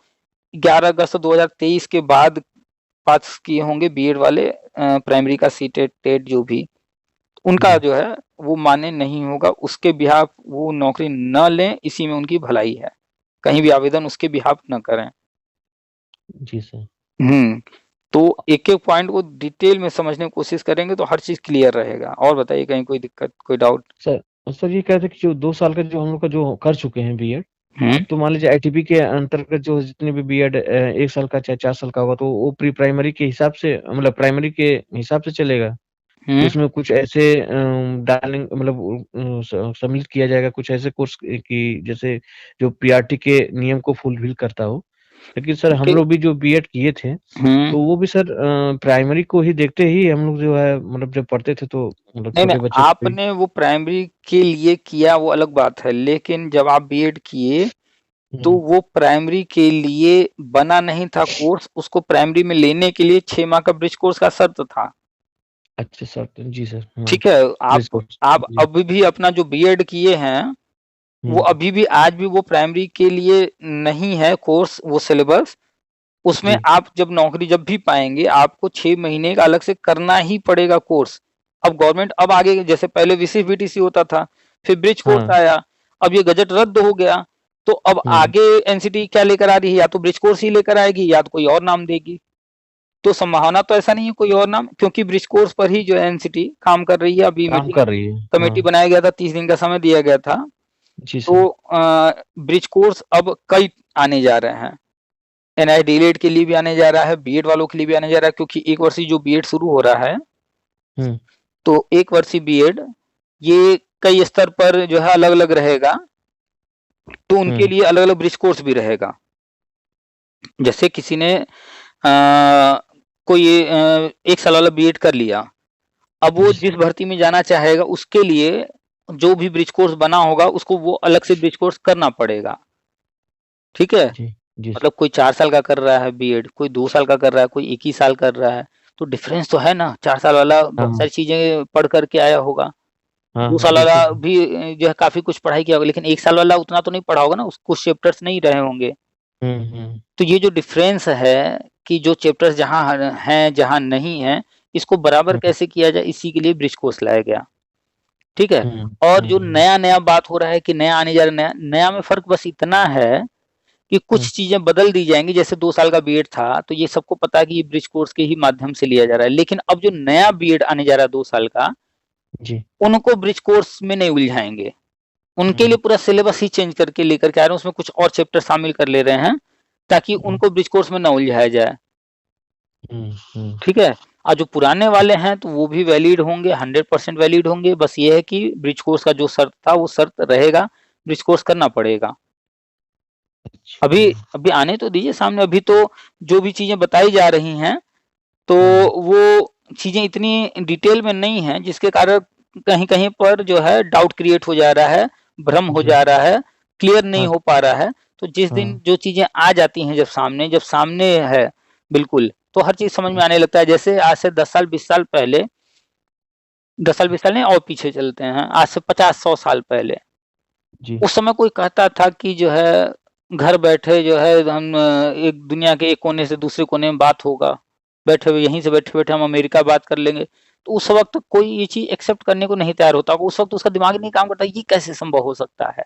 11 अगस्त 2023 के बाद पास किए होंगे बीएड वाले, प्राइमरी का सीटेट टेट जो भी, उनका जो है वो मान्य नहीं होगा, उसके बिहाफ वो नौकरी न लें, इसी में उनकी भलाई है, कहीं भी आवेदन उसके बिहाफ न करें। जी सर। तो एक एक पॉइंट को डिटेल में समझने की कोशिश करेंगे तो हर चीज क्लियर रहेगा। और बताइए कहीं कोई दिक्कत, कोई डाउट? सर ये कहते कि जो 2 साल का जो हम लोग का जो कर चुके हैं बीएड, तो मान लीजिए आईटीबी के अंतर्गत जो जितने भी बीएड 1 साल का चाहे 4 साल का होगा तो वो प्री प्राइमरी के हिसाब से, मतलब प्राइमरी के हिसाब से चलेगा। उसमें कुछ ऐसे डार्लिंग मतलब सम्मिलित किया जाएगा कुछ ऐसे कोर्स की जैसे जो पीआरटी के नियम को फुलफिल करता हो, लेकिन सर हम कि लोग भी जो बीएड किए थे तो वो भी सर प्राइमरी को ही देखते ही हम लोग जो है मतलब जब पढ़ते थे तो मतलब नहीं नहीं, छोटे बच्चे को भी। आपने वो प्राइमरी के लिए किया वो अलग बात है, लेकिन जब आप बीएड किए तो हम्म, वो प्राइमरी के लिए बना नहीं था कोर्स, उसको प्राइमरी में लेने के लिए 6 माह का ब्रिज कोर्स का शर्त था। अच्छा सर, जी सर, हाँ, ठीक है, प्लीज आप आप जी। अभी भी अपना जो बीएड किए हैं वो हम्म, अभी भी आज भी वो प्राइमरी के लिए नहीं है कोर्स, वो सिलेबस। उसमें जी, आप जब नौकरी जब भी पाएंगे आपको 6 महीने का अलग से करना ही पड़ेगा कोर्स। अब गवर्नमेंट अब आगे, जैसे पहले VC-VTC होता था, फिर ब्रिज कोर्स हाँ, आया, अब ये गजट रद्द हो गया, तो अब हम्म, आगे एनसीटी क्या लेकर आ रही है, या तो ब्रिज कोर्स ही लेकर आएगी या तो कोई और नाम देगी। तो संभावना तो ऐसा नहीं है कोई और नाम, क्योंकि ब्रिज कोर्स पर ही जो है एनसीटी काम कर रही है। अभी काम मीटिंग कर रही है, कमेटी हाँ, बनाया गया था, 30 दिन का समय दिया गया था। जी तो सर, ब्रिज कोर्स अब कई आने जा रहे हैं, एनआई डीएलएड के लिए भी आने जा रहा है, बीएड वालों के लिए भी आने जा रहा है, क्योंकि एक वर्षीय जो बीएड शुरू हो रहा है, हम्म, तो एक वर्षीय बीएड ये कई स्तर पर जो है अलग अलग रहेगा, तो उनके हम्म, लिए अलग अलग ब्रिज कोर्स भी रहेगा। जैसे किसी ने कोई 1 साल वाला बीएड कर लिया, अब वो जी जिस सर, भर्ती में जाना चाहेगा उसके लिए जो भी ब्रिज कोर्स बना होगा उसको वो अलग से ब्रिज कोर्स करना पड़ेगा। ठीक है, जी, जी सर, मतलब कोई 4 साल का कर रहा है बीएड, कोई 2 साल का कर रहा है, कोई एक ही साल कर रहा है, तो डिफरेंस तो है ना। 4 साल वाला हाँ, बहुत सारी चीजें पढ़ करके आया होगा, हाँ, दो हाँ, साल बिल्कुल वाला सर, भी जो है काफी कुछ पढ़ाई किया होगा, लेकिन 1 साल वाला उतना तो नहीं पढ़ा होगा ना, उसको चैप्टर्स नहीं रहे होंगे। तो ये जो डिफरेंस है कि जो चैप्टर्स जहाँ हैं जहाँ नहीं है, इसको बराबर हम्म, कैसे किया जाए, इसी के लिए ब्रिज कोर्स लाया गया। ठीक है, हम्म, और जो नया नया बात हो रहा है कि नया आने जा रहा है, नया नया में फर्क बस इतना है कि हम्म, कुछ चीजें बदल दी जाएंगी। जैसे 2 साल का बीएड था तो ये सबको पता है कि ये ब्रिज कोर्स के ही माध्यम से लिया जा रहा है, लेकिन अब जो नया बीएड आने जा रहा है 2 साल का, जी, उनको ब्रिज कोर्स में नहीं उलझाएंगे। उनके लिए हम्म, पूरा सिलेबस ही चेंज करके लेकर के आ रहे हैं, उसमें कुछ और चैप्टर शामिल कर ले रहे हैं ताकि हम्म, उनको ब्रिज कोर्स में ना उलझाया जाए। हम्म, ठीक है, और जो पुराने वाले हैं तो वो भी वैलिड होंगे, 100% वैलिड होंगे। बस ये है कि ब्रिज कोर्स का जो शर्त था वो शर्त रहेगा, ब्रिज कोर्स करना पड़ेगा। अच्छा, अभी अभी आने तो दीजिए सामने, अभी तो जो भी चीजें बताई जा रही हैं तो हाँ, वो चीजें इतनी डिटेल में नहीं है, जिसके कारण कहीं कहीं पर जो है डाउट क्रिएट हो जा रहा है, भ्रम हो जी, जा रहा है, क्लियर नहीं हाँ, हो पा रहा है। तो जिस दिन हाँ, जो चीजें आ जाती हैं जब सामने है बिल्कुल, तो हर चीज समझ में आने लगता है। जैसे आज से 10 साल 20 साल पहले, 10 साल 20 साल नहीं और पीछे चलते हैं, आज से 50 100 साल पहले, जी, उस समय कोई कहता था कि जो है घर बैठे जो है हम एक दुनिया के एक कोने से दूसरे कोने में बात होगा, बैठे हुए यहीं से बैठे बैठे हम अमेरिका बात कर लेंगे। तो उस वक्त कोई ये चीज एक्सेप्ट करने को नहीं तैयार होता, उस वक्त उसका दिमाग नहीं काम करता, ये कैसे संभव हो सकता है।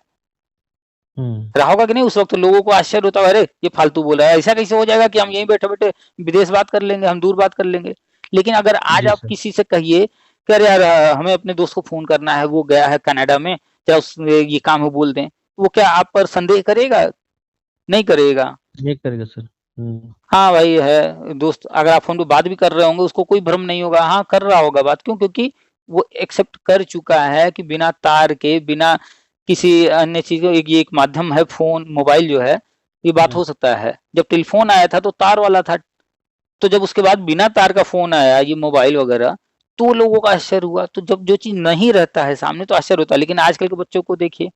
हम्म, रहा होगा कि नहीं, उस वक्त लोगों को आश्चर्य होता है, अरे ये फालतू बोला है, ऐसा कैसे हो जाएगा कि हम यहीं बैठे बैठे विदेश बात कर लेंगे, हम दूर बात कर लेंगे। लेकिन अगर आज जी आप सर, किसी से कहिए कि अरे यार हमें अपने दोस्त को फोन करना है, वो गया है कनाडा में, क्या उस ये काम है बोल दें, वो क्या आप पर संदेह करेगा? नहीं करेगा। ये करेगा सर, हाँ भाई है दोस्त, अगर आप फोन पे बात भी कर रहे होंगे उसको कोई भ्रम नहीं होगा, हाँ कर रहा होगा बात, क्यों? क्योंकि वो एक्सेप्ट कर चुका है कि बिना तार के, बिना किसी अन्य चीज के, ये एक माध्यम है फोन मोबाइल जो है, ये बात हम्म, हो सकता है। जब टेलीफोन आया था तो तार वाला था, तो जब उसके बाद बिना तार का फोन आया ये मोबाइल वगैरह, तो लोगों का आश्चर्य हुआ। तो जब जो चीज नहीं रहता है सामने तो आश्चर्य होता है। लेकिन आजकल के बच्चों को देखिए,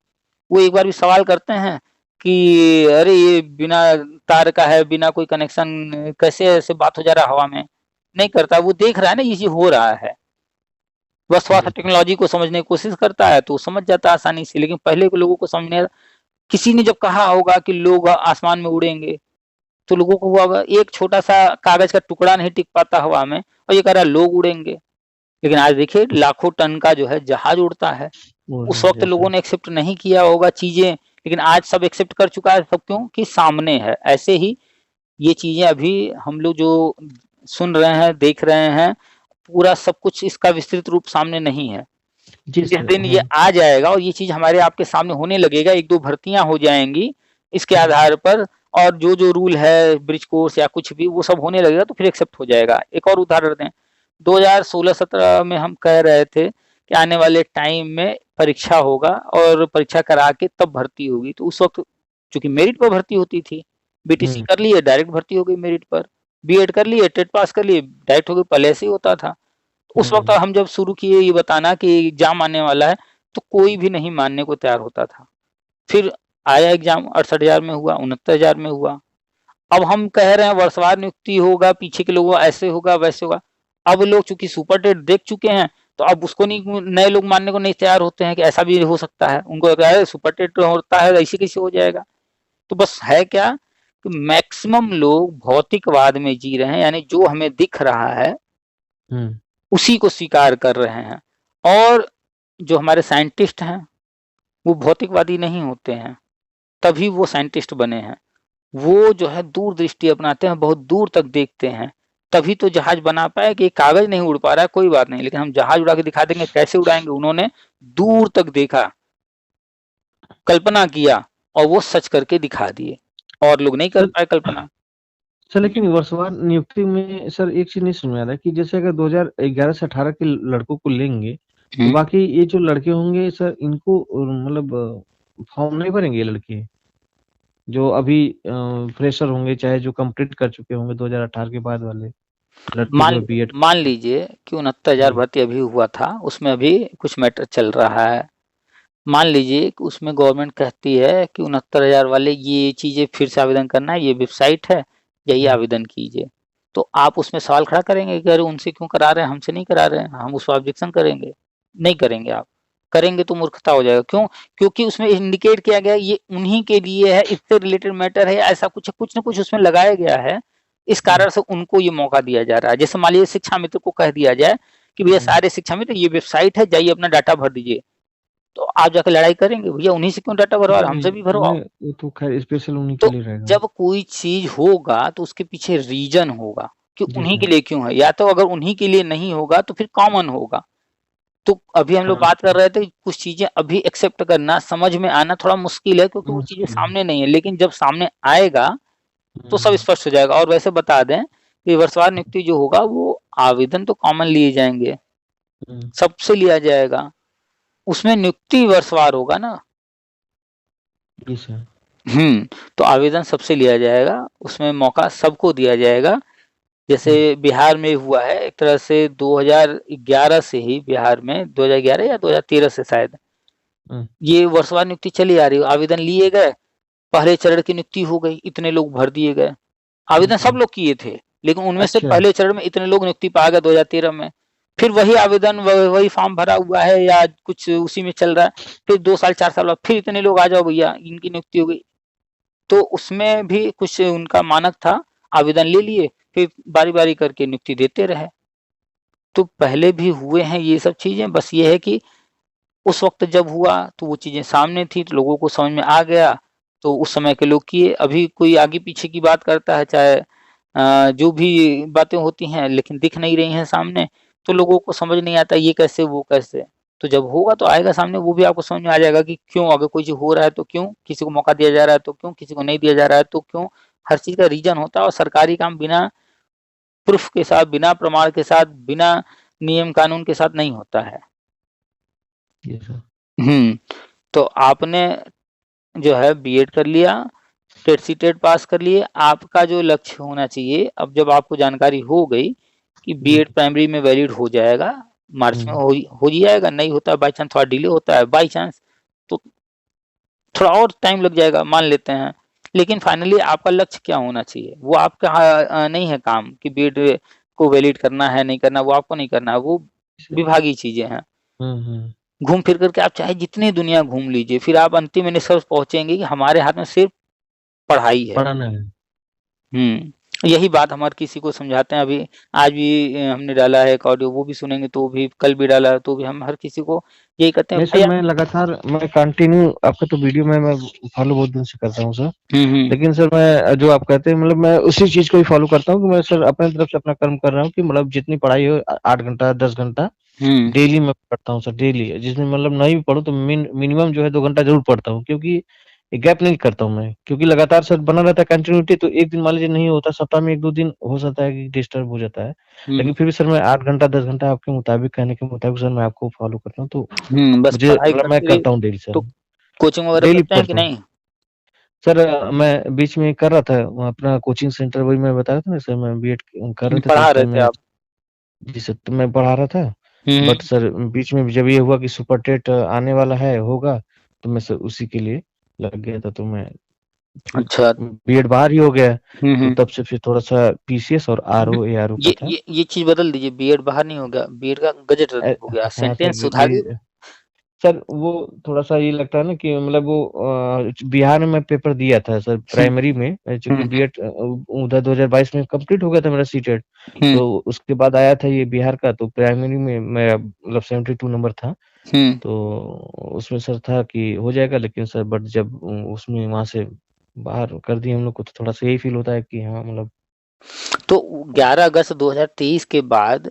वो एक बार भी सवाल करते हैं कि अरे ये बिना तार का है, बिना कोई कनेक्शन कैसे ऐसे बात हो जा रहा है हवा में? नहीं करता, वो देख रहा है ना ये चीज हो रहा है, बस थोड़ा सा बिल्कुल, टेक्नोलॉजी को समझने की कोशिश करता है तो समझ जाता है आसानी से। लेकिन पहले के लोगों को समझने, किसी ने जब कहा होगा कि लोग आसमान में उड़ेंगे, तो लोगों को हुआ होगा एक छोटा सा कागज का टुकड़ा नहीं टिक पाता हवा में, और ये कह रहा है लोग उड़ेंगे। लेकिन आज देखिए लाखों टन का जो है जहाज उड़ता है। वो उस है वक्त जैसा, लोगों ने एक्सेप्ट नहीं किया होगा चीजें, लेकिन आज सब एक्सेप्ट कर चुका है। सब क्यों? कि सामने है। ऐसे ही ये चीजें अभी हम लोग जो सुन रहे हैं देख रहे हैं, पूरा सब कुछ इसका विस्तृत रूप सामने नहीं है। जी जिस सर, दिन ये आ जाएगा और ये चीज हमारे आपके सामने होने लगेगा, एक दो भर्तियां हो जाएंगी इसके हम्म, आधार पर, और जो जो रूल है ब्रिज कोर्स या कुछ भी वो सब होने लगेगा, तो फिर एक्सेप्ट हो जाएगा। एक और उदाहरण दें, 2016-17 में हम कह रहे थे कि आने वाले टाइम में परीक्षा होगा और परीक्षा करा के तब भर्ती होगी, तो उस वक्त चूंकि मेरिट पर भर्ती होती थी, बीटीसी कर लिए, डायरेक्ट भर्ती हो गई मेरिट पर, बीएड कर लिए, टेट पास कर लिए, डायरेक्ट हो गई। पहले ऐसे ही होता था। उस वक्त हम जब शुरू किए ये बताना कि एग्जाम आने वाला है, तो कोई भी नहीं मानने को तैयार होता था। फिर आया एग्जाम, 68,000 में हुआ, 69,000 में हुआ। अब हम कह रहे हैं वर्षवार नियुक्ति होगा, पीछे के लोगों ऐसे होगा वैसे होगा। अब लोग चूंकि सुपर टेट देख चुके हैं, तो अब उसको नहीं, नए लोग मानने को नहीं तैयार होते हैं कि ऐसा भी हो सकता है। उनको क्या है, सुपर टेट होता है, ऐसे कैसे हो जाएगा। तो बस है क्या कि मैक्सिमम लोग भौतिकवाद में जी रहे हैं, यानी जो हमें दिख रहा है उसी को स्वीकार कर रहे हैं। और जो हमारे साइंटिस्ट हैं वो भौतिकवादी नहीं होते हैं, तभी वो साइंटिस्ट बने हैं। वो जो है दूरदृष्टि अपनाते हैं, बहुत दूर तक देखते हैं, तभी तो जहाज बना पाए। कि कागज नहीं उड़ पा रहा है कोई बात नहीं, लेकिन हम जहाज उड़ा के दिखा देंगे। कैसे उड़ाएंगे? उन्होंने दूर तक देखा, कल्पना किया और वो सच करके दिखा दिए, और लोग नहीं कर पाए कल्पना। सर लेकिन वर्षवार नियुक्ति में सर एक चीज नहीं समझ में आ रहा है कि जैसे अगर 2011 से 18 के लड़कों को लेंगे, तो बाकी ये जो लड़के होंगे सर, इनको मतलब फॉर्म नहीं भरेंगे ये लड़के जो अभी फ्रेशर होंगे, चाहे जो कंप्लीट कर चुके होंगे 2018 के बाद वाले लड़के जो बीएड। मान लीजिए कि 69,000 भर्ती अभी हुआ था, उसमें अभी कुछ मैटर चल रहा है। मान लीजिए कि उसमें गवर्नमेंट कहती है कि 69,000 वाले ये चीजें फिर से आवेदन करना है, ये वेबसाइट है, यही आवेदन कीजिए। तो आप उसमें सवाल खड़ा करेंगे कि अरे उनसे क्यों करा रहे हैं, हमसे नहीं करा रहे हैं, हम उस पर ऑब्जेक्शन करेंगे? नहीं करेंगे। आप करेंगे तो मूर्खता हो जाएगा। क्यों? क्योंकि उसमें इंडिकेट किया गया ये उन्हीं के लिए है, इससे रिलेटेड मैटर है, ऐसा कुछ कुछ न कुछ उसमें लगाया गया है। इस कारण से उनको ये मौका दिया जा रहा है। जैसे मान लीजिए शिक्षा मित्र को कह दिया जाए कि भैया सारे शिक्षा मित्र ये वेबसाइट है, जाइए अपना डाटा भर दीजिए, तो आप जाकर लड़ाई करेंगे? भैया उन्हीं से क्यों डाटा भरवा रहे, हमसे भी भरवाओ। वो तो खैर स्पेशल उन्हीं तो के लिए रहेगा। जब कोई चीज होगा तो उसके पीछे रीजन होगा कि उन्हीं के लिए क्यों है, या तो अगर उन्हीं के लिए नहीं होगा तो फिर कॉमन होगा। तो अभी हम लोग बात कर रहे थे कुछ चीजें अभी एक्सेप्ट करना, समझ में आना थोड़ा मुश्किल है, क्योंकि वो चीजें सामने नहीं है। लेकिन जब सामने आएगा तो सब स्पष्ट हो जाएगा। और वैसे बता दें कि वर्षवार नियुक्ति जो होगा वो आवेदन तो कॉमन लिए जाएंगे, सबसे लिया जाएगा, उसमें नियुक्ति वर्षवार होगा ना। तो आवेदन सबसे लिया जाएगा, उसमें मौका सबको दिया जाएगा। जैसे बिहार में हुआ है एक तरह से 2011 से ही, बिहार में 2011 या 2013 से शायद ये वर्षवार नियुक्ति चली आ रही है। आवेदन लिए गए, पहले चरण की नियुक्ति हो गई, इतने लोग भर दिए गए। आवेदन सब लोग किए थे, लेकिन उनमें से पहले चरण में इतने लोग नियुक्ति पा गए 2013 में। फिर वही आवेदन, वही फॉर्म भरा हुआ है या कुछ उसी में चल रहा है, फिर 2 साल 4 साल बाद फिर इतने लोग आ जाओ भैया, इनकी नियुक्ति हो गई। तो उसमें भी कुछ उनका मानक था, आवेदन ले लिए, फिर बारी बारी करके नियुक्ति देते रहे। तो पहले भी हुए हैं ये सब चीजें। बस ये है कि उस वक्त जब हुआ तो वो चीजें सामने थी, तो लोगों को समझ में आ गया, तो उस समय के लोग किए। अभी कोई आगे पीछे की बात करता है, चाहे जो भी बातें होती हैं, लेकिन दिख नहीं रही हैं सामने, तो लोगों को समझ नहीं आता ये कैसे वो कैसे। तो जब होगा तो आएगा सामने, वो भी आपको समझ में आ जाएगा कि क्यों, अगर कोई चीज हो रहा है तो क्यों, किसी को मौका दिया जा रहा है तो क्यों, किसी को नहीं दिया जा रहा है तो क्यों। हर चीज का रीजन होता है। और सरकारी काम बिना प्रूफ के साथ, बिना प्रमाण के साथ, बिना नियम कानून के साथ नहीं होता है। तो आपने जो है बीएड कर लिया, टेट सी टेट पास कर लिए, आपका जो लक्ष्य होना चाहिए, अब जब आपको जानकारी हो गई कि बीएड प्राइमरी में वैलिड हो जाएगा, मार्च में हो जाएगा, नहीं होता बाई चांस, थोड़ा डिले होता है बाई चांस, तो थोड़ा और टाइम लग जाएगा मान लेते हैं। लेकिन फाइनली आपका लक्ष्य क्या होना चाहिए, वो आपका नहीं है काम कि बीएड को वैलिड करना है नहीं करना, वो आपको नहीं करना है, वो विभागीय चीजें हैं। घूम फिर करके आप चाहे जितनी दुनिया घूम लीजिए, फिर आप अंतिम निष्कर्ष पहुंचेंगे कि हमारे हाथ में सिर्फ पढ़ाई है, पढ़ाना है। यही बात हम हर किसी को समझाते हैं। अभी आज भी हमने डाला है एक ऑडियो, वो भी सुनेंगे तो भी, कल भी डाला तो भी हम हर किसी को यही कहते हैं। सर मैं लगातार, मैं कंटिन्यू आपका तो वीडियो में मैं फॉलो बहुत दिन से करता हूँ सर। लेकिन सर मैं जो आप कहते हैं, मतलब मैं उसी चीज को ही फॉलो करता हूँ कि मैं सर अपने तरफ से अपना कर्म कर रहा हूँ कि मतलब जितनी पढ़ाई हो 8 घंटा 10 घंटा डेली मैं पढ़ता हूँ सर, डेली। जिसमें मतलब नहीं भी पढ़ूं तो मिनिमम जो है 2 घंटा जरूर पढ़ता हूँ, क्योंकि गैप नहीं करता हूँ मैं, क्योंकि लगातार सर बना रहता है कंटिन्यूटी। तो एक दिन मान लीजिए नहीं होता, सप्ताह में 1-2 दिन हो सकता है कि डिस्टर्ब हो जाता है, लेकिन फिर भी सर मैं 8 घंटा 10 घंटा आपके मुताबिक, कहने के मुताबिक सर मैं आपको फॉलो करता हूँ। तो बस मुझे मतलब मैं करता हूँ डेली सर। तो कोचिंग वगैरह डेली करते हैं कि नहीं? सर मैं बीच में कर रहा था अपना कोचिंग सेंटर, वही मैं बताया था ना सर, मैं बीएड कर रहे थे तो पढ़ा उस रहे टाइम थे में। आप? जी सर, तो मैं पढ़ा रहा था। But hmm. सर बीच में जब ये हुआ कि सुपर टेट आने वाला है, होगा, तो मैं सर उसी के लिए लग गया था, तो मैं फिर अच्छा। बीएड बाहर ही हो गया। तो हम्म। तब से फिर थोड़ा सा पीसीएस और आरओ एआरओ का था। ये चीज बदल दीजिए, बीएड बाहर नहीं हो गया, बीएड का गजट रद्द हो गया, हाँ सर, सेंटेंस सुधारिए। सर वो थोड़ा सा ये लगता है ना कि मतलब वो बिहार में मैं पेपर दिया था सर हम्म। प्राइमरी में, चूंकि हम्म। बीएड उधर 2022 में कंप्लीट हो गया था मेरा सीटेट। हम्म। तो उसके बाद आया था ये बिहार का, तो प्राइमरी में मेरा मतलब 72 नंबर था। हम्म। तो उसमें सर था कि हो जाएगा, लेकिन सर बट जब उसमें वहां से बाहर कर दिए हम लोग को, तो थोड़ा सा यही फील होता है कि हाँ मतलब। तो 11 अगस्त 2023 के बाद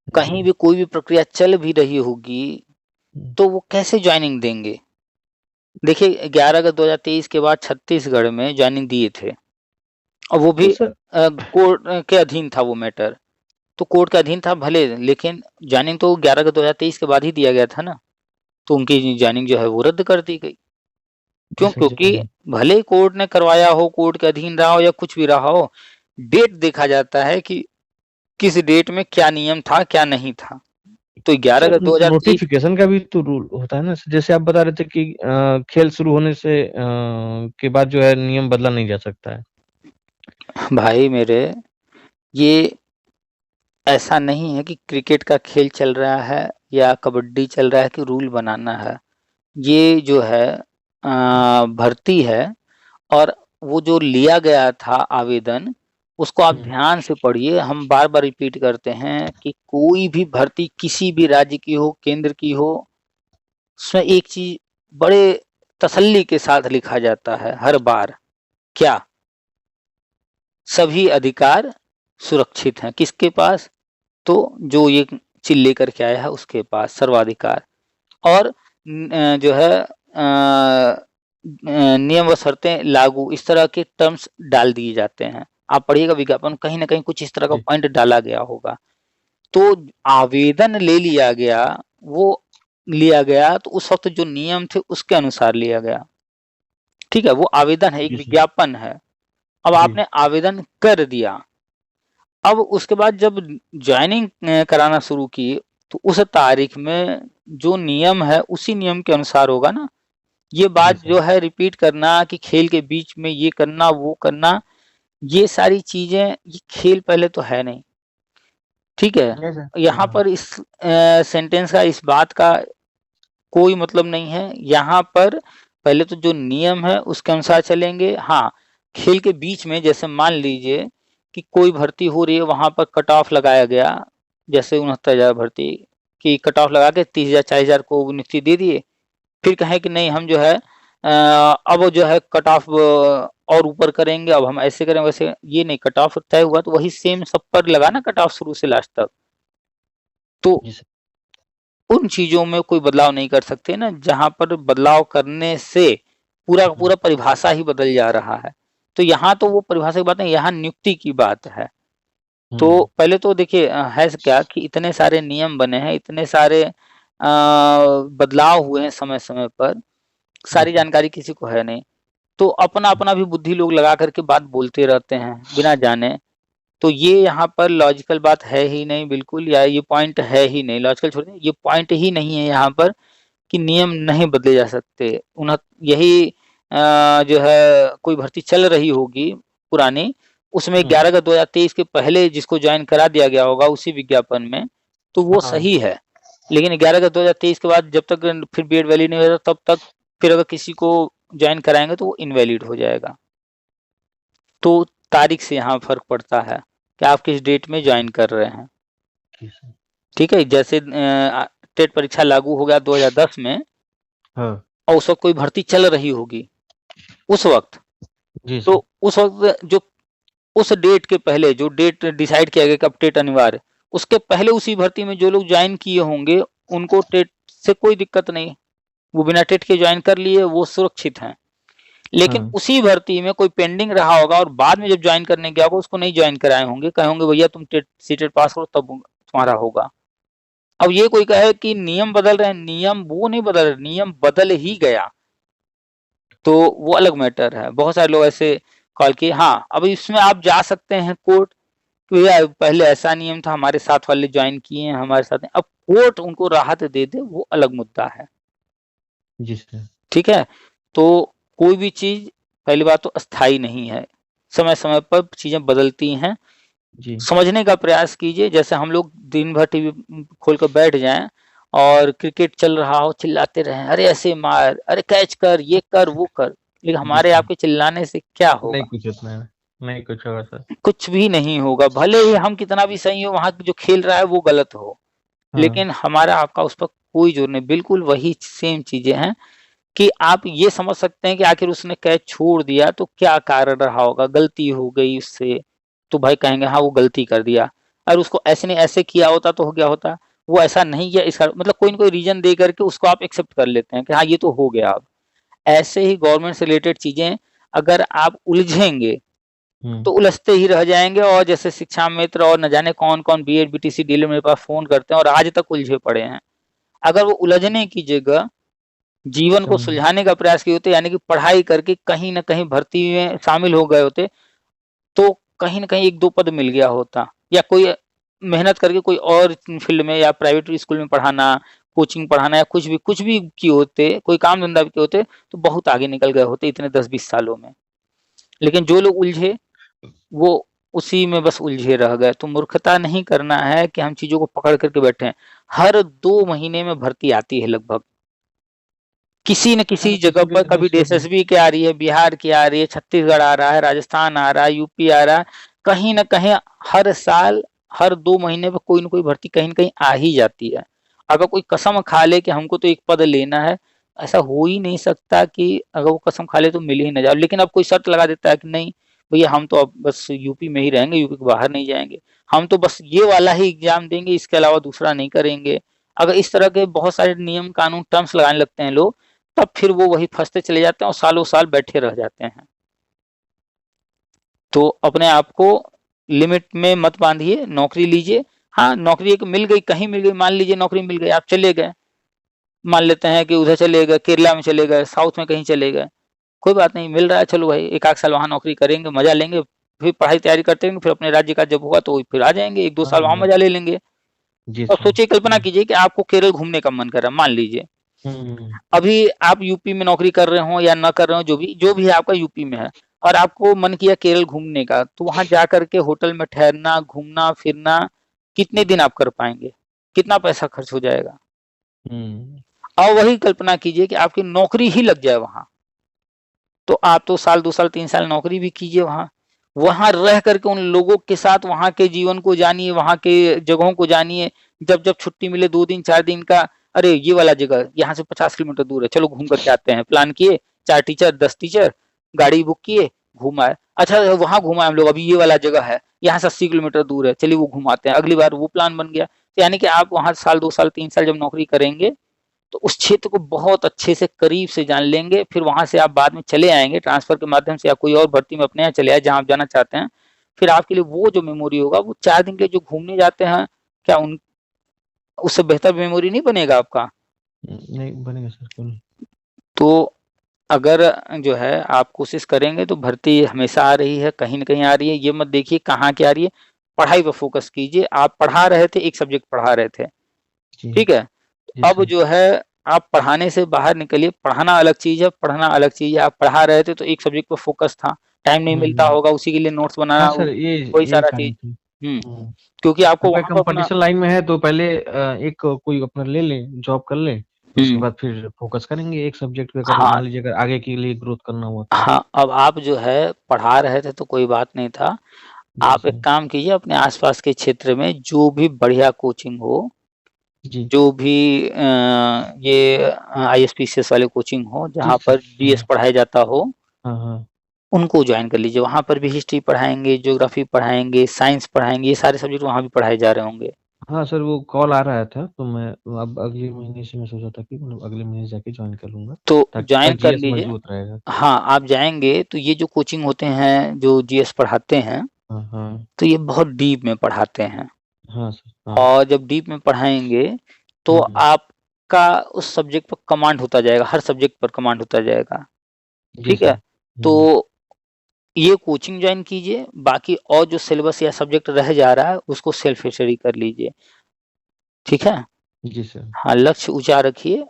कहीं जी। भी कोई भी प्रक्रिया चल भी रही होगी हम्म, तो वो कैसे ज्वाइनिंग देंगे? देखिए 11 अगस्त 2023 के बाद छत्तीसगढ़ में ज्वाइनिंग दिए थे, और वो तो भी सर कोर्ट के अधीन था वो मैटर। तो कोर्ट के अधीन था भले, लेकिन ज्वाइनिंग तो 11 अगस्त 2023 के बाद ही दिया गया था ना। तो उनकी ज्वाइनिंग जो है वो रद्द कर दी गई। जी क्यों? सर क्योंकि जी। भले ही कोर्ट ने करवाया हो, कोर्ट के अधीन रहा हो या कुछ भी रहा हो, डेट देखा जाता है कि किस डेट में क्या नियम था क्या नहीं था। तो 11 सर अगस्त 2023। नोटिफिकेशन का भी तो रूल होता है ना, जैसे आप बता रहे थे कि खेल शुरू होने से के बाद जो है नियम बदला नहीं जा सकता है। भाई मेरे, ये ऐसा नहीं है कि क्रिकेट का खेल चल रहा है या कबड्डी चल रहा है कि रूल बनाना है। ये जो है भर्ती है, और वो जो लिया गया था आवेदन, उसको आप हम्म, ध्यान से पढ़िए। हम बार बार रिपीट करते हैं कि कोई भी भर्ती किसी भी राज्य की हो, केंद्र की हो, उसमें एक चीज बड़े तसल्ली के साथ लिखा जाता है हर बार। क्या? सभी अधिकार सुरक्षित हैं किसके पास? तो जो ये चीज लेकर के आया है उसके पास सर्वाधिकार। और जो है नियम व शर्तें लागू, इस तरह के टर्म्स डाल दिए जाते हैं। आप पढ़िएगा विज्ञापन, कहीं ना कहीं कुछ इस तरह का जी पॉइंट डाला गया होगा। तो आवेदन ले लिया गया, वो लिया गया तो उस वक्त जो नियम थे उसके अनुसार लिया गया। ठीक है, वो आवेदन है, एक जी सर विज्ञापन है। अब जी। आपने आवेदन कर दिया, अब उसके बाद जब ज्वाइनिंग कराना शुरू की, तो उस तारीख में जो नियम है उसी नियम के अनुसार होगा ना। ये जी बात सर। जो है रिपीट करना कि खेल के बीच में ये करना वो करना, ये सारी चीजें, ये खेल पहले तो है नहीं। ठीक है, नहीं सर। यहाँ पर इस सेंटेंस का, इस बात का कोई मतलब नहीं है। यहाँ पर पहले तो जो नियम है उसके अनुसार चलेंगे। हाँ, खेल के बीच में जैसे मान लीजिए कि कोई भर्ती हो रही है, वहां पर कट ऑफ लगाया गया, जैसे 69,000 भर्ती की कट ऑफ लगा के 30,000 40,000 को नियुक्ति दे दिए। फिर कहें कि नहीं हम जो है अब जो है कट ऑफ और ऊपर करेंगे, अब हम ऐसे करें वैसे, ये नहीं, कट ऑफ तय हुआ तो वही सेम सब पर लगा ना, कट ऑफ शुरू से लास्ट तक। तो जी सर। उन चीजों में कोई बदलाव नहीं कर सकते ना, जहां पर बदलाव करने से पूरा का हम्म, पूरा परिभाषा ही बदल जा रहा है। तो यहाँ तो वो परिभाषा की बात नहीं, यहाँ नियुक्ति की बात है। तो हम्म, पहले तो देखिए है क्या कि इतने सारे नियम बने हैं, इतने सारे बदलाव हुए हैं समय समय पर, जी सारी सर। जानकारी किसी को है नहीं। तो अपना अपना भी बुद्धि लोग लगा करके बात बोलते रहते हैं बिना जाने। तो ये यहाँ पर लॉजिकल बात है ही नहीं बिल्कुल, या ये पॉइंट है ही नहीं, लॉजिकल छोड़ दीजिए, ये पॉइंट ही नहीं है यहाँ पर कि नियम नहीं बदले जा सकते। उन यही जो है कोई भर्ती चल रही होगी पुरानी, उसमें हम्म, 11 का 2023 के पहले जिसको ज्वाइन करा दिया गया होगा उसी विज्ञापन में, तो वो हाँ सही है। लेकिन 11 का 2023 के बाद जब तक फिर बीएड वैलिड नहीं होता तब तक फिर अगर किसी को ज्वाइन कराएंगे तो वो इनवैलिड हो जाएगा। तो तारीख से यहाँ फर्क पड़ता है कि आप किस डेट में ज्वाइन कर रहे हैं। जी सर। ठीक है, जैसे टेट परीक्षा लागू हो गया 2010 में, हाँ और उस वक्त कोई भर्ती चल रही होगी उस वक्त, जी तो सर। उस वक्त जो उस डेट के पहले जो डेट डिसाइड किया गया कि अब टेट अनिवार्य, उसके पहले उसी भर्ती में जो लोग ज्वाइन किए होंगे उनको टेट से कोई दिक्कत नहीं, वो बिना टेट के ज्वाइन कर लिए, वो सुरक्षित हैं। लेकिन हाँ उसी भर्ती में कोई पेंडिंग रहा होगा और बाद में जब ज्वाइन करने गया होगा उसको नहीं ज्वाइन कराए होंगे, कहे होंगे भैया तुम टेट सीटेट पास करो तब तुम्हारा होगा। अब ये कोई कहे कि नियम बदल रहे हैं, नियम वो नहीं बदल रहे, नियम बदल ही गया। तो वो अलग मैटर है। बहुत सारे लोग ऐसे कॉल किए, हाँ अब इसमें आप जा सकते हैं कोर्ट, तो भैया पहले ऐसा नियम था, हमारे साथ वाले ज्वाइन किए हैं, हमारे साथ हैं। अब कोर्ट उनको राहत दे दे, वो अलग मुद्दा है। जी सर। ठीक है, तो कोई भी चीज पहली बात तो अस्थाई नहीं है, समय समय पर चीजें बदलती हैं। जी। समझने का प्रयास कीजिए। जैसे हम लोग दिन भर टीवी खोल कर बैठ जाएं और क्रिकेट चल रहा हो, चिल्लाते रहें, अरे ऐसे मार, अरे कैच कर, ये कर, वो कर, लेकिन जी हमारे सर। आपके चिल्लाने से क्या नहीं होगा? कुछ उतना है, नहीं कुछ होगा सर। कुछ भी नहीं होगा। भले ही हम कितना भी सही हो, वहां जो खेल रहा है वो गलत हो, हाँ। लेकिन हमारा आपका उस पर कोई जोर नहीं। बिल्कुल वही सेम चीजें हैं कि आप ये समझ सकते हैं कि आखिर उसने कैच छोड़ दिया तो क्या कारण रहा होगा, गलती हो गई उससे, तो भाई कहेंगे हाँ वो गलती कर दिया। और उसको ऐसे नहीं ऐसे किया होता तो हो गया होता, वो ऐसा नहीं किया, इसका मतलब कोई ना कोई रीजन दे करके उसको आप एक्सेप्ट कर लेते हैं कि हाँ ये तो हो गया। अब ऐसे ही गवर्नमेंट से रिलेटेड चीजें अगर आप उलझेंगे तो उलझते ही रह जाएंगे। और जैसे शिक्षा मित्र और न जाने कौन कौन बीएड बीटीसी डीलर मेरे पास फोन करते हैं और आज तक उलझे पड़े हैं। अगर वो उलझने की जगह जीवन को समझ। सुलझाने का प्रयास किए होते, यानी कि पढ़ाई करके कहीं न कहीं भर्ती में शामिल हो गए होते, तो कहीं न कहीं 1-2 पद मिल गया होता, या कोई मेहनत करके कोई और फील्ड में या प्राइवेट स्कूल में पढ़ाना, कोचिंग पढ़ाना या कुछ भी किए होते, कोई काम धंधा भी किए होते, तो बहुत आगे निकल गए होते इतने 10-20 सालों में। लेकिन जो लोग उलझे, वो उसी में बस उलझे रह गए। तो मूर्खता नहीं करना है कि हम चीज़ों को पकड़ कर के बैठे हैं। हर 2 महीने में भर्ती आती है लगभग। किसी न किसी हाँ जगह किसी पर, भी कभी डिस्ट्रिक्ट में। एसएसबी की आ रही है, बिहार की आ रही है, छत्तीसगढ़ आ रहा है, राजस्थान आ रहा है, यूपी आ रहा है, कहीं न कहीं हर साल, हर 2 महीने पे कोई न कोई भर्ती कहीं न कहीं आ ही जाती है। अगर कोई कसम खा ले कि हमको तो एक पद लेना है, ऐसा हो ही नहीं सकता कि अगर वो कसम खा ले तो मिल ही ना जाए। लेकिन अब कोई शर्त लगा देता है कि नहीं भैया हम तो अब बस यूपी में ही रहेंगे, यूपी के बाहर नहीं जाएँगे। हम तो बस ये वाला ही एग्ज़ाम देंगे, इसके अलावा दूसरा नहीं करेंगे। अगर इस तरह के बहुत सारे नियम, कानून, टर्म्स लगाने लगते हैं लोग, तब फिर वो वही फँसते चले जाते हैं और सालों-साल बैठे रह जाते हैं। तो अपने आप को लिमिट में मत बाँधिए, नौकरी लीजिए। हाँ, नौकरी एक मिल गई, कहीं मिल गई, मान लीजिए नौकरी मिल गई, आप चले गए। मान लेते हैं कि उधर चले गए, केरला में चले गए, साउथ में कहीं चले गए। कोई बात नहीं, मिल रहा है, चलो भाई 1 आध साल वहाँ नौकरी करेंगे, मज़ा लेंगे, फिर पढ़ाई तैयारी करते रहेंगे, फिर अपने राज्य का जब होगा तो फिर आ जाएँगे, 1-2 हाँ साल वहाँ हाँ। मज़ा ले लेंगे। जी और सर। सोचिए, कल्पना कीजिए कि आपको केरल घूमने का मन कर रहा है, मान लीजिए। हम्म। अभी आप यूपी में नौकरी कर रहे हो या ना कर रहे हो, जो भी है आपका यूपी में है, और आपको मन किया केरल घूमने का, तो वहां जा करके होटल में ठहरना, घूमना फिरना, कितने दिन आप कर पाएंगे? कितना पैसा खर्च हो जाएगा? हम्म। और वही कल्पना कीजिए कि आपकी नौकरी ही लग जाए वहां, तो आप तो साल 2 साल 3 साल नौकरी भी कीजिए वहां, वहां रह करके उन लोगों के साथ वहां के जीवन को जानिए, वहां के जगहों को जानिए। जब जब छुट्टी मिले 2 दिन 4 दिन का, अरे ये वाला जगह यहाँ से 50 किलोमीटर दूर है, चलो घूम करके आते हैं। प्लान किए, 4 टीचर 10 टीचर, गाड़ी बुक किए, घुमाए। अच्छा वहां घुमाए हम लोग, अभी ये वाला जगह है, यहाँ से 80 किलोमीटर दूर है, चलिए वो घुमाते हैं। अगली बार वो प्लान बन गया। तो यानी कि आप वहां साल 2 साल 3 साल जब नौकरी करेंगे, तो उस क्षेत्र को बहुत अच्छे से करीब से जान लेंगे। फिर वहां से आप बाद में चले आएंगे ट्रांसफर के माध्यम से, या कोई और भर्ती में अपने यहाँ चले आए जहाँ आप जाना चाहते हैं। फिर आपके लिए वो जो मेमोरी होगा, वो 4 दिन के जो घूमने जाते हैं, क्या उन उससे बेहतर मेमोरी नहीं बनेगा आपका? नहीं बनेगा सर, क्यों नहीं। तो अगर जो है आप कोशिश करेंगे तो भर्ती हमेशा आ रही है, कहीं न कहीं आ रही है। ये मत देखिए कहाँ की आ रही है, पढ़ाई पे फ़ोकस कीजिए। आप पढ़ा रहे थे, एक सब्जेक्ट पढ़ा रहे थे, जी। ठीक है? जी अब सर। जो है आप पढ़ाने से बाहर निकलिए, पढ़ाना अलग चीज़ है, पढ़ना अलग चीज़ है। आप पढ़ा रहे थे तो एक सब्जेक्ट पे फ़ोकस था, टाइम नहीं मिलता हम्म। होगा उसी के लिए नोट्स हाँ बनाना, सर, ये वही यही सारा कारण चीज़। थी। हुँ, हम्म। क्योंकि आपको अगर वहाँ पे अपना कंपटीशन लाइन में है तो पहले एक कोई अपना ले ले, जॉब कर ले, उसके हुँ, बाद फिर फोकस करेंगे एक सब्जेक्ट पे, अगर हाँ, मान लीजिए अगर आगे के लिए ग्रोथ करना हुआ तो। हाँ, अब आप जो है पढ़ा रहे थे तो कोई बात नहीं था। जी आप एक सर। काम कीजिए, अपने आस-पास के क्षेत्र में जो भी बढ़िया कोचिंग हो, जी। जो भी ये आईएसपीसीएस वाले कोचिंग हो, जी जहाँ सर। पर जीएस हाँ पढ़ाया जाता हो, हाँ हाँ। उनको जॉइन कर लीजिए। वहाँ पर भी हिस्ट्री पढ़ाएँगे, ज्योग्राफी पढ़ाएँगे, साइंस पढ़ाएँगे, ये सारे सब्जेक्ट वहाँ भी पढ़ाए जा रहे होंगे। हाँ सर, वो कॉल आ रहा था तो मैं अब अगले महीने से मैं सोचा था कि मतलब अगले महीने जाके ज्वाइन कर लूंगा, तो ताकि थोड़ा जॉइन कर जीएस लीजिए। मजबूत रहेगा। हाँ, आप जाएँगे तो ये जो कोचिंग होते हैं, जो जीएस पढ़ाते हैं, हाँ हाँ। तो ये बहुत डीप में पढ़ाते हैं। हाँ सर। हाँ। और जब डीप में पढ़ाएँगे, तो हम्म। आपका उस सब्जेक्ट पर कमांड होता जाएगा, हर सब्जेक्ट पर कमांड होता जाएगा। जी ठीक है? सर। तो ये कोचिंग जॉइन कीजिए, बाकी और जो सिलेबस या सब्जेक्ट रह जा रहा है उसको सेल्फ स्टडी कर लीजिए, ठीक है? जी सर। हाँ, लक्ष्य ऊँचा रखिए,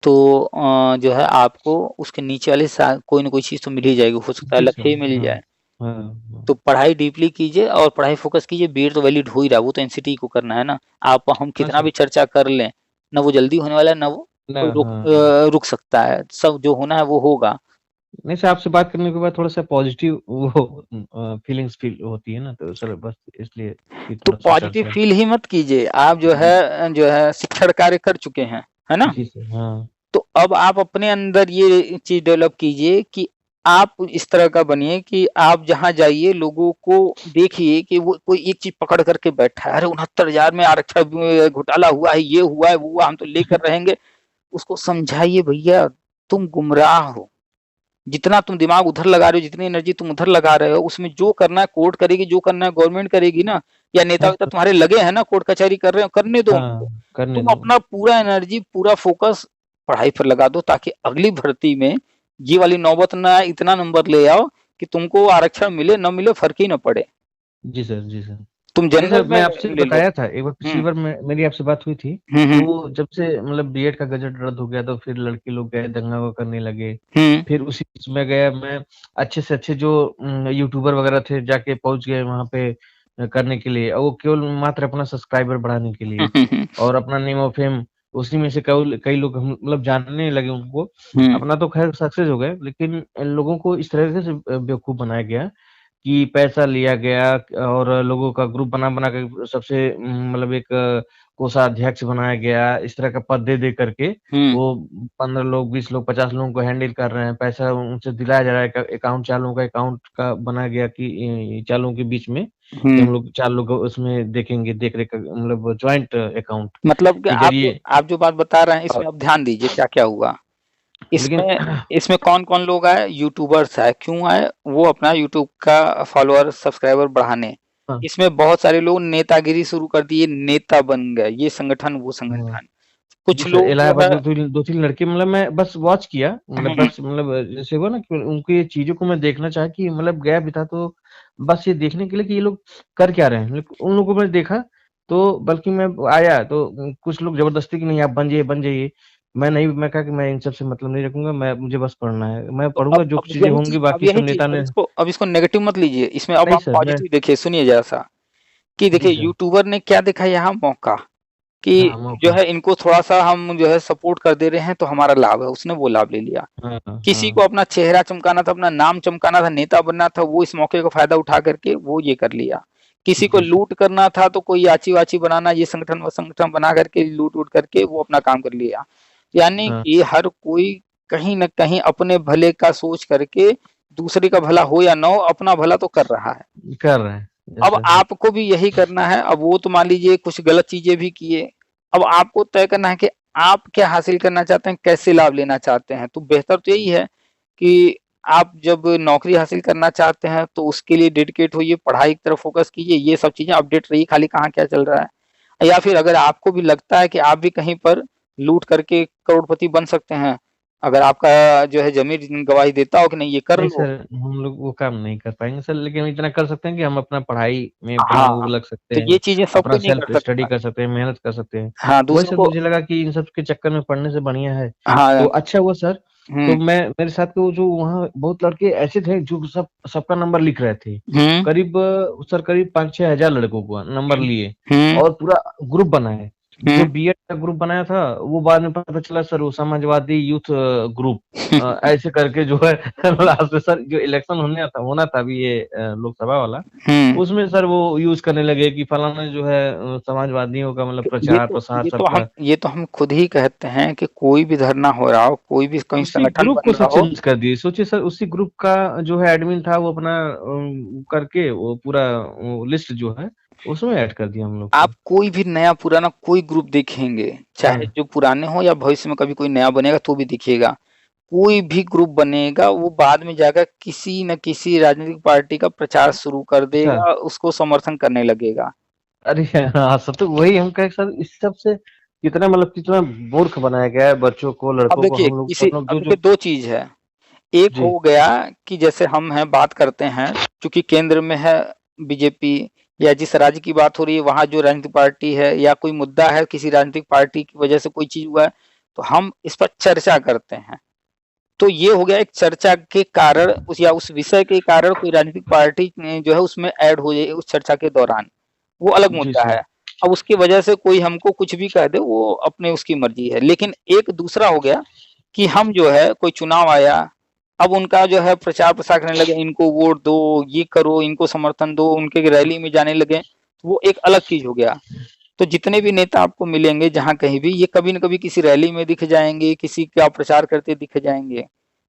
तो जो है आपको उसके नीचे वाले सा कोई न कोई चीज़ तो मिल ही जाएगी, हो सकता है जी लक्ष्य सर। ही मिल हाँ, जाए। हाँ, हाँ। तो पढ़ाई डीपली कीजिए और पढ़ाई फ़ोकस कीजिए, बीएड तो वैलिड हो ही रहा है, वो तो एनसीटीई को करना है ना। आप हम हाँ कितना सर। भी चर्चा कर लें, ना वो जल्दी होने वाला है, ना वो ना कोई हाँ। रुक सकता है। सब जो होना है वो होगा। नहीं सर, आपसे बात करने के बाद थोड़ा-सा पॉज़िटिव वो फीलिंग्स फील होती है ना, तो सर बस इसलिए कि तो थोड़ा-सा पॉज़िटिव चर्चा। फ़ील ही मत कीजिए, आप जो है शिक्षण कार्य कर चुके हैं, है ना? जी सर, हाँ। तो अब आप अपने अंदर ये चीज़ डेवलप कीजिए कि आप इस तरह का बनिए कि आप जहाँ जाइए लोगों को देखिए कि वो कोई एक चीज़ पकड़ कर के बैठा है, अरे 69,000 में आरक्षण घोटाला हुआ है, ये हुआ है, वो हुआ, हम तो लेकर रहेंगे। उसको समझाइए भैया तुम गुमराह हो। जितना तुम दिमाग उधर लगा रहे हो, जितनी एनर्जी तुम उधर लगा रहे हो, उसमें जो करना है कोर्ट करेगी, जो करना है गवर्नमेंट करेगी ना, या हाँ नेता-वेता सर। तुम्हारे लगे हैं ना कोर्ट कचहरी कर रहे हो, करने दो उनको। हाँ, करने तुम दो। अपना पूरा एनर्जी, पूरा फ़ोकस पढ़ाई पर लगा दो ताकि अगली भर्ती में ये वाली नौबत ना आए, इतना नंबर ले आओ कि तुमको आरक्षण मिले, ना मिले फ़र्क ही ना पड़े। जी सर, जी सर। तुम नहीं सर, जनरल में मैं आपसे ले लो। बताया था, एक बार पिछली हुँ। बार मेरी आपसे बात हुई थी, हुँ, हुँ। तो जब से मतलब बीएड का गज़ट रद्द हो गया तो फिर लड़के लोग गए दंगा करने लगे। हुँ। फिर उसी बीच में गया मैं, अच्छे से अच्छे जो यूट्यूबर वगैरह थे जाके पहुँच गए वहाँ पे करने के लिए, और वो केवल मात्र अपना सब्सक्राइबर बढ़ाने के लिए और अपना नेम और फेम उसी में से कई लोग हम मतलब जानने लगे उनको। हुँ। अपना तो खैर सक्सेस हो गए, लेकिन इन लोगों को इस तरीके से बेवकूफ़ बनाया गया कि पैसा लिया गया और लोगों का ग्रुप बना-बना के सबसे मतलब एक कोषाध्यक्ष बनाया गया। इस तरह का पद दे करके हुँ। वो 15 लोग, 20 लोग, 50 लोगों को हैंडल कर रहे हैं। पैसा उनसे दिलाया जा रहा है। अकाउंट चालुओं का अकाउंट का बनाया गया कि चालुओं के बीच में कि हुँ। हम लोग 4 लोग उसमें देखेंगे, देख-रेख का मतलब जॉइंट अकाउंट मतलब कि के ज़रिए। आप जो बात बता रहे हैं अ, इसमें अब ध्यान दीजिए क्या-क्या हुआ। लेकिन इसमें इसमें कौन-कौन लोग आए? यूट्यूबर्स आए, क्यों आए? वो अपना यूट्यूब का फॉलोअर, सब्सक्राइबर बढ़ाने। हाँ, इसमें बहुत सारे लोग नेतागिरी शुरू कर दिए, नेता बन गए, ये संगठन, वो हाँ। संगठन। जी कुछ सर, लोग जो इलाहाबाद है। में 2-3 लड़के मतलब मैं बस वॉच किया, मतलब हुँ। बस मतलब जैसे हुआ ना कि उनकी ये चीज़ों को मैं देखना चाहा कि मतलब गया भी था तो बस ये देखने के लिए कि ये लोग कर क्या रहे हैं। उन लोगों को मैंने देखा, तो बल्कि मैं आया तो कुछ लोग ज़बरदस्ती कि नहीं आप बन जाइए, बन जाइए। मैं कहा कि मैं इन सब से मतलब नहीं रखूँगा, मुझे बस पढ़ना है। मैं तो पढ़ूँगा जो चीज़ें होंगी बाकी सब नेता ने। अब इसको नेगेटिव मत लीजिए, इसमें अब नहीं आप सर, मैं पॉजिटिव देखिए, सुनिए ज़रा-सा, कि जी देखिए सर। यूट्यूबर ने क्या देखा यहाँ मौका, कि हाँ, जो मौका। है इनको थोड़ा-सा हम जो है सपोर्ट कर दे रहे हैं तो हमारा लाभ है, उसने वो लाभ ले लिया। हाँ, किसी को हाँ। अपना चेहरा चमकाना था, अपना नाम चमकाना था, नेता बनना था, वो इस मौके का फ़ायदा उठा करके वो ये कर लिया। किसी को जी सर। लूट करना था तो कोई याची-वाची बनाना, ये संगठन, वो संगठन बना करके लूट-वूट करके वो अपना काम कर लिया। यानी हाँ, कि हर कोई कहीं न कहीं अपने भले का सोच करके दूसरे का भला हो या ना हो, अपना भला तो कर रहा है। कर रहे हैं। यस अब सर। आपको भी यही करना है। अब वो तो मान लीजिए कुछ गलत चीज़ें भी किए। अब आपको तय करना है कि आप क्या हासिल करना चाहते हैं, कैसे लाभ लेना चाहते हैं। तो बेहतर तो यही है कि आप जब नौकरी हासिल करना चाहते हैं तो उसके लिए डेडिकेट होइए, पढ़ाई की तरफ फ़ोकस कीजिए, ये सब चीज़ें अपडेट रहिए खाली कहाँ क्या चल रहा है। या फिर अगर आपको भी लगता है कि आप भी कहीं पर लूट करके करोड़पति बन सकते हैं, अगर आपका जो है ज़मीर गवाही देता हो कि नहीं ये कर नहीं लो। सर, हम लोग वो काम नहीं कर पाएँगे सर, लेकिन इतना कर सकते हैं कि हम अपना पढ़ाई में अपना वो हाँ, लग सकते तो हैं, ये चीज़ें सब अपना कोई नहीं सेल्फ कर स्टडी सकता। कर सकते हैं, मेहनत कर सकते हैं। हाँ, वही दूसरों सर को। मुझे लगा कि इन सब के चक्कर में पढ़ने से बढ़िया है, तो हाँ। अच्छा हुआ सर। हुँ। तो मेरे साथ के वो जो वहाँ बहुत लड़के ऐसे थे जो सबका नंबर लिख रहे थे। हुँ। करीब सर करीब 5-6 हज़ार लड़कों का नंबर हुँ। लिए हुँ। और पूरा ग्रुप बनाए। जो हुँ। बीएड का ग्रुप बनाया था, वो बाद में पता चला सर वो समाजवादी यूथ ग्रुप ऐसे करके जो है लास्ट में सर जो इलेक्शन होना था अभी ये लोकसभा वाला, हुँ। उसमें सर वो यूज़ करने लगे कि फलाना जो है समाजवादियों का मतलब तो प्रचार-प्रसार सबका। ये तो हम खुद ही कहते हैं कि कोई भी धरना हो रहा हो, कोई भी कहीं उसी संगठन ग्रुप बन को रहा सर हो। चेंज कर दिए। सोचिए सर उसी ग्रुप का जो है एडमिन था वो अपना करके वो पूरा वो लिस्ट जो है उसमें ऐड कर दिया हम लोग आप को। कोई भी नया पुराना कोई ग्रुप देखेंगे, चाहे हाँ, जो पुराने हों या भविष्य में कभी कोई नया बनेगा तो भी दिखेगा। कोई भी ग्रुप बनेगा वो बाद में जाकर किसी न किसी राजनीतिक पार्टी का प्रचार शुरू कर अच्छा। देगा, उसको समर्थन करने लगेगा। अरे हाँ, सर तो वही हम कहे सर इस सब से कितना मतलब कितना मूर्ख बनाया गया है बच्चों को, अब लड़कों को देखिए हम लोग किसी अब जो देखिए 2 चीज़ है। एक जी। हो गया कि जैसे हम हैं बात करते हैं, चूंकि केंद्र में है बीजेपी, या जिस राज्य की बात हो रही है वहां जो राजनीतिक पार्टी है, या कोई मुद्दा है किसी राजनीतिक पार्टी की वजह से कोई चीज हुआ है, तो हम इस पर चर्चा करते हैं। तो ये हो गया एक चर्चा के कारण, उस या उस विषय के कारण कोई राजनीतिक पार्टी जो है उसमें ऐड हो जाए उस चर्चा के दौरान, वो अलग जी मुद्दा सर। है। अब उसकी वजह से कोई हमको कुछ भी कह दे, वो अपने उसकी मर्जी है। लेकिन एक दूसरा हो गया कि हम जो है कोई चुनाव आया, अब उनका जो है प्रचार प्रसार करने लगे, इनको वोट दो, ये करो, इनको समर्थन दो, उनके रैली में जाने लगे, तो वो एक अलग चीज हो गया। तो जितने भी नेता आपको मिलेंगे जहाँ कहीं भी, ये कभी न कभी किसी रैली में दिख जाएंगे, किसी का प्रचार करते दिख जाएंगे।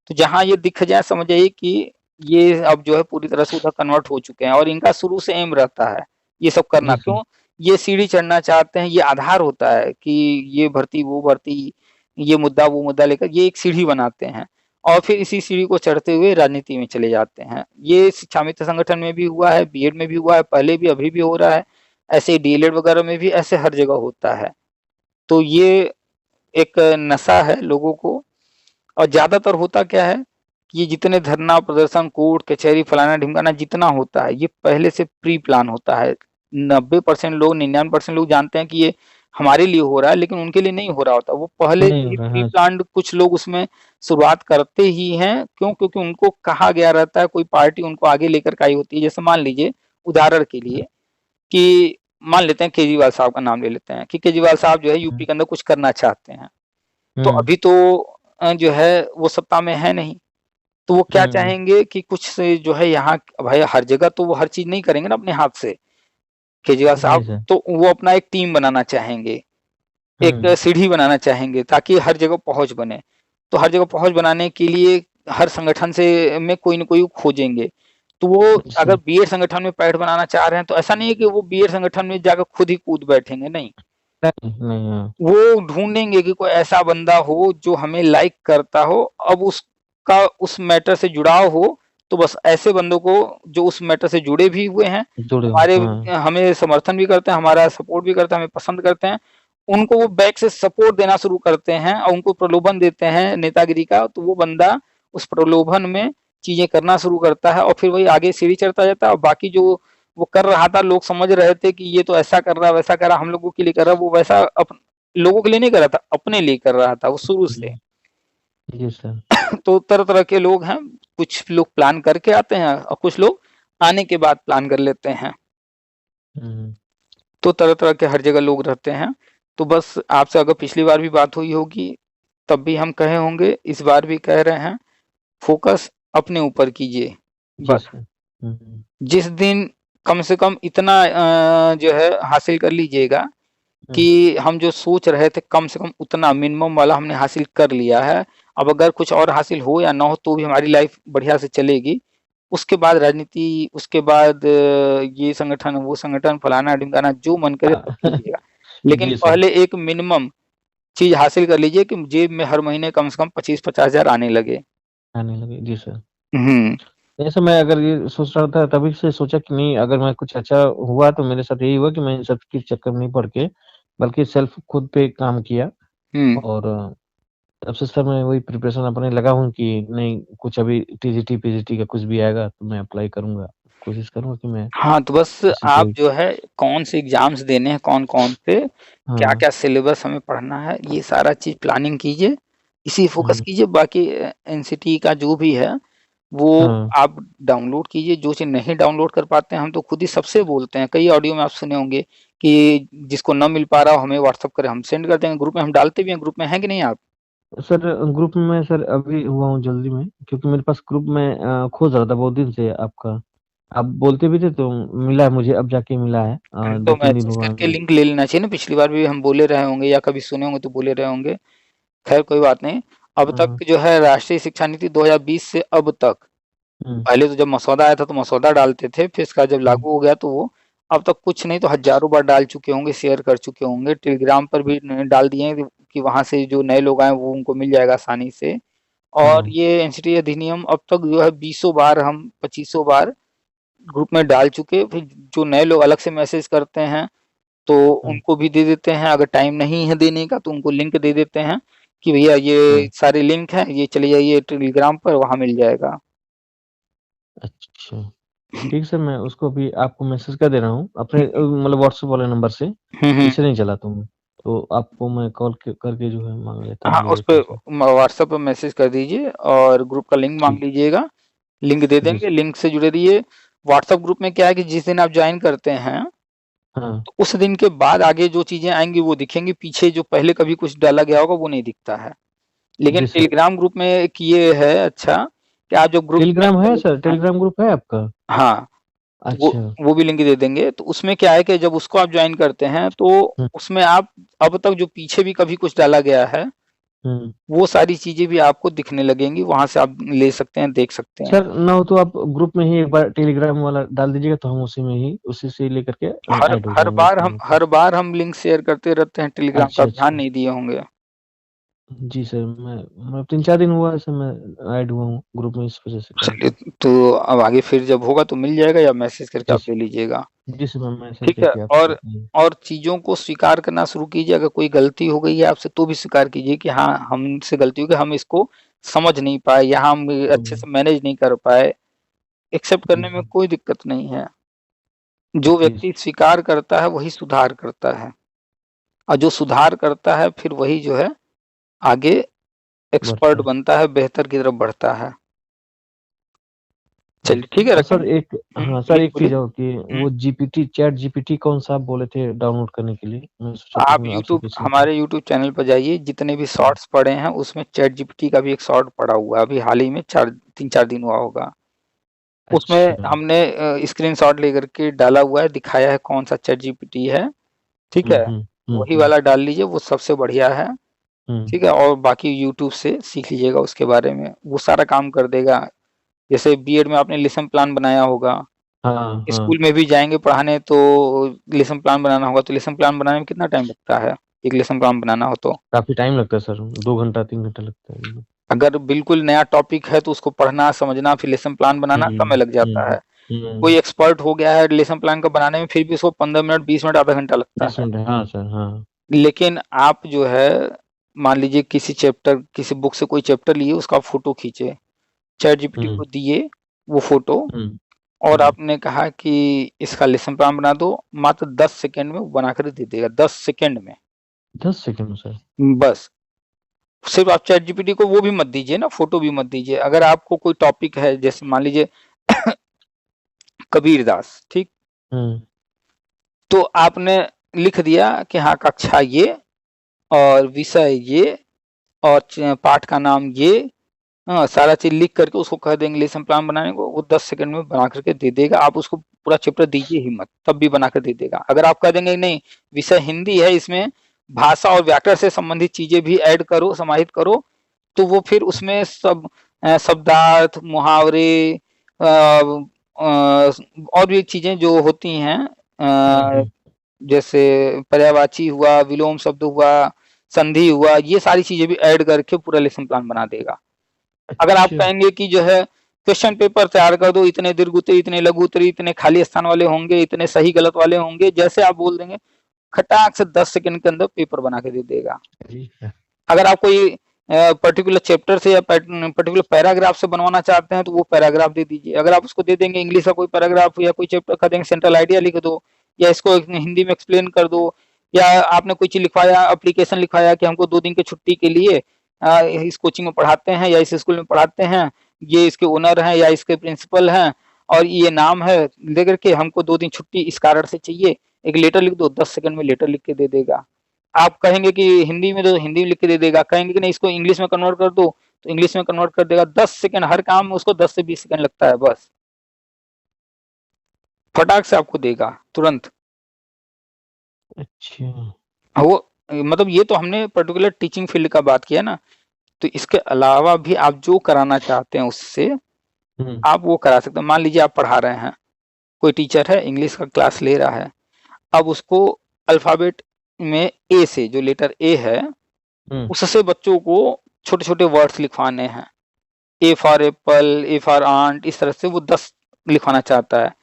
तो जहाँ ये दिख जाए समझ जाइए कि ये अब जो है पूरी तरह से उधर कन्वर्ट हो चुके हैं, और इनका शुरू से एम रहता है ये सब करना। जी सर। क्यों? ये सीढ़ी चढ़ना चाहते हैं, ये आधार होता है कि ये भर्ती वो भर्ती, ये मुद्दा वो मुद्दा लेकर ये एक सीढ़ी बनाते हैं, और फिर इसी सीढ़ी को चढ़ते हुए राजनीति में चले जाते हैं। ये शिक्षा मित्र संगठन में भी हुआ है, बीएड में भी हुआ है, पहले भी अभी भी हो रहा है, ऐसे डीएलएड वगैरह में भी ऐसे हर जगह होता है। तो ये एक नशा है लोगों को। और ज्यादातर होता क्या है कि ये जितने धरना प्रदर्शन कोर्ट कचहरी फलाना ढिमकाना जितना होता है, ये पहले से प्री प्लान होता है। 90% लोग 99% लोग जानते हैं कि ये हमारे लिए हो रहा है, लेकिन उनके लिए नहीं हो रहा होता। वो पहले नहीं से हो ही रहा है, प्री हाँ सर। प्लान्ड कुछ लोग उसमें शुरुआत करते ही हैं। क्यों? क्योंकि उनको कहा गया रहता है, कोई पार्टी उनको आगे लेकर के आई होती है। जैसे मान लीजिए उदाहरण के लिए कि मान लेते हैं केजरीवाल साहब का नाम ले लेते हैं कि केजरीवाल साहब जो है यूपी के अंदर कुछ करना चाहते हैं। तो हम्म। अभी तो जो है वो सत्ता में है नहीं, तो वो क्या हम्म। चाहेंगे कि कुछ से जो है यहाँ, भाई हर जगह तो वो हर चीज नहीं करेंगे ना अपने हाथ से केजरीवाल जी साहब, सर। तो वो अपना एक टीम बनाना चाहेंगे, एक हम्म। सीढ़ी बनाना चाहेंगे ताकि हर जगह पहुंच बने। तो हर जगह पहुंच बनाने के लिए हर संगठन से में कोई न कोई खोजेंगे। तो वो जी अगर सर। बीएड संगठन में पैठ बनाना चाह रहे हैं, तो ऐसा नहीं है कि वो बीएड संगठन में जाकर खुद ही कूद बैठेंगे, नहीं। नहीं नहीं, हाँ। वो ढूंढेंगे कि कोई ऐसा बंदा हो जो हमें लाइक करता हो, अब उसका उस मैटर से जुड़ाव हो। तो बस ऐसे बंदों को जो उस मैटर से जुड़े भी हुए हैं, जुड़े हो, हमारे हाँ। हमें समर्थन भी करते हैं, हमारा सपोर्ट भी करते हैं, हमें पसंद करते हैं, उनको वो बैक से सपोर्ट देना शुरू करते हैं और उनको प्रलोभन देते हैं नेतागिरी का। तो वो बंदा उस प्रलोभन में चीजें करना शुरू करता है, और फिर वही आगे सीढ़ी चढ़ता जाता है। और बाकी जो वो कर रहा था, लोग समझ रहे थे कि ये तो ऐसा कर रहा है वैसा कर रहा है, हम लोगों के लिए कर रहा है, वो वैसा लोगों के लिए नहीं कर रहा था, अपने लिए कर रहा था वो शुरू से। जी। जी सर। तो तरह तरह के लोग हैं, कुछ लोग प्लान करके आते हैं और कुछ लोग आने के बाद प्लान कर लेते हैं। हम्म। तो तरह तरह के हर जगह लोग रहते हैं। तो बस आपसे अगर पिछली बार भी बात हुई होगी तब भी हम कहे होंगे, इस बार भी कह रहे हैं, फोकस अपने ऊपर कीजिए जी बस। सर। जिस दिन कम से कम इतना जो है हासिल कर लीजिएगा हम्म। कि हम जो सोच रहे थे कम से कम उतना मिनिमम वाला हमने हासिल कर लिया है। अब अगर कुछ और हासिल हो या ना हो तो भी हमारी लाइफ बढ़िया से चलेगी। उसके बाद राजनीति, उसके बाद ये संगठन वो संगठन फलाना ढिमकाना जो मन करे सब हाँ। कीजिएगा। लेकिन जी सर। पहले एक मिनिमम चीज हासिल कर लीजिए कि जेब में हर महीने कम से कम 25-50 हजार आने लगे। आने लगे, जी सर। हम्म। जैसे मैं अगर ये सोच रहा था तभी से सोचा कि नहीं, अगर मैं कुछ अच्छा हुआ तो मेरे साथ यही हुआ कि मैं इन सब के चक्कर में नहीं पड़ के बल्कि सेल्फ खुद पे काम किया। हम्म। और तब से सर मैं वही प्रिपरेशन अपने लगा हूँ कि नहीं, कुछ अभी टीजीटी पीजीटी का कुछ भी आएगा तो मैं अप्लाई करूंगा, कोशिश करूंगा कि मैं हाँ, तो बस किसी आप को। जो है कौन से एग्जाम्स देने हैं, कौन कौन से, क्या हाँ। क्या सिलेबस हमें पढ़ना है, ये सारा चीज प्लानिंग कीजिए, इसी फोकस हाँ। कीजिए। बाकी एनसीटी का जो भी है वो हाँ। आप डाउनलोड कीजिए। जो चीज नहीं डाउनलोड कर पाते हैं हम तो खुद ही सबसे बोलते हैं, कई ऑडियो में आप सुने होंगे कि जिसको न मिल पा रहा हो हमें व्हाट्सअप करे, हम सेंड कर देंगे, ग्रुप में हम डालते भी हैं। ग्रुप में है कि नहीं आप? सर ग्रुप में मैं सर अभी हुआ हूँ जल्दी में, क्योंकि मेरे पास ग्रुप में खोज रहा था बहुत दिन से आपका। आप बोलते भी थे तो मिला, मुझे अब जाके मिला है, तो दो तीन दिन मैसेज हुआ करके है। लिंक ले लेना चाहिए ना, पिछली बार भी हम बोले रहे होंगे या कभी सुने होंगे तो बोले रहे होंगे। खैर कोई बात नहीं। अब हाँ। तक जो है राष्ट्रीय शिक्षा नीति 2020 से अब तक, हम्म। पहले तो जब मसौदा आया था तो मसौदा डालते थे, फिर इसका जब हम्म। लागू हो गया तो वो अब तक कुछ नहीं तो हजारों बार डाल चुके होंगे, शेयर कर चुके होंगे, टेलीग्राम पर भी डाल दिए हैं कि वहां से जो नए लोग आए वो उनको मिल जाएगा आसानी से। और हम्म। ये एनसीटी अधिनियम अब तक जो है 20 बार, हम 25 बार ग्रुप में डाल चुके। फिर जो नए लोग अलग से मैसेज करते हैं तो हम्म। उनको भी दे देते हैं, अगर टाइम नहीं है देने का तो उनको लिंक दे देते हैं कि भैया ये हाँ सारे लिंक हैं, ये चले जाइए टेलीग्राम पर, वहां मिल जाएगा। अच्छा ठीक सर, मैं उसको भी आपको मैसेज कर दे रहा हूँ अपने मतलब व्हाट्सएप वाले नंबर से। हम्म। इसे नहीं चलाता हूँ मैं, तो आपको मैं कॉल करके जो है मांग लेता हाँ, हूँ उस पे मेरे से। व्हाट्सएप पे मैसेज कर दीजिए और ग्रुप का लिंक मांग ठीक। लीजिएगा। लिंक दे जी देंगे, सर। लिंक से जुड़े रहिए। व्हाट्सएप ग्रुप में क्या है कि जिस दिन आप ज्वाइन करते हैं हाँ तो उस दिन के बाद आगे जो चीजें आएंगी वो दिखेंगी, पीछे जो पहले कभी कुछ डाला गया होगा वो नहीं दिखता है। लेकिन जी सर। टेलीग्राम ग्रुप में एक ये है अच्छा, कि आप जब ग्रुप ज्वाइन टेलीग्राम है सर, कर, टेलीग्राम ग्रुप है आपका? हाँ, तो अच्छा। वो भी लिंक दे देंगे। तो उसमें क्या है कि जब उसको आप ज्वाइन करते हैं तो हम्म उसमें आप अब तक जो पीछे भी कभी कुछ डाला गया है हम्म। वो सारी चीजें भी आपको दिखने लगेंगी, वहां से आप ले सकते हैं, देख सकते हैं। सर ना हो तो आप ग्रुप में ही एक बार टेलीग्राम वाला डाल दीजिएगा, तो हम उसी में ही उसी से लेकर के हर ऐड हो हर जाएंगे बार उसमें हम होकर। हर बार हम लिंक शेयर करते रहते हैं टेलीग्राम का, अच्छा आप ध्यान अच्छा। नहीं दिए होंगे। जी सर, मैं 3-4 दिन हुआ है सर, मैं ऐड हुआ हूँ ग्रुप में, इस वजह से कहा चलिए, था। तो अब आगे फिर जब होगा तो मिल जाएगा, या मैसेज करके जी आप ले लीजिएगा। जी सर, मैं मैसेज ठीक है। करके आपको और बताऊंगा। और चीजों को स्वीकार करना शुरू कीजिए। अगर कोई गलती हो गई है आपसे तो भी स्वीकार कीजिए कि हाँ, हमसे गलती हो गई, हम इसको समझ नहीं पाए या हम अच्छे से मैनेज नहीं कर पाए। एक्सेप्ट जी करने में सर। कोई दिक्कत नहीं है। जो जी व्यक्ति स्वीकार करता है वही सुधार करता है, और जो सुधार करता है फिर वही जो है आगे एक्सपर्ट बढ़ता है। बनता है, बेहतर की तरफ बढ़ता है। चलिए ठीक है, और रखें। सर एक, हाँ सर बोलिए एक बोलिए। चीज और कि वो जीपीटी, चैट जीपीटी कौन सा आप बोले थे डाउनलोड करने के लिए, मैं सोचा था कि आप मैं आपसे यूट्यूब, पूछ लेता हमारे यूट्यूब चैनल पर जाइए, जितने भी हूँ। शॉर्ट्स पड़े हैं उसमें चैट जीपीटी का भी एक शॉर्ट पड़ा हुआ है, अभी हाल ही में 3-4 दिन हुआ होगा। उसमें अच्छा। हमने स्क्रीनशॉट लेकर के डाला हुआ है, दिखाया है कौन सा चैट जीपीटी है। ठीक है, वही हम्म। वाला डाल लीजिए, वो सबसे बढ़िया है। हम्म। ठीक है, और बाकी यूट्यूब से सीख लीजिएगा उसके बारे में, वो सारा काम कर देगा। जैसे बीएड में आपने लेसन प्लान बनाया होगा, हाँ हाँ। स्कूल में भी जाएंगे पढ़ाने तो लेसन प्लान बनाना होगा, तो लेसन प्लान बनाने में कितना टाइम लगता है, एक लेसन प्लान बनाना हो तो? काफी टाइम लगता है सर, 2 घंटा 3 घंटा लगता है। अगर बिल्कुल नया टॉपिक है तो उसको पढ़ना समझना फिर लेसन प्लान बनाना समय लग जाता हम्म। है। कोई एक्सपर्ट हो गया है लेसन प्लान का बनाने में, फिर भी उसको 15 मिनट 20 मिनट आधा घंटा लगता 20 मिनट है, हाँ सर हाँ। है। लेकिन आप जो है, मान लीजिए किसी चैप्टर, किसी बुक से कोई चैप्टर लिए, उसका फोटो खींचे, चैट जीपीटी हम्म को दिए वो फोटो, हम्म। और हम्म। आपने कहा कि इसका लेसन प्लान बना दो, मात्र 10 सेकेंड में वो बना कर दे देगा, 10 सेकेंड में। 10 सेकंड में सर? बस, सिर्फ आप चैट जीपीटी को वो भी मत दीजिए ना, फोटो भी मत दीजिए। अगर आपको कोई टॉपिक है, जैसे मान लीजिए कबीरदास, ठीक, हम्म तो आपने लिख दिया कि हाँ कक्षा ये, और विषय ये, और पाठ का नाम ये, हाँ, सारा चीज लिख करके उसको कह देंगे लेसन प्लान बनाने को, वो 10 सेकंड में बना करके दे देगा। आप उसको पूरा चैप्टर दीजिए ही मत, तब भी बना कर दे देगा। अगर आप कह देंगे नहीं, विषय हिंदी है, इसमें भाषा और व्याकरण से संबंधित चीजें भी ऐड करो, समाहित करो, तो वो फिर उसमें सब शब्दार्थ, मुहावरे, अ, और भी चीजें जो होती हैं, हम्म। जैसे पर्यायवाची हुआ, विलोम शब्द हुआ, संधि हुआ, ये सारी चीजें भी ऐड करके पूरा लेसन प्लान बना देगा। अगर आप अच्छा। कहेंगे कि जो है क्वेश्चन पेपर तैयार कर दो, इतने दीर्घ उत्तरी, इतने लघु उत्तरी, इतने खाली स्थान वाले होंगे, इतने सही गलत वाले होंगे, जैसे आप बोल देंगे, खटाक से 10 सेकंड के अंदर पेपर बना के दे देगा। जी है। अगर आप कोई पर्टिकुलर चैप्टर से या पर्टिकुलर पैराग्राफ से बनवाना चाहते हैं तो वो पैराग्राफ दे दीजिए। अगर आप उसको दे देंगे इंग्लिश का कोई पैराग्राफ या कोई चैप्टर का देंगे, सेंट्रल आइडिया लिख दो, या इसको हिंदी में एक्सप्लेन कर दो, या आपने कोई चीज लिखवाया, एप्लीकेशन लिखवाया कि हमको 2 दिन की छुट्टी के लिए इस कोचिंग में पढ़ाते हैं या इस स्कूल में पढ़ाते हैं, ये इसके ओनर हैं या इसके प्रिंसिपल हैं, और ये नाम है, लेकर के हमको 2 दिन छुट्टी इस कारण से चाहिए, एक लेटर लिख दो, 10 सेकंड में लेटर लिख के दे देगा। आप कहेंगे कि हिंदी में, तो हिंदी में लिख के दे देगा। कहेंगे कि नहीं इसको इंग्लिश में कन्वर्ट कर दो, तो इंग्लिश में कन्वर्ट कर देगा। 10 सेकंड, हर काम में उसको 10 से 20 सेकंड लगता है, बस फटाक से आपको देगा तुरंत। अच्छा। वो मतलब ये तो हमने पर्टिकुलर टीचिंग फील्ड का बात किया ना, तो इसके अलावा भी आप जो कराना चाहते हैं उससे हम्म आप वो करा सकते हैं। मान लीजिए आप पढ़ा रहे हैं, कोई टीचर है इंग्लिश का क्लास ले रहा है, अब उसको अल्फाबेट में ए से, जो लेटर ए है, हम्म। उससे बच्चों को छोटे छोटे वर्ड्स लिखवाने हैं। A for apple, A for ant, इस तरह से वो 10 लिखवाना चाहता है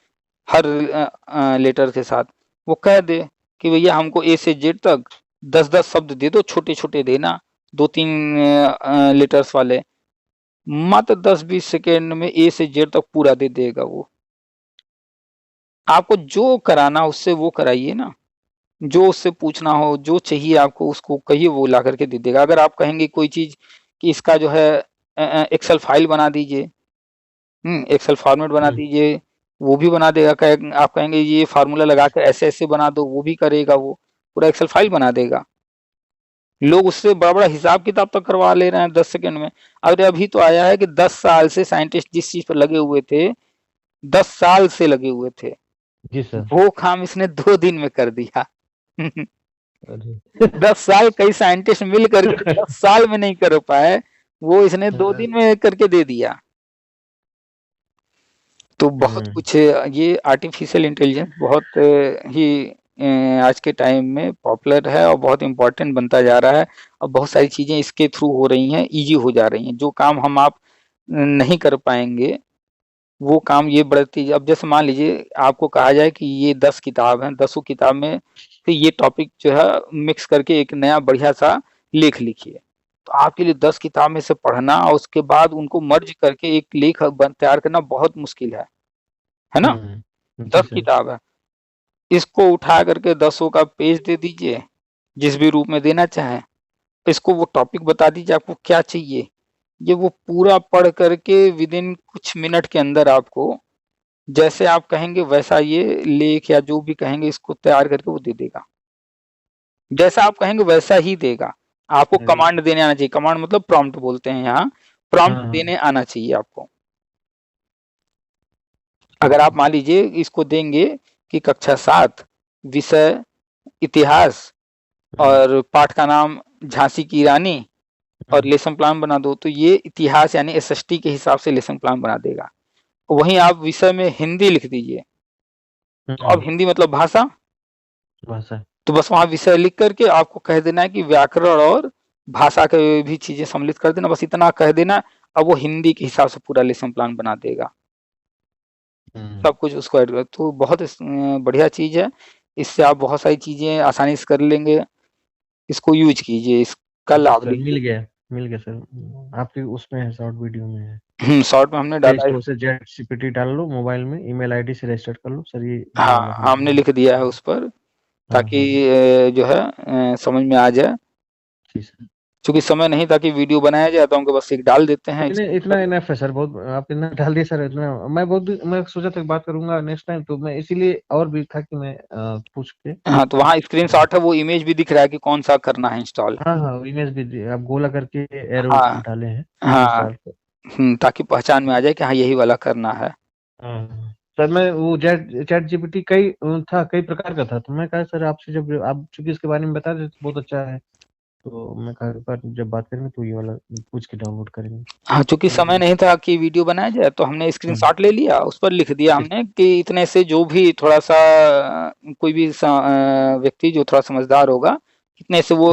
हर लेटर के साथ। वो कह दे कि भैया हमको ए से जेड तक 10-10 शब्द दे दो, छोटे छोटे देना, 2-3 लीटर्स वाले, मात्र 10-20 सेकेंड में ए से जेड तक पूरा दे देगा वो। आपको जो कराना उससे वो कराइए ना, जो उससे पूछना हो, जो चाहिए आपको उसको कहिए, वो ला करके दे देगा। अगर आप कहेंगे कोई चीज़ कि इसका जो है एक्सेल फाइल बना दीजिए, एक्सेल फॉर्मेट बना दीजिए, वो भी बना देगा। आप कहेंगे ये फार्मूला लगा के ऐसे-ऐसे बना दो, वो भी करेगा वो, पूरा एक्सेल फाइल बना देगा। लोग उससे बड़ा-बड़ा हिसाब-किताब तक करवा ले रहे हैं 10 सेकंड में। अरे अभी तो आया है कि 10 साल से साइंटिस्ट जिस चीज़ पर लगे हुए थे, 10 साल से लगे हुए थे, जी सर। वो काम इसने 2 दिन में कर दिया। अरे 10 साल कई साइंटिस्ट मिल करके 10 साल में नहीं कर पाए, वो इसने 2 दिन में करके दे दिया। तो बहुत कुछ ये आर्टिफिशियल इंटेलिजेंस बहुत ही आज के टाइम में पॉपुलर है और बहुत इम्पोर्टेंट बनता जा रहा है, और बहुत सारी चीज़ें इसके थ्रू हो रही हैं, ईज़ी हो जा रही हैं। जो काम हम आप नहीं कर पाएँगे, वो काम ये बढ़ती। अब जैसे मान लीजिए आपको कहा जाए कि ये 10 किताब हैं, 10 किताब में से ये टॉपिक जो है मिक्स करके एक नया बढ़िया-सा लेख लिखिए। तो आपके लिए 10 किताब में से पढ़ना और उसके बाद उनको मर्ज करके एक लेख तैयार करना बहुत मुश्किल है ना? 10 जी सर। किताब है। इसको उठा करके 10 का पेज दे दीजिए, जिस भी रूप में देना चाहें। इसको वो टॉपिक बता दीजिए आपको क्या चाहिए। ये वो पूरा पढ़ करके विदिन कुछ मिनट के अंदर आपको जैसे आप कहेंगे वैसा ये लेख या जो भी कहेंगे इसको तैयार करके वो दे देगा। जैसा आप कहेंगे वैसा ही देगा। आपको अरे कमांड देने आना चाहिए। कमांड मतलब प्रॉम्प्ट बोलते हैं यहाँ। प्रॉम्प्ट हाँ देने आना चाहिए आपको। अगर आप मान लीजिए इसको देंगे कि कक्षा 7 विषय इतिहास और पाठ का नाम झांसी की रानी और लेसन प्लान बना दो, तो ये इतिहास यानी एसएसटी के हिसाब से लेसन प्लान बना देगा। वहीं आप विषय में हिंदी लिख दीजिए, तो अब हिंदी मतलब भाषा, भाषा। तो बस वहाँ विषय लिख करके आपको कह देना है कि व्याकरण और भाषा के भी चीज़ें सम्मिलित कर देना, बस इतना कह देना। अब वो हिंदी के हिसाब से पूरा लेसन प्लान बना देगा। सब कुछ उसको ऐड कर, तो बहुत बढ़िया चीज़ है। इससे आप बहुत सारी चीज़ें आसानी से कर लेंगे। इसको यूज़ कीजिए, इसका जी लाभ सर, लीजिए। मिल गया सर। आपके उसमें है, शॉर्ट वीडियो में है। शॉर्ट में हमने प्ले डाला है। स्टोर से जेट सीपीटी डाल लो, मोबाइल में ईमेल आईडी से रजिस्टर कर लो सर, ये वाला हाँ, हमने लिख दिया है उस पर, हाँ ताकि हाँ। जो है समझ में आ जाए। जी सर। चूँकि समय नहीं था कि वीडियो बनाया जाए, तो हमको बस एक डाल देते हैं इतने इसको इतना कर। इनफ है सर, बहुत आप इतना डाल दिए सर। इतना मैं सोचा था कि बात करूंगा नेक्स्ट टाइम, तो मैं इसीलिए और भी था कि मैं पूछ के। हाँ, तो वहाँ स्क्रीनशॉट है, वो इमेज भी दिख रहा है कि कौन-सा करना है इंस्टॉल। हाँ हाँ, इमेज भी आप गोला करके एरो हाँ, डाले हैं हाँ, इंस्टॉल पे। ताकि पहचान में आ जाए कि हाँ, यही वाला करना है। हाँ सर, मैं वो चैट चैट जीपीटी कई था, कई प्रकार का था, तो मैं कहा सर आपसे, जब आप चूंकि इसके बारे में बता रहे थे तो बहुत अच्छा है, तो मैं कहा एक बार जब बात करेंगे तो ये वाला पूछ के डाउनलोड करेंगे। हाँ, चूँकि समय तो नहीं था कि वीडियो बनाया जाए, तो हमने स्क्रीनशॉट ले लिया, उस पर लिख दिया ठीक। हमने कि इतने से जो भी थोड़ा-सा कोई भी व्यक्ति जो थोड़ा समझदार होगा, इतने से वो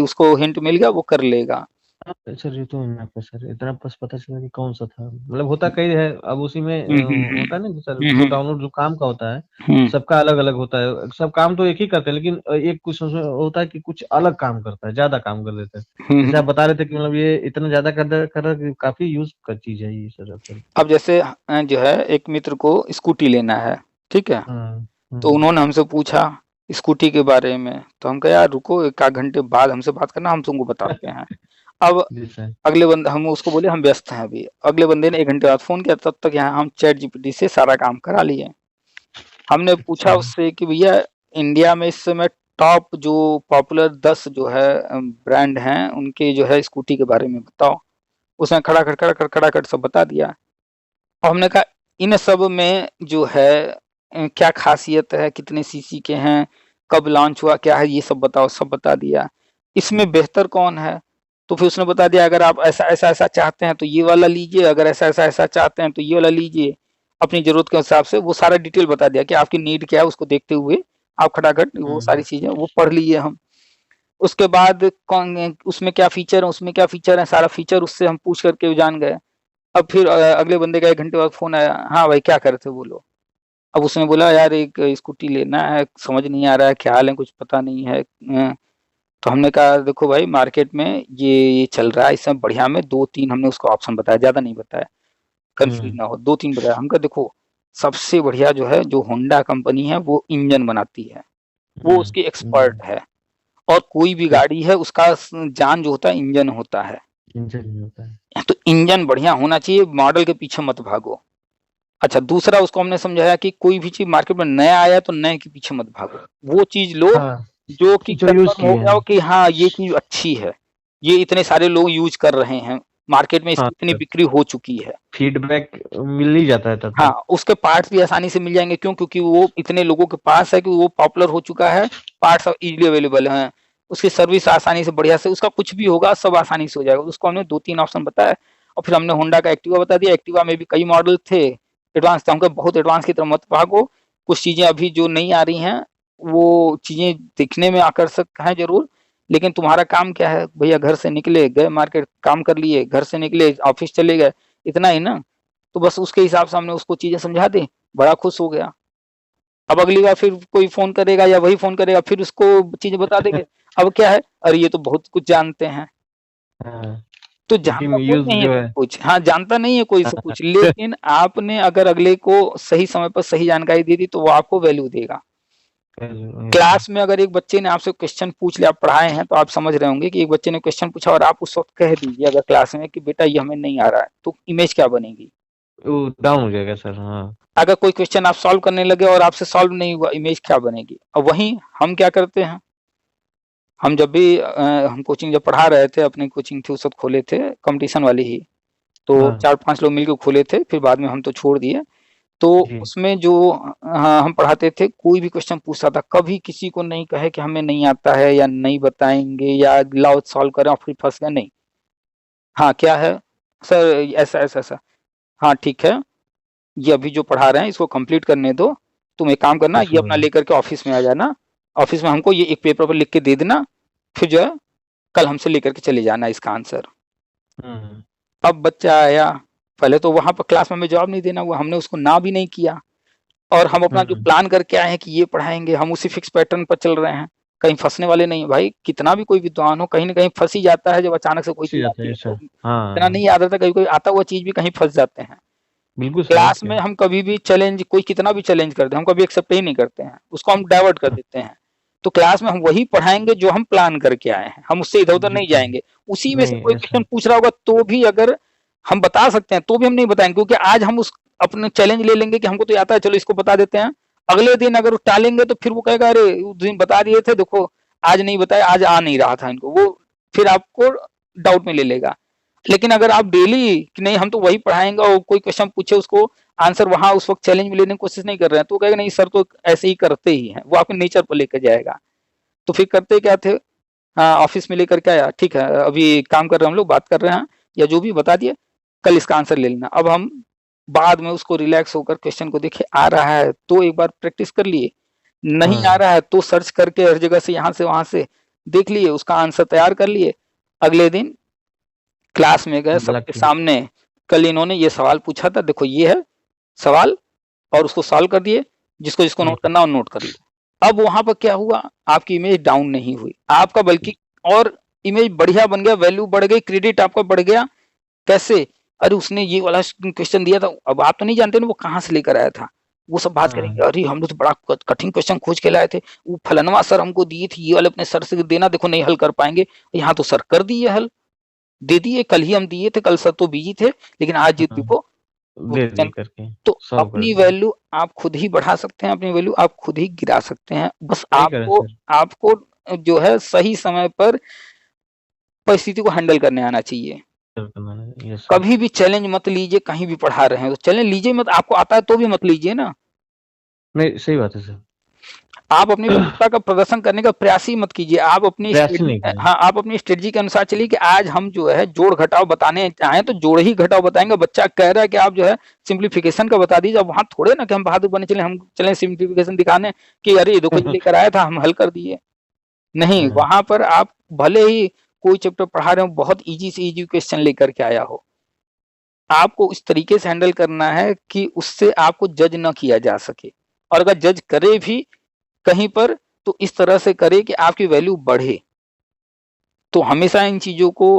उसको हिंट मिल गया, वो कर लेगा। हाँ, सर ये तो इनफ है सर, इतना बस पता चला कि कौन सा था, मतलब होता कई है, अब उसी में हुँ, हुँ, हुँ। होता है ना कि सर हुँ, जो हुँ। डाउनलोड जो काम का होता है, हुँ। सबका अलग अलग होता है। सब काम तो एक ही करते हैं, लेकिन एक कुछ उसमें होता है कि कुछ अलग काम करता है, ज्यादा काम कर देता है। हुँ, जैसे हुँ। आप बता रहे थे कि मतलब ये इतना ज्यादा कर रहा है कि काफी यूज का चीज है ये सर असल। अब जैसे जो है एक मित्र को स्कूटी लेना है, ठीक है? हाँ। तो उन्होंने हमसे पूछा स्कूटी के बारे में, तो हम कहा यार रुको 1 आध घंटे बाद हमसे बात करना, हम तुमको बताते हैं। अब जी सर। अगले बंद हम उसको बोले हम व्यस्त हैं अभी। अगले बंदे ने 1 घंटे बाद फ़ोन किया, तब तक यहाँ हम चैट जीपीटी से सारा काम करा लिए। हमने पूछा अच्छा। उससे कि भैया इंडिया में इस समय टॉप जो पॉपुलर 10 जो है ब्रांड हैं, उनके जो है स्कूटी के बारे में बताओ। उसने खड़ाखट सब बता दिया। और हमने कहा इन सब में जो है क्या ख़ासियत है, कितने सीसी के हैं, कब लॉन्च हुआ, क्या है, ये सब बताओ, सब बता दिया। इसमें बेहतर कौन है? तो फिर उसने बता दिया अगर आप ऐसा चाहते हैं तो ये वाला लीजिए, अगर ऐसा चाहते हैं तो ये वाला लीजिए। अपनी ज़रूरत के हिसाब से वो सारा डिटेल बता दिया कि आपकी नीड क्या है, उसको देखते हुए आप खटाखट वो सारी चीज़ें वो पढ़ लिए हम। उसके बाद कौन उसमें क्या फ़ीचर है, उसमें क्या फ़ीचर है, सारा फ़ीचर उससे हम पूछ कर के जान गए। अब फिर अगले बंदे का 1 घंटे बाद फ़ोन आया, हाँ भाई क्या कर रहे थे बोलो? अब उसने बोला यार एक स्कूटी लेना है, समझ नहीं आ रहा है, क्या हाल है, कुछ पता नहीं है। तो हमने कहा देखो भाई मार्केट में ये चल रहा है, इसमें बढ़िया में 2-3 हमने उसको ऑप्शन बताया, ज़्यादा नहीं बताया, कंफ्यूज ना हो, 2-3 बताया। हमका देखो सबसे बढ़िया जो है, जो होंडा कंपनी है वो इंजन बनाती है, वो उसकी एक्सपर्ट है, और कोई भी गाड़ी है उसका जान जो होता है इंजन होता है, इंजन होता है। तो इंजन बढ़िया होना चाहिए, मॉडल के पीछे मत भागो। अच्छा, दूसरा उसको हमने समझाया कि कोई भी चीज मार्केट में नया आया तो नए के पीछे मत भागो, वो चीज लो हाँ, जो कि जो यूज कंफर्म हो किए गया हैं। हो कि हाँ ये चीज अच्छी है, ये इतने सारे लोग यूज कर रहे हैं, मार्केट में इसकी हाँ इतनी सर, बिक्री हो चुकी है। फीडबैक मिल ही जाता है तब हाँ, तक। उसके पार्ट्स भी आसानी से मिल जाएंगे, क्यों? क्योंकि वो इतने लोगों के पास है कि वो पॉपुलर हो चुका है, पार्ट्स इजीली अवेलेबल हैं, उसकी सर्विस आसानी से बढ़िया से, उसका कुछ भी होगा सब आसानी से हो जाएगा। उसको हमने 2-3 ऑप्शन बताया, और फिर हमने होंडा का एक्टिवा बता दिया। एक्टिवा में भी कई मॉडल थे, एडवांस थे, हमको बहुत एडवांस की तरफ मत भागो, कुछ चीजें अभी जो नहीं आ रही हैं वो चीजें दिखने में आकर्षक हैं जरूर, लेकिन तुम्हारा काम क्या है भैया? घर से निकले गए मार्केट, काम कर लिए, घर से निकले ऑफिस चले गए, इतना ही ना। तो बस उसके हिसाब से हमने उसको चीजें समझा दी, बड़ा खुश हो गया। अब अगली बार फिर कोई फोन करेगा या वही फोन करेगा, फिर उसको चीजें बता देंगे। अब क्या है, अरे ये तो बहुत कुछ जानते हैं, हाँ, तो क्योंकि जानता कोई यूज नहीं है जो सब है। कुछ, हाँ जानता नहीं है कोई सब कुछ, लेकिन आपने अगर अगले को सही समय पर सही जानकारी दे दी तो वो आपको वैल्यू देगा। क्लास में अगर एक बच्चे ने आपसे क्वेश्चन पूछ लिया, आप पढ़ाए हैं तो आप समझ रहे होंगे कि एक बच्चे ने क्वेश्चन पूछा और आप उस वक्त कह दीजिए अगर क्लास में कि बेटा ये हमें नहीं आ रहा है, तो इमेज क्या बनेगी? वो डाउन हो जाएगा सर। हाँ। अगर कोई क्वेश्चन आप सॉल्व करने लगे और आपसे सॉल्व नहीं हुआ, इमेज क्या बनेगी? और वहीं हम क्या करते हैं, हम जब भी हम कोचिंग जब पढ़ा रहे थे, अपनी कोचिंग थी उस वक्त खोले थे, कंपटीशन वाली ही, तो हाँ 4-5 लोग मिलकर खोले थे, फिर बाद में हम तो छोड़ दिए। तो जी। उसमें जो हम पढ़ाते थे, कोई भी क्वेश्चन पूछता था, कभी किसी को नहीं कहे कि हमें नहीं आता है या नहीं बताएंगे या लाओ सॉल्व करें और फिर फंस गए, नहीं। हाँ क्या है सर, ऐसा ऐसा ऐसा, हाँ ठीक है, ये अभी जो पढ़ा रहे हैं इसको कंप्लीट करने दो, तुम एक काम करना, ये उसमें अपना लेकर के ऑफिस में आ जाना, ऑफिस में हमको ये एक पेपर पर लिख के दे देना, फिर जो है कल हमसे लेकर के चले जाना इसका आंसर। हम्म अब बच्चा आया, पहले तो वहां पर क्लास में हमें जवाब नहीं देना हुआ, हमने उसको ना भी नहीं किया, और हम अपना जो हम्म प्लान करके आए हैं कि ये पढ़ाएंगे, हम उसी फिक्स पैटर्न पर चल रहे हैं, कहीं फंसने वाले नहीं है भाई। कितना भी कोई विद्वान हो, कहीं ना कहीं फंस ही जाता है, जब अचानक से कोई अच्छी चीज जाता आती है है तो सर। इतना हाँ नहीं याद रहता, कभी कोई आता हुआ चीज भी कहीं फंस जाते हैं। बिल्कुल सर, और क्लास क्या। में हम कभी भी चैलेंज, कोई कितना भी चैलेंज कर दे, हम कभी एक्सेप्ट ही नहीं करते हैं, उसको हम डाइवर्ट कर देते हैं। तो क्लास में हम वही पढ़ाएंगे जो हम प्लान करके आए हैं, हम उससे इधर उधर नहीं बिल्कुल जाएंगे। उसी में से नहीं कोई ऐसा। क्वेश्चन पूछ रहा होगा तो भी अगर हम बता सकते हैं तो भी हम नहीं बताएंगे, क्योंकि आज हम उस अपने चैलेंज ले लेंगे कि हमको तो आता है, चलो इसको बता देते हैं। अगले दिन अगर टालेंगे तो फिर वो कहेगा अरे उस दिन बता दिए थे, देखो आज नहीं बताया, आज आ नहीं रहा था इनको, वो फिर आपको डाउट में ले लेगा। लेकिन अगर आप डेली कि नहीं हम तो वही पढ़ाएंगे, और कोई क्वेश्चन पूछे उसको आंसर वहां उस वक्त चैलेंज में लेने की कोशिश नहीं कर रहे हैं, तो कहेगा नहीं सर तो ऐसे ही करते ही हैं, वो आपके नेचर पर लेकर जाएगा। तो फिर करते क्या थे, हाँ ऑफिस में लेकर के आया, ठीक है अभी काम कर रहे हैं हम लोग, बात कर रहे हैं, या जो भी बता दिए, कल इसका आंसर ले लेना। अब हम बाद में उसको रिलैक्स होकर क्वेश्चन को देखे, आ रहा है तो एक बार प्रैक्टिस कर लिए, नहीं आ हाँ रहा है तो सर्च करके हर जगह से यहाँ से वहां से देख लिए, उसका आंसर तैयार कर लिए। अगले दिन क्लास में गए लग सबके के। सामने, कल इन्होंने ये सवाल पूछा था, देखो ये है सवाल, और उसको सॉल्व कर दिए, जिसको जिसको नोट करना हो नोट कर लिया। अब वहां पर क्या हुआ, आपकी इमेज डाउन नहीं हुई, आपका बल्कि और इमेज बढ़िया बन गया, वैल्यू बढ़ गई, क्रेडिट आपका बढ़ गया। कैसे? अरे उसने ये वाला क्वेश्चन दिया था, अब आप तो नहीं जानते ना वो कहाँ से लेकर आया था, वो सब बात हाँ करेंगे, अरे हम लोग तो बड़ा कठिन क्वेश्चन खोज के लाए थे, वो फलनवा सर हमको दिए थे, ये वाले अपने सर से देना, देखो नहीं हल कर पाएंगे, यहाँ तो सर कर दिए हल, दे दिए, कल ही हम दिए थे, कल सर तो बिजी थे, लेकिन आज ये हाँ, देखो वो दे क्वेश्चन। दिए करके तो सॉल्व कर अपनी दिए। वैल्यू आप खुद ही बढ़ा सकते हैं, अपनी वैल्यू आप खुद ही गिरा सकते हैं, बस सही करें आपको सर। आपको जो है सही समय पर परिस्थिति को हैंडल करने आना चाहिए। Yes sir. कभी भी चैलेंज मत लीजिए, कहीं भी पढ़ा रहे हैं तो चैलेंज लीजिए मत, आपको आता है तो भी मत लीजिए ना। नहीं सही बात है सर। आप अपनी प्रतिभा का प्रदर्शन करने का प्रयास ही मत कीजिए, आप अपनी प्रयास ही स्ट्रेटजी, नहीं करें। हाँ आप अपनी स्ट्रेटजी के अनुसार चलिए कि आज हम जो है जोड़ घटाव बताने चाहें तो जोड़ ही घटाव बताएंगे, बच्चा कह रहा है कि आप जो है सिंप्लीफिकेशन का बता दीजिए, अब वहां थोड़े ना कि हम बहादुर बने चले, हम चले सिंप्लीफिकेशन दिखाने कि अरे ये देखो ये लेकर आया था हम हल कर दिए, नहीं, हाँ, वहां पर आप भले ही कोई चैप्टर पढ़ा रहे हो बहुत इजी से इजी क्वेश्चन लेकर के आया हो, आपको इस तरीके से हैंडल करना है कि उससे आपको जज न किया जा सके, और अगर जज करे भी कहीं पर तो इस तरह से करे कि आपकी वैल्यू बढ़े। तो हमेशा इन चीज़ों को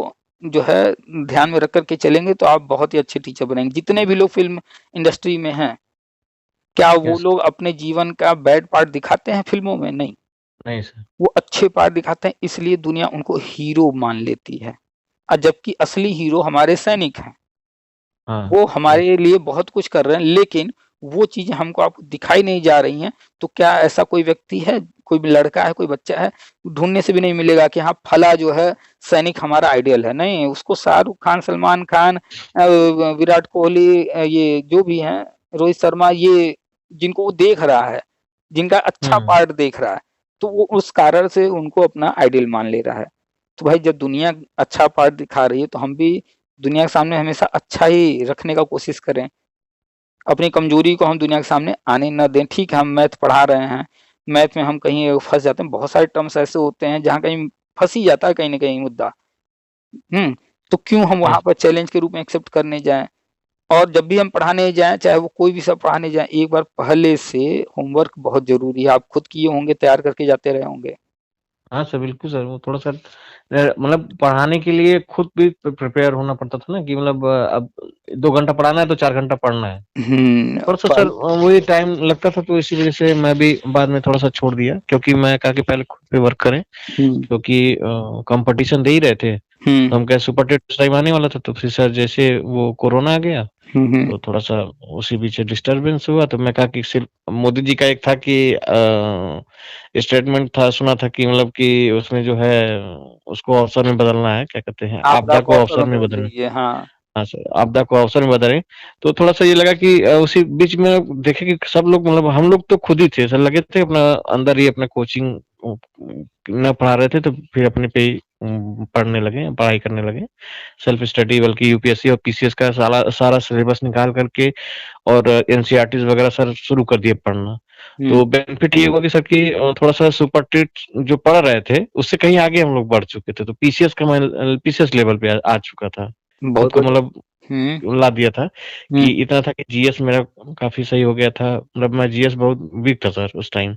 जो है ध्यान में रख कर के चलेंगे तो आप बहुत ही अच्छे टीचर बनेंगे। जितने भी लोग फ़िल्म इंडस्ट्री में हैं, क्या वो यस। लोग अपने जीवन का बैड पार्ट दिखाते हैं फ़िल्मों में? नहीं। नहीं सर। वो अच्छे पार्ट दिखाते हैं, इसलिए दुनिया उनको हीरो मान लेती है। जबकि असली हीरो हमारे सैनिक हैं। हाँ, वो यस। हमारे लिए बहुत कुछ कर रहे हैं, लेकिन वो चीज़ें हमको आपको दिखाई नहीं जा रही हैं। तो क्या ऐसा कोई व्यक्ति है, कोई भी लड़का है, कोई बच्चा है, ढूँढने से भी नहीं मिलेगा कि हाँ, फला जो है सैनिक हमारा आइडियल है। नहीं, उसको शाहरुख खान, सलमान खान, विराट कोहली, ये जो भी हैं, रोहित शर्मा, ये जिनको वो देख रहा है, जिनका अच्छा हुँ। पार्ट देख रहा है, तो वो उस कारण से उनको अपना आइडियल मान ले रहा है। तो भाई जब दुनिया अच्छा पार्ट दिखा रही है, तो हम भी दुनिया के सामने हमेशा अच्छा ही रखने का कोशिश करें। अपनी कमज़ोरी को हम दुनिया के सामने आने ना दें। ठीक है, हम मैथ पढ़ा रहे हैं, मैथ में हम कहीं फँस जाते हैं, बहुत सारे टर्म्स ऐसे होते हैं जहाँ कहीं फँस ही जाता है कहीं न कहीं मुद्दा। हुँ, तो क्यों हम वहाँ यस। पर चैलेंज के रूप में एक्सेप्ट करने जाएँ? और जब भी हम पढ़ाने जाएँ, चाहे वो कोई भी सब पढ़ाने जाएँ, एक बार पहले से होमवर्क बहुत ज़रूरी है। आप खुद किए होंगे, तैयार करके जाते रहे होंगे। हाँ सर, बिल्कुल सर, वो थोड़ा-सा मतलब पढ़ाने के लिए खुद भी प्रिपेयर होना पड़ता था ना कि मतलब अब 2 घंटा पढ़ाना है तो 4 घंटा पढ़ना है। थोड़ा-सा सर पहल वही टाइम लगता था तो इसी वज़ह से मैं भी बाद में थोड़ा-सा छोड़ दिया क्योंकि मैं कहा कि पहले खुद पे वर्क करें हुँ, क्योंकि कॉम्पिटिशन दे ही रहे थे। हुँ, तो हम क्या सुपर टेट उस टाइम आने वाला था तो फिर सर जैसे वो कोरोना आ गया हुँ, हुँ। तो थोड़ा-सा उसी बीच डिस्टर्बेंस हुआ तो मैं कहा कि सिर्फ मोदी जी का एक था कि स्टेटमेंट था सुना था कि मतलब कि उसमें जो है उसको अवसर में बदलना है, क्या कहते हैं आपदा आपदा को को अवसर अवसर में में बदल बदलना। दीजिए। हाँ। हाँ सर, आपदा को अवसर में बदलें, तो थोड़ा-सा ये लगा कि उसी बीच में देखे कि सब लोग मतलब हम लोग तो खुद ही थे, सर लगे थे अपना अंदर ही अपना कोचिंग ना पढ़ा रहे थे तो फिर अपने पे ही पढ़ने लगे, पढ़ाई करने लगे। सेल्फ स्टडी बल्कि यूपीएससी और पीसीएस का सारा सिलेबस निकाल कर के और एनसीईआरटीज़ वगैरह सर शुरू कर दिए पढ़ना। हुँ, तो बेनिफिट ये हुआ कि सर कि थोड़ा-सा सुपर टेट जो पढ़ रहे थे, उससे कहीं आगे हम लोग बढ़ चुके थे, तो पीसीएस का मैं पीसीएस लेवल पे आ चुका था। खुद बहुत को बढ़िया। मतलब हुँ, ला दिया था हुँ, कि इतना था कि जीएस मेरा काफ़ी सही हो गया था, मतलब मैं जीएस बहुत वीक था सर उस टाइम।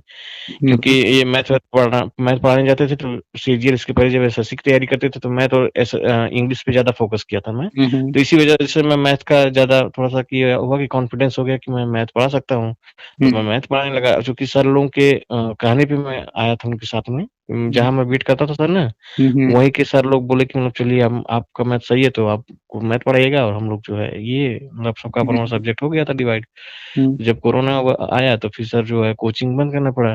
हुँ, क्योंकि हुँ, ये मैथ पढ़ाने जाते थे तो सीजीएल इसके पहले जब एसएससी की तैयारी करते थे तो मैथ और इंग्लिश पे ज़्यादा फ़ोकस किया था मैं। हुँ, हुँ, तो इसी वजह से मैं मैथ का ज़्यादा थोड़ा-सा कि हुआ कि कॉन्फिडेंस हो गया कि मैं मैथ पढ़ा सकता हूँ। तो हुँ, मैं मैथ पढ़ाने लगा चूँकि सर लोगों के कहने पे मैं आया था उनके साथ में। हुँ, जहाँ मैं वेट करता था सर ना, हुँ, हुँ, वहीं के सर लोग बोले कि मतलब चलिए हम आपका मैथ सही है तो आपको मैथ पढ़ाइएगा और हम लोग जो है ये मतलब सबका अपना हुँ, सब्जेक्ट हो गया था डिवाइड। हुँ, जब कोरोना आया तो फिर सर जो है कोचिंग बंद करना पड़ा।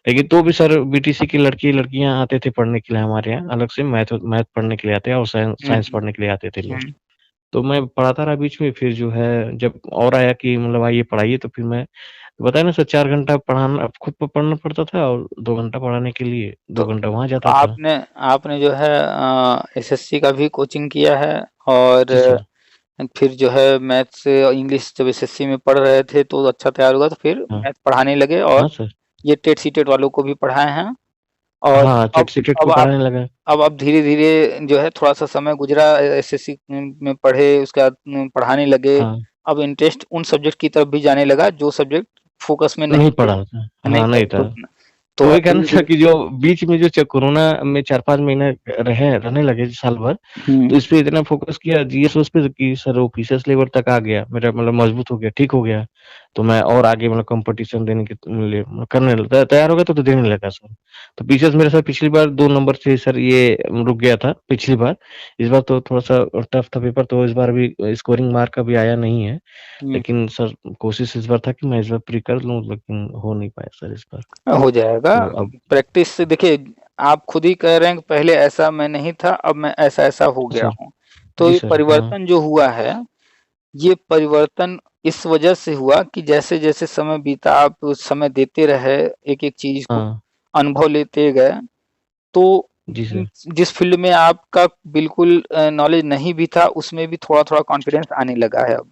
लेकिन तो भी सर बीटीसी की लड़के-लड़कियाँ आते थे पढ़ने के लिए हमारे यहाँ, अलग से मैथ मैथ पढ़ने के लिए आते हैं और हुँ, साइंस पढ़ने के लिए आते थे लोग। हुँ। तो मैं पढ़ाता रहा बीच में फिर जो है जब और आया कि मतलब आइए पढ़ाइए तो फिर मैं बताया ना सर 4 घंटा पढ़ाना खुद को पढ़ना पड़ता था और 2 घंटा पढ़ाने के लिए 2 तो घंटा वहाँ जाता था। आपने आपने जो है एसएससी का भी कोचिंग किया है और जी सर। फिर जो है मैथ्स और इंग्लिश जब एसएससी में पढ़ रहे थे तो अच्छा तैयार हुआ तो फिर हाँ। मैथ पढ़ाने लगे और हाँ सर। ये टेट सीटेट वालों को भी पढ़ाए हैं और हाँ, अब टेट-सीटेट को अब आप पढ़ाने लगा। अब आप धीरे-धीरे जो है थोड़ा-सा समय गुज़रा एसएससी में पढ़े उसके बाद पढ़ाने लगे। हाँ, अब इंटरेस्ट उन सब्जेक्ट की तरफ भी जाने लगा जो सब्जेक्ट फ़ोकस में नहीं नहीं थे, पढ़ा था। नहीं हाँ, नहीं पढ़े थे था। उतना। तो तो वही अब कहना था धीरे-धीरे कि जो बीच में जो कोरोना में 4-5 महीने रहने लगे साल भर, हुँ, तो इस पे इतना फ़ोकस किया जीएस उस पे कि सर वो पीसीएस लेवल तक आ गया। मेरा मतलब मज़बूत हो गया, ठीक हो गया। तो मैं और आगे मतलब कॉम्पिटिशन देने के लिए करने ल तैयार हो गया तो देने लगा सर। तो पीसीएस मेरे साथ पिछली बार 2 नंबर से सर ये रुक गया था पिछली बार। इस बार तो थोड़ा-सा टफ था पेपर तो इस बार भी स्कोरिंग मार्क अभी आया नहीं है। हुँ, लेकिन सर कोशिश इस बार था कि मैं इस बार प्री कर लूँ लेकिन हो नहीं पाया सर इस बार। हो जाएगा। तो अब प्रैक्टिस से देखिए आप खुद ही कह रहे हैं कि पहले ऐसा मैं नहीं था, अब मैं ऐसा-ऐसा हो गया सर हूँ। तो जी ये सर, हाँ। परिवर्तन जो हुआ है, ये परिवर्तन इस वजह से हुआ कि जैसे-जैसे समय बीता आप समय देते रहे, एक-एक चीज़ को हाँ, अनुभव लेते गए, तो जी सर। जिस फ़ील्ड में आपका बिल्कुल नॉलेज नहीं भी था, उसमें भी थोड़ा-थोड़ा कॉन्फिडेंस आने लगा है अब।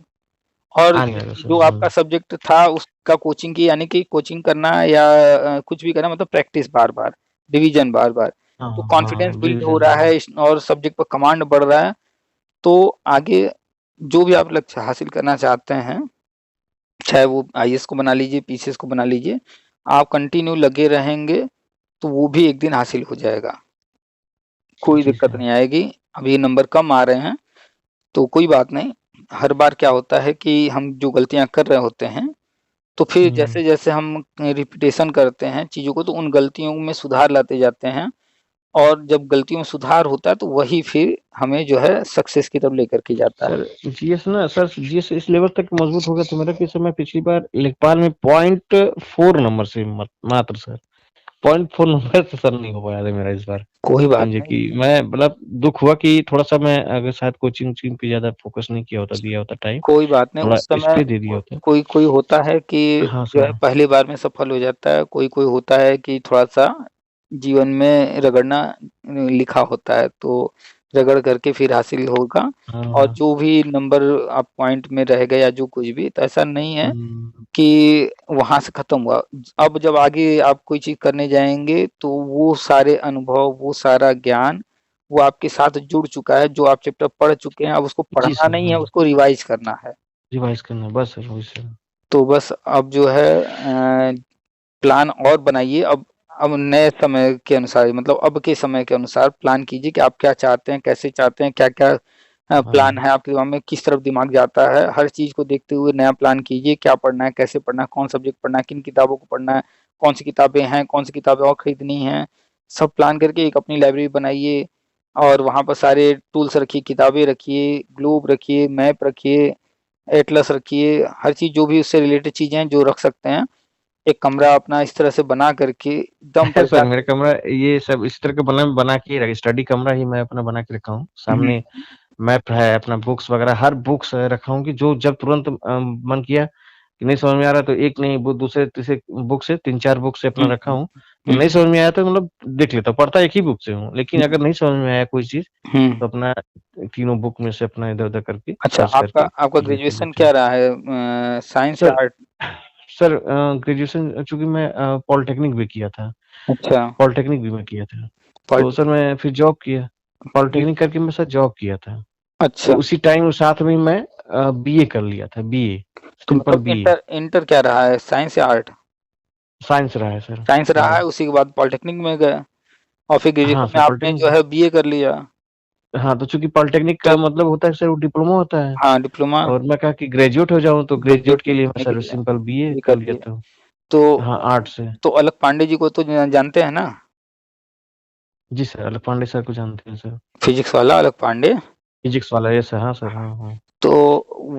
और आने लगा सर, जो हाँ। आपका सब्जेक्ट था उसका कोचिंग की यानी कि कोचिंग करना या कुछ भी करना मतलब प्रैक्टिस बार-बार, रिवीजन बार-बार। हाँ, तो हाँ, कॉन्फिडेंस हाँ, बिल्ड हो रिवीज़न रहा हाँ। है और सब्जेक्ट पर कमांड बढ़ रहा है, तो आगे जो भी आप लक्ष्य हासिल करना चाहते हैं, चाहे वो आईएएस को बना लीजिए, पीसीएस को बना लीजिए, आप कंटिन्यू लगे रहेंगे, तो वो भी एक दिन हासिल हो जाएगा। कोई जी दिक्कत सर। नहीं आएगी। अभी नंबर कम आ रहे हैं तो कोई बात नहीं। हर बार क्या होता है कि हम जो गलतियाँ कर रहे होते हैं, तो फिर हम्म। जैसे-जैसे हम रिपिटेशन करते हैं चीज़ों को, तो उन गलतियों में सुधार लाते जाते हैं, और जब गलतियों में सुधार होता है तो वही फिर हमें जो है सक्सेस की तरफ लेकर के जाता है। सर जीएस ना सर, जीएस इस लेवल तक मजबूत हो गया था मेरा कि सर मैं पिछली बार लेखपाल में 0.4 नंबर से मात्र सर 0.4 नंबर से सर नहीं हो पाया था मेरा इस बार। कोई बात समझे नहीं। कि मैं मतलब दुख हुआ कि थोड़ा-सा मैं अगर शायद कोचिंग वोचिंग पे ज़्यादा फोकस नहीं किया होता, दिया होता टाइम, कोई बात नहीं, थोड़ा उस इस समय पे दे दिया होता। कोई-कोई होता है कि हाँ जो है सर। पहली बार में सफल हो जाता है, कोई-कोई होता है कि थोड़ा-सा जीवन में रगड़ना लिखा होता है, तो रगड़ करके फिर हासिल होगा। और हाँ। जो भी नंबर आप पॉइंट में रह गए या जो कुछ भी, तो ऐसा नहीं है हुँ। कि वहाँ से खत्म हुआ। अब जब आगे आप कोई चीज़ करने जाएँगे, तो वो सारे अनुभव, वो सारा ज्ञान, वो आपके साथ जुड़ चुका है, जो आप चैप्टर पढ़ चुके हैं, अब उसको जी पढ़ना सर, नहीं है, हाँ। उसको रिवाइज़ करना है। रिवाइज़ करना है, बस सर वही सर। तो बस अब जो है प्लान और बनाइए। अब नए समय के अनुसार, मतलब अब के समय के अनुसार प्लान कीजिए कि आप क्या चाहते हैं, कैसे चाहते हैं, क्या-क्या प्लान हाँ। है आपके दिमाग में, किस तरफ दिमाग जाता है। हर चीज़ को देखते हुए नया प्लान कीजिए, क्या पढ़ना है, कैसे पढ़ना है, कौन सब्जेक्ट पढ़ना है, किन किताबों को पढ़ना है, कौन-सी किताबें हैं, कौन-सी किताबें और खरीदनी हैं। सब प्लान करके एक अपनी लाइब्रेरी बनाइए, और वहाँ पर सारे टूल्स रखिए, किताबें रखिए, ग्लोब रखिए, मैप रखिए, एटलस रखिए, हर चीज़ जो भी उससे रिलेटेड चीज़ें हैं जो रख सकते हैं। एक कमरा अपना इस तरह से बना करके एकदम सर बढ़िया मेरा से। कमरा ये सब इस तरह का बना के ही रखा, स्टडी कमरा ही मैं अपना बना के रखा हूँ। हुँ, सामने मैप है, अपना बुक्स वगैरह हर बुक्स रखा हूँ कि जो जब तुरंत मन किया कि नहीं समझ में आ रहा तो एक नहीं वो दूसरे तीसरे बुक से 3-4 बुक से अपना हुँ, रखा हूँ। तो हुँ, नहीं समझ में आया तो मतलब देख लेता हूँ, पढ़ता एक ही बुक से हूँ। लेकिन हुँ, अगर नहीं समझ में आया कोई चीज़ हुँ। तो अपना तीनों बुक में से अपना इधर-उधर करके अच्छा, सर्च आपका करके आपका ये कर ग्रेजुएशन लेते क्या हैं। रहा है, साइंस या सर आर्ट? सर ग्रेजुएशन चूँकि मैं पॉलिटेक्निक भी किया था। अच्छा, पॉलिटेक्निक भी मैं किया था। तो सर पॉलिटेक्निक। मैं फिर जॉब किया। पॉलिटेक्निक करके मैं सर जॉब किया था। तो अच्छा, उसी टाइम साथ में मैं बीए कर लिया था, बीए, तो सिंपल मतलब बीए। इंटर इंटर क्या रहा है, साइंस या आर्ट? साइंस रहा है सर। साइंस रहा है, हाँ। उसी के बाद पॉलिटेक्निक में गए, और फिर हाँ ग्रेजुएशन सर में आपने जो पॉलिटेक्निक। है बीए कर लिया। हाँ, तो चूँकि पॉलिटेक्निक तो का मतलब होता है सर वो डिप्लोमा होता है। हाँ, डिप्लोमा और मैं कहा कि ग्रेजुएट हो जाऊँ, तो ग्रेजुएट ग्रेजुएट के लिए मैं करने के सर लिए सिंपल बीए ये कर कर लिया लिया। था। तो हाँ, आर्ट्स से। तो अलग पांडे जी को तो जानते हैं ना? जी सर, अलग पांडे सर को जानते हैं सर। फिजिक्स वाला अलग पांडे। फिजिक्स वाला यस सर, हाँ सर, हाँ, हाँ। तो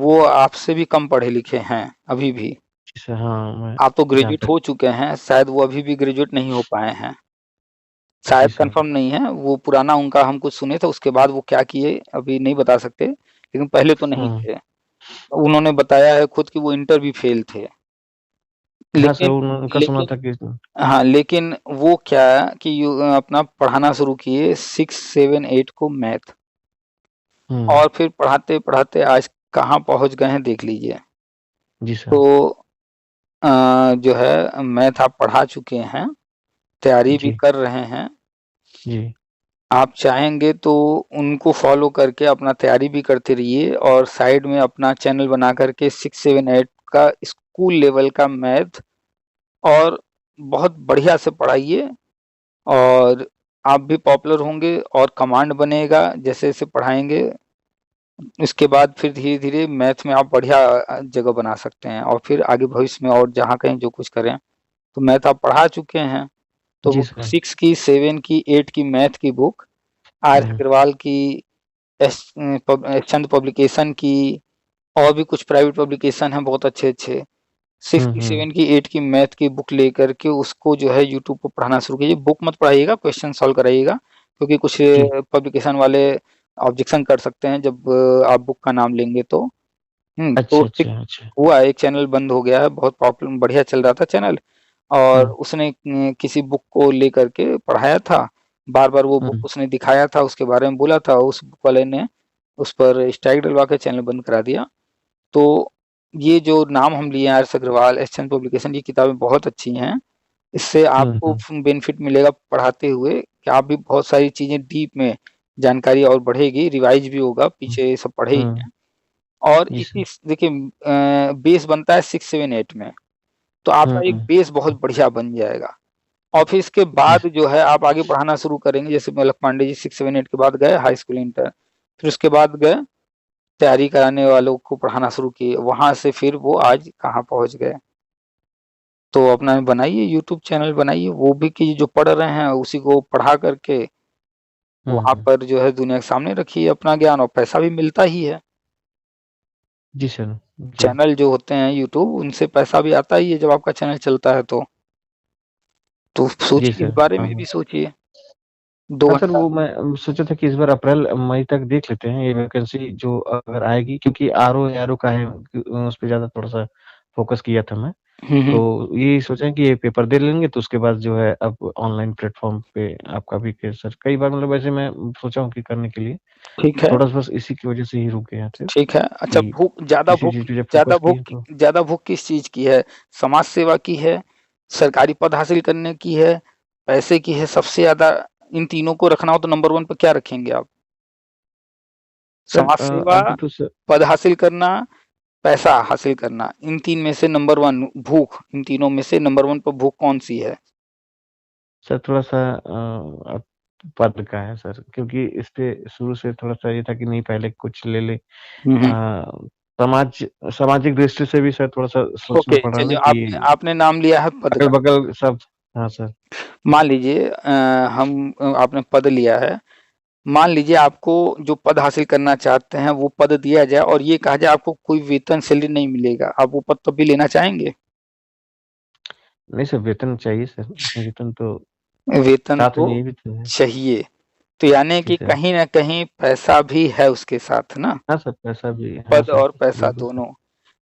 वो आपसे भी कम पढ़े लिखे हैं अभी भी। जी सर, हाँ, मैं आप तो ग्रेजुएट जानता हो हूँ। चुके हैं, शायद वो अभी भी ग्रेजुएट नहीं हो पाए हैं। जी शायद सर। कंफर्म नहीं है, वो पुराना उनका हम कुछ सुने थे, उसके बाद वो क्या किए अभी नहीं बता सकते, लेकिन पहले तो नहीं हाँ। थे। उन्होंने बताया है खुद कि वो इंटर भी फेल थे। हाँ सर, लेकिन उनका सुना लेकिन था कि हाँ, लेकिन वो क्या कि अपना पढ़ाना शुरू किए 6, 7, 8 को मैथ, हुँ। और फिर पढ़ाते-पढ़ाते आज कहाँ पहुँच गए हैं देख लीजिए। जी तो सर। जो है मैथ आप पढ़ा चुके हैं, तैयारी भी जी, कर रहे हैं। जी। आप चाहेंगे तो उनको फ़ॉलो करके अपना तैयारी भी करते रहिए, और साइड में अपना चैनल बना कर के 6, 7, 8 का स्कूल लेवल का मैथ और बहुत बढ़िया से पढ़ाइए, और आप भी पॉपुलर होंगे और कमांड बनेगा जैसे-जैसे पढ़ाएँगे। उसके बाद फिर धीरे-धीरे मैथ में आप बढ़िया जगह बना सकते हैं, और फिर आगे भविष्य में और जहाँ कहीं जो कुछ करें। तो मैथ आप पढ़ा चुके हैं, तो जी वो सर। 6 की, 7 की, 8 की मैथ की बुक, आर हुँ, अग्रवाल की, चंद पब्लिकेशन की, और भी कुछ प्राइवेट पब्लिकेशन हैं बहुत अच्छे-अच्छे। 6 हुँ, की, हुँ। 7 की, 8 की मैथ की बुक लेकर के उसको जो है यूट्यूब पे पढ़ाना शुरू कीजिए। बुक मत पढ़ाइएगा, क्वेश्चन सॉल्व कराइएगा, क्योंकि कुछ जी। पब्लिकेशन वाले ऑब्जेक्शन कर सकते हैं जब आप बुक का नाम लेंगे तो। तो अच्छा, एक अच्छा, अच्छा। हुआ, एक चैनल बंद हो गया है, बहुत बढ़िया चल रहा था चैनल, और हुँ, उसने किसी बुक को लेकर के पढ़ाया था। बार-बार वो बुक हुँ। उसने दिखाया था, उसके बारे में बोला था, उस बुक वाले ने उस पर स्ट्राइक डलवा के चैनल बंद करा दिया। तो ये जो नाम हम लिए हैं, आर.एस. अग्रवाल, एस-चंद पब्लिकेशन, ये किताबें बहुत अच्छी हैं। इससे हुँ, आपको हुँ। बेनिफिट मिलेगा पढ़ाते हुए, कि आप भी बहुत सारी चीज़ें डीप में जानकारी और बढ़ेगी, रिवाइज़ भी होगा, हुँ, पीछे ये सब पढ़े ही हुँ। हैं। और जी इसी सर। स देखिए बेस बनता है 6, 7, 8 में, तो हुँ, आपका एक हुँ। बेस बहुत बढ़िया बन जाएगा। ऑफिस के बाद जो है आप आगे पढ़ाना शुरू करेंगे, जैसे मलक पांडे जी 6, 7, 8 के बाद गए हाई स्कूल इंटर, फिर उसके बाद गए तैयारी कराने वालों को पढ़ाना शुरू किए, वहां से फिर वो आज कहाँ पहुंच गए। तो अपना बनाइए यूट्यूब चैनल बनाइए, वो भी कि जो पढ़ रहे हैं उसी को पढ़ा करके वहां हम्म। पर जो है दुनिया के सामने रखिए अपना ज्ञान, और पैसा भी मिलता ही है। जी सर। जी। चैनल जो होते हैं यूट्यूब, उनसे पैसा भी आता ही है जब आपका चैनल चलता है तो जी सोचिए, इस सर। बारे हाँ में भी हाँ। सोचिए। 2 हाँ सर, घंटा। वो मैं सोचा था कि इस बार अप्रैल मई तक देख लेते हैं ये वैकेंसी जो अगर आएगी, क्योंकि आरओ का है, उस पर ज्यादा थोड़ा सा फोकस किया था मैं। हुँ, हुँ। तो ये सोचा है कि ये पेपर दे लेंगे, तो उसके बाद जो है अब ऑनलाइन प्लेटफॉर्म पे आपका भी केस सर कई बार मतलब ऐसे मैं सोचा हूँ कि करने के लिए, ठीक है, थोड़ा सा बस इसी की वजह से ही रुके हैं फिर, ठीक है। अच्छा, कि भूख ज़्यादा किसी भूख चीज पे जब ज़्यादा फोकस किए भूख तो। ज़्यादा भूख किस चीज़ की है? समाज सेवा की है, सरकारी पद हासिल करने की है, पैसे की है? सबसे ज़्यादा इन तीनों को रखना हो तो नंबर 1 पे क्या रखेंगे आप? सर समाज सेवा, अभी तो सर। पद हासिल करना, पैसा हासिल करना, इन 3 में से नंबर 1 भूख, इन तीनों में से नंबर 1 पे भूख कौन-सी है? सर थोड़ा सा पद का है सर, क्योंकि इस पे शुरू से थोड़ा सा ये था कि नहीं पहले कुछ ले ले। हुँ, हुँ। समाज सामाजिक दृष्टि से भी सर थोड़ा सा सोचना ओके, पड़ रहा है चलिए ना कि आपने आपने नाम लिया है पद अगल का। बगल सब। हाँ सर। मान लीजिए आपने पद लिया है, मान लीजिए आपको जो पद हासिल करना चाहते हैं वो पद दिया जाए और ये कहा जाए आपको कोई वेतन सैलरी नहीं मिलेगा, आप वो पद तब भी लेना चाहेंगे? नहीं सर, वेतन चाहिए सर, वेतन तो वेतन साथ तो में ये भी तो है। चाहिए, तो यानी जी कि सर। कहीं न कहीं पैसा भी है उसके साथ ना, हाँ सर, पैसा भी, हाँ पद सर, और पैसा बिल्कुल सर। दोनों।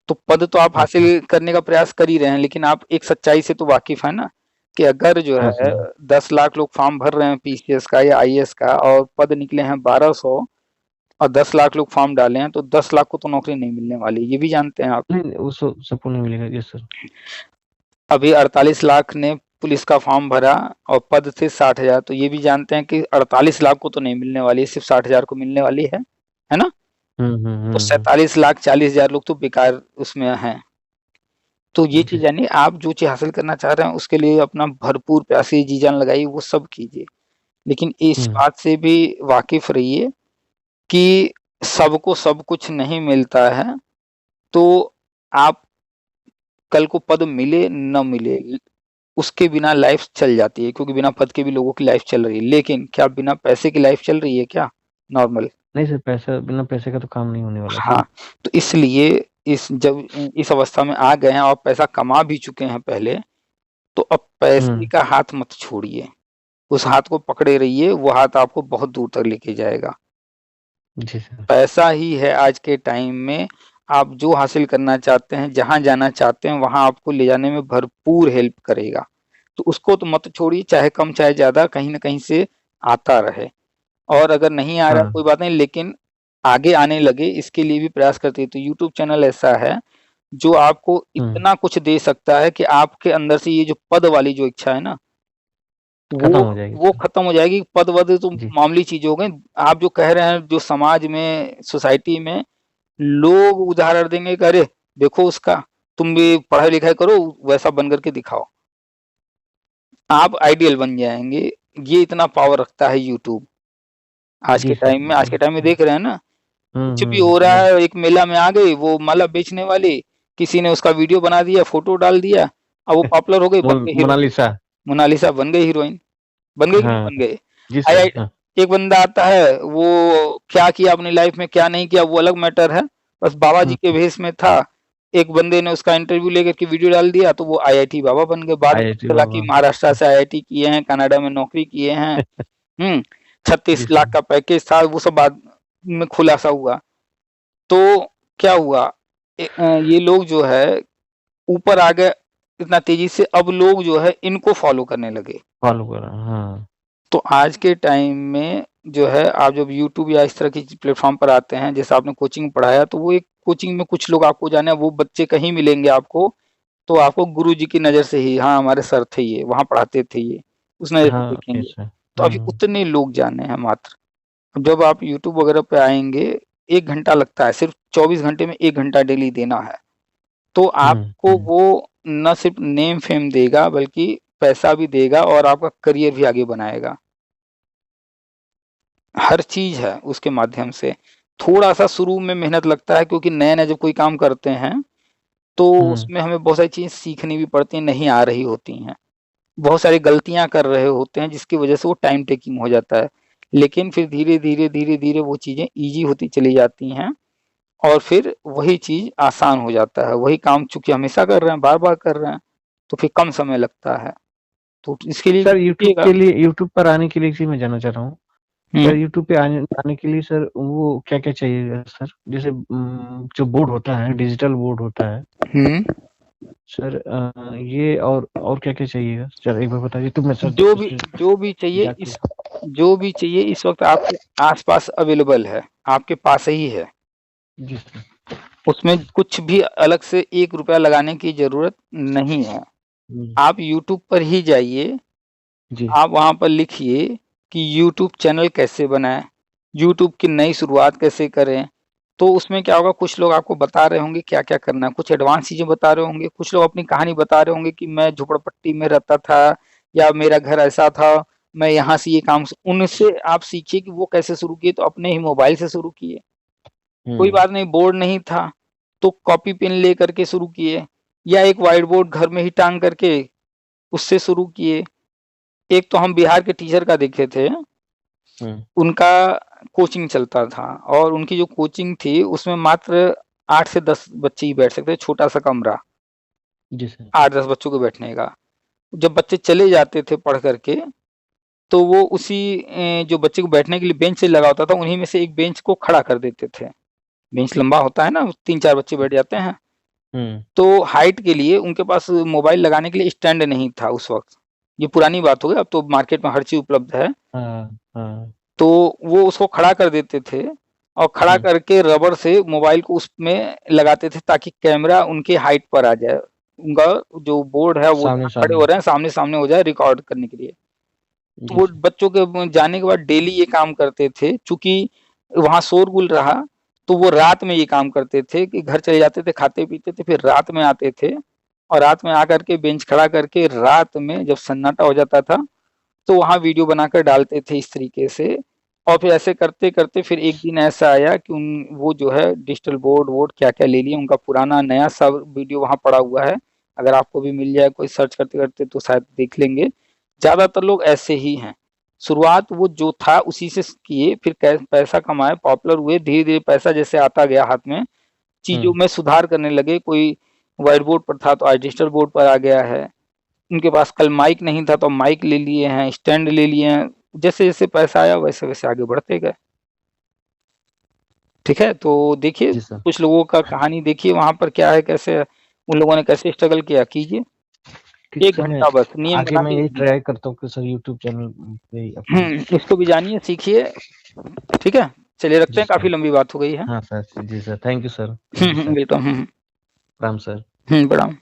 तो पद तो आप जी सर। हासिल करने का प्रयास कर ही रहे हैं, लेकिन आप एक सच्चाई से तो वाकिफ़ हैं ना, कि अगर जो हाँ है सर। 10 लाख लोग फॉर्म भर रहे हैं पीसीएस का या आईएएस का और पद निकले हैं 1200 और 10 लाख लोग फॉर्म डाले हैं, तो 10 लाख को तो नौकरी नहीं मिलने वाली, ये भी जानते हैं आप। नहीं नहीं, वो सबको नहीं मिलेगा। जी सर। अभी 48 लाख ने पुलिस का फॉर्म भरा और पद थे 60,000, तो ये भी जानते हैं कि 48 लाख को तो नहीं मिलने वाली, सिर्फ 60,000 को मिलने वाली है ना? तो 47 लाख 40,000 लोग तो बेकार उसमें हैं। तो ये जी। चीज़ यानी आप जो चीज़ हासिल करना चाह रहे हैं उसके लिए अपना भरपूर प्यासे जी जान लगाइए, वो सब कीजिए। लेकिन इस हुँ। बात से भी वाकिफ़ रहिए कि सबको सब कुछ नहीं मिलता है, तो आप कल को पद मिले न मिले उसके बिना लाइफ चल जाती है, क्योंकि बिना पद के भी लोगों की लाइफ चल रही है। लेकिन क्या बिना पैसे की लाइफ चल रही है क्या? नॉर्मल? नहीं सर, पैसा बिना पैसे का तो काम नहीं होने वाला सर। हाँ, तो इसलिए इस अवस्था में आ गए हैं और पैसा कमा भी चुके हैं पहले, तो अब पैसे हुँ। का हाथ मत छोड़िए। उस हाथ को पकड़े रहिए, वो हाथ आपको बहुत दूर तक लेके जाएगा। जी सर। पैसा ही है आज के टाइम में, आप जो हासिल करना चाहते हैं, जहाँ जाना चाहते हैं, वहाँ आपको ले जाने में भरपूर हेल्प करेगा। तो उसको तो मत छोड़िए, चाहे कम चाहे ज़्यादा, कहीं न कहीं से आता रहे। और अगर नहीं आ रहा हाँ। कोई बात नहीं, लेकिन आगे आने लगे इसके लिए भी प्रयास करते हैं। तो यूट्यूब चैनल ऐसा है, जो आपको हुँ। इतना कुछ दे सकता है कि आपके अंदर से ये जो पद वाली जो इच्छा है ना, खत्म वो हो जाएगी वो सर। खत्म हो जाएगी। पद-वद तो जी। मामूली चीज़ हो गई। आप जो कह रहे हैं, जो समाज में, सोसाइटी में लोग उदाहरण देंगे कि अरे! देखो उसका, तुम भी पढ़ाई-लिखाई करो, वैसा बन कर के दिखाओ। आप आइडियल बन जाएँगे। ये इतना पावर रखता है यूट्यूब। जी सर। आज के टाइम में देख रहे हैं ना, हुँ, कुछ भी हो हुँ। रहा जी। है, एक मेला में आ गई वो माला बेचने वाली, किसी ने उसका वीडियो बना दिया, फ़ोटो डाल दिया, अब वो पॉपुलर हो गई, बन गई हीरोइन। मोनालिसा। मोनालिसा बन गई हीरोइन। बन गई कि नहीं हाँ। बन गई? जी आई सर। आई हाँ। एक बंदा आता है, वो क्या किया अपनी लाइफ़ में, क्या नहीं किया, वो अलग मैटर है। बस बाबा जी हुँ। के भेष में था। एक बंदे ने उसका इंटरव्यू लेकर के वीडियो डाल दिया, तो वो आईआईटी बाबा बन गए। बाद में आईआईटी पता चला कि बाबा। महाराष्ट्र से आईआईटी किए हैं, कनाडा में नौकरी किए हैं। हुँ, जी 36 लाख सर। का पैकेज था, वो सब बाद में खुलासा हुआ। तो क्या हुआ, ये लोग जो है ऊपर आ गए इतना तेज़ी से, अब लोग जो है इनको फ़ॉलो करने लगे। फॉलो करा, हाँ। तो आज के टाइम में जो है आप जब यूट्यूब या इस तरह की प्लेटफ़ॉर्म पर आते हैं, जैसे आपने कोचिंग पढ़ाया, तो वो एक कोचिंग में कुछ लोग आपको जाने, वो बच्चे कहीं मिलेंगे आपको, तो आपको गुरुजी की नज़र से ही, हाँ, हमारे सर थे ये, वहाँ पढ़ाते थे ये, उस नज़र से हाँ, देखेंगे। Yes sir. तो अभी हुँ, उतने लोग जाने हैं मात्र। अब जब आप यूट्यूब वगैरह पे आएँगे, 1 घंटा लगता है, सिर्फ़ 24 घंटे में 1 घंटा डेली देना है। तो हुँ, आपको हुँ। वो न सिर्फ़ नेम फ़ेम देगा, बल्कि पैसा भी देगा और आपका करियर भी आगे बनाएगा। हर चीज है उसके माध्यम से। थोड़ा सा शुरू में मेहनत लगता है, क्योंकि नए नए जब कोई काम करते हैं तो उसमें हमें बहुत सारी चीज़ सीखनी भी पड़ती हैं, नहीं आ रही होती हैं। बहुत सारी गलतियाँ कर रहे होते हैं जिसकी वज़ह से वो टाइम टेकिंग हो जाता है। लेकिन फिर धीरे-धीरे, धीरे-धीरे वो चीज़ें ईज़ी होती चली जाती हैं और फिर वही चीज़ आसान हो जाता है। वही काम चूँकि हमेशा कर रहे हैं, बार-बार कर रहे हैं, तो फिर कम समय लगता है। तो इसके लिए सर यूट्यूब कीजिएगा। के लिए, यूट्यूब पर आने के लिए एक चीज़ मैं जानना चाह रहा हूँ। हुँ, सर यूट्यूब पे आने आने के लिए सर वो क्या-क्या चाहिएगा सर? जैसे जो बोर्ड होता है, डिजिटल बोर्ड होता है। हुँ। सर ये और क्या-क्या चाहिएगा? सर एक बार बताइए तो मैं सर जो भी उससे जो भी चाहिए जाके। इस जो भी चाहिए इस वक़्त आपके आस-पास अवेलेबल है, आपके पास ही है। जी सर। उसमें कुछ भी अलग से ₹1 लगाने की ज़रूरत नहीं है। हुँ, आप यूट्यूब पर ही जाइए, जी। आप वहाँ पर लिखिए कि यूट्यूब चैनल कैसे बनाएँ, यूट्यूब की नई शुरुआत कैसे करें। तो उसमें क्या होगा, कुछ लोग आपको बता रहे होंगे क्या-क्या करना है, कुछ एडवांस चीज़ें बता रहे होंगे, कुछ लोग अपनी कहानी बता रहे होंगे कि मैं झोपड़पट्टी में रहता था या मेरा घर ऐसा था, मैं यहाँ से ये काम उनसे आप सीखिए कि वो कैसे शुरू किए, तो अपने ही मोबाइल से शुरू किए। कोई हुँ, बात नहीं, बोर्ड नहीं था, तो कॉपी पेन लेकर के शुरू किए या एक व्हाइट बोर्ड घर में ही टांग करके उससे शुरू किए। एक तो हम बिहार के टीचर का देखे थे, हुँ। उनका कोचिंग चलता था और उनकी जो कोचिंग थी उसमें मात्र 8 से 10 बच्चे ही बैठ सकते थे, छोटा-सा कमरा, जी सर। 8-10 बच्चों के बैठने का। जब बच्चे चले जाते थे पढ़ कर के, तो वो उसी जो बच्चे को बैठने के लिए बेंच लगा होता था, उन्हीं में से एक बेंच को खड़ा कर देते थे। बेंच लंबा होता है ना, 3-4 बच्चे बैठ जाते हैं। हुँ। तो हाइट के लिए उनके पास मोबाइल लगाने के लिए स्टैंड नहीं था उस वक़्त। ये पुरानी बात हो गई, अब तो मार्केट में हर चीज़ उपलब्ध है। हाँ, हाँ। तो वो उसको खड़ा कर देते थे और खड़ा हुँ। करके रबर से मोबाइल को उसमें लगाते थे ताकि कैमरा उनके हाइट पर आ जाए। उनका जो बोर्ड है वो जहाँ खड़े हो सामने-सामने। रहे हैं सामने-सामने हो जाए रिकॉर्ड करने के लिए। तो जी वो सर। बच्चों के जाने के बाद डेली ये काम करते थे। चूँकि वहाँ शोरगुल रहा, तो वो रात में ये काम करते थे कि घर चले जाते थे, खाते-पीते थे, फिर रात में आते थे और रात में आकर के बेंच खड़ा करके रात में जब सन्नाटा हो जाता था, तो वहाँ वीडियो बनाकर डालते थे इस तरीके से। और फिर ऐसे करते-करते फिर एक दिन ऐसा आया कि वो जो है डिजिटल बोर्ड वोर्ड क्या-क्या ले लिए, उनका पुराना नया सब वीडियो वहाँ पड़ा हुआ है। अगर आपको भी मिल जाए कोई सर्च करते-करते तो शायद देख लेंगे। ज़्यादातर लोग ऐसे ही हैं। शुरुआत वो जो था उसी से किए, फिर कै पैसा कमाए, पॉपुलर हुए, धीरे-धीरे पैसा जैसे आता गया हाथ में, चीज़ों हुँ। में सुधार करने लगे। कोई व्हाइट बोर्ड पर था तो आज डिजिटल बोर्ड पर आ गया है। उनके पास कल माइक नहीं था तो माइक ले लिए हैं, स्टैंड ले लिए हैं। जैसे-जैसे पैसा आया वैसे-वैसे आगे बढ़ते गए। ठीक है? तो देखिए जी सर। कुछ लोगों का कहानी देखिए वहाँ पर क्या है, कैसे उन लोगों ने कैसे स्ट्रगल किया, कीजिए। ठीक 1 सर, मैं घंटा बस नियम आगे बना मैं के यही लिखिए। ट्राई करता हूँ कि सर यूट्यूब चैनल पे अपना। इसको भी जानिए, सीखिए। ठीक है? चलिए रखते जी हैं, काफ़ी सर। लंबी बात हो गई है। हाँ सर। जी sir. Thank you sir. Thank you sir. Welcome. प्रणाम सर। प्रणाम।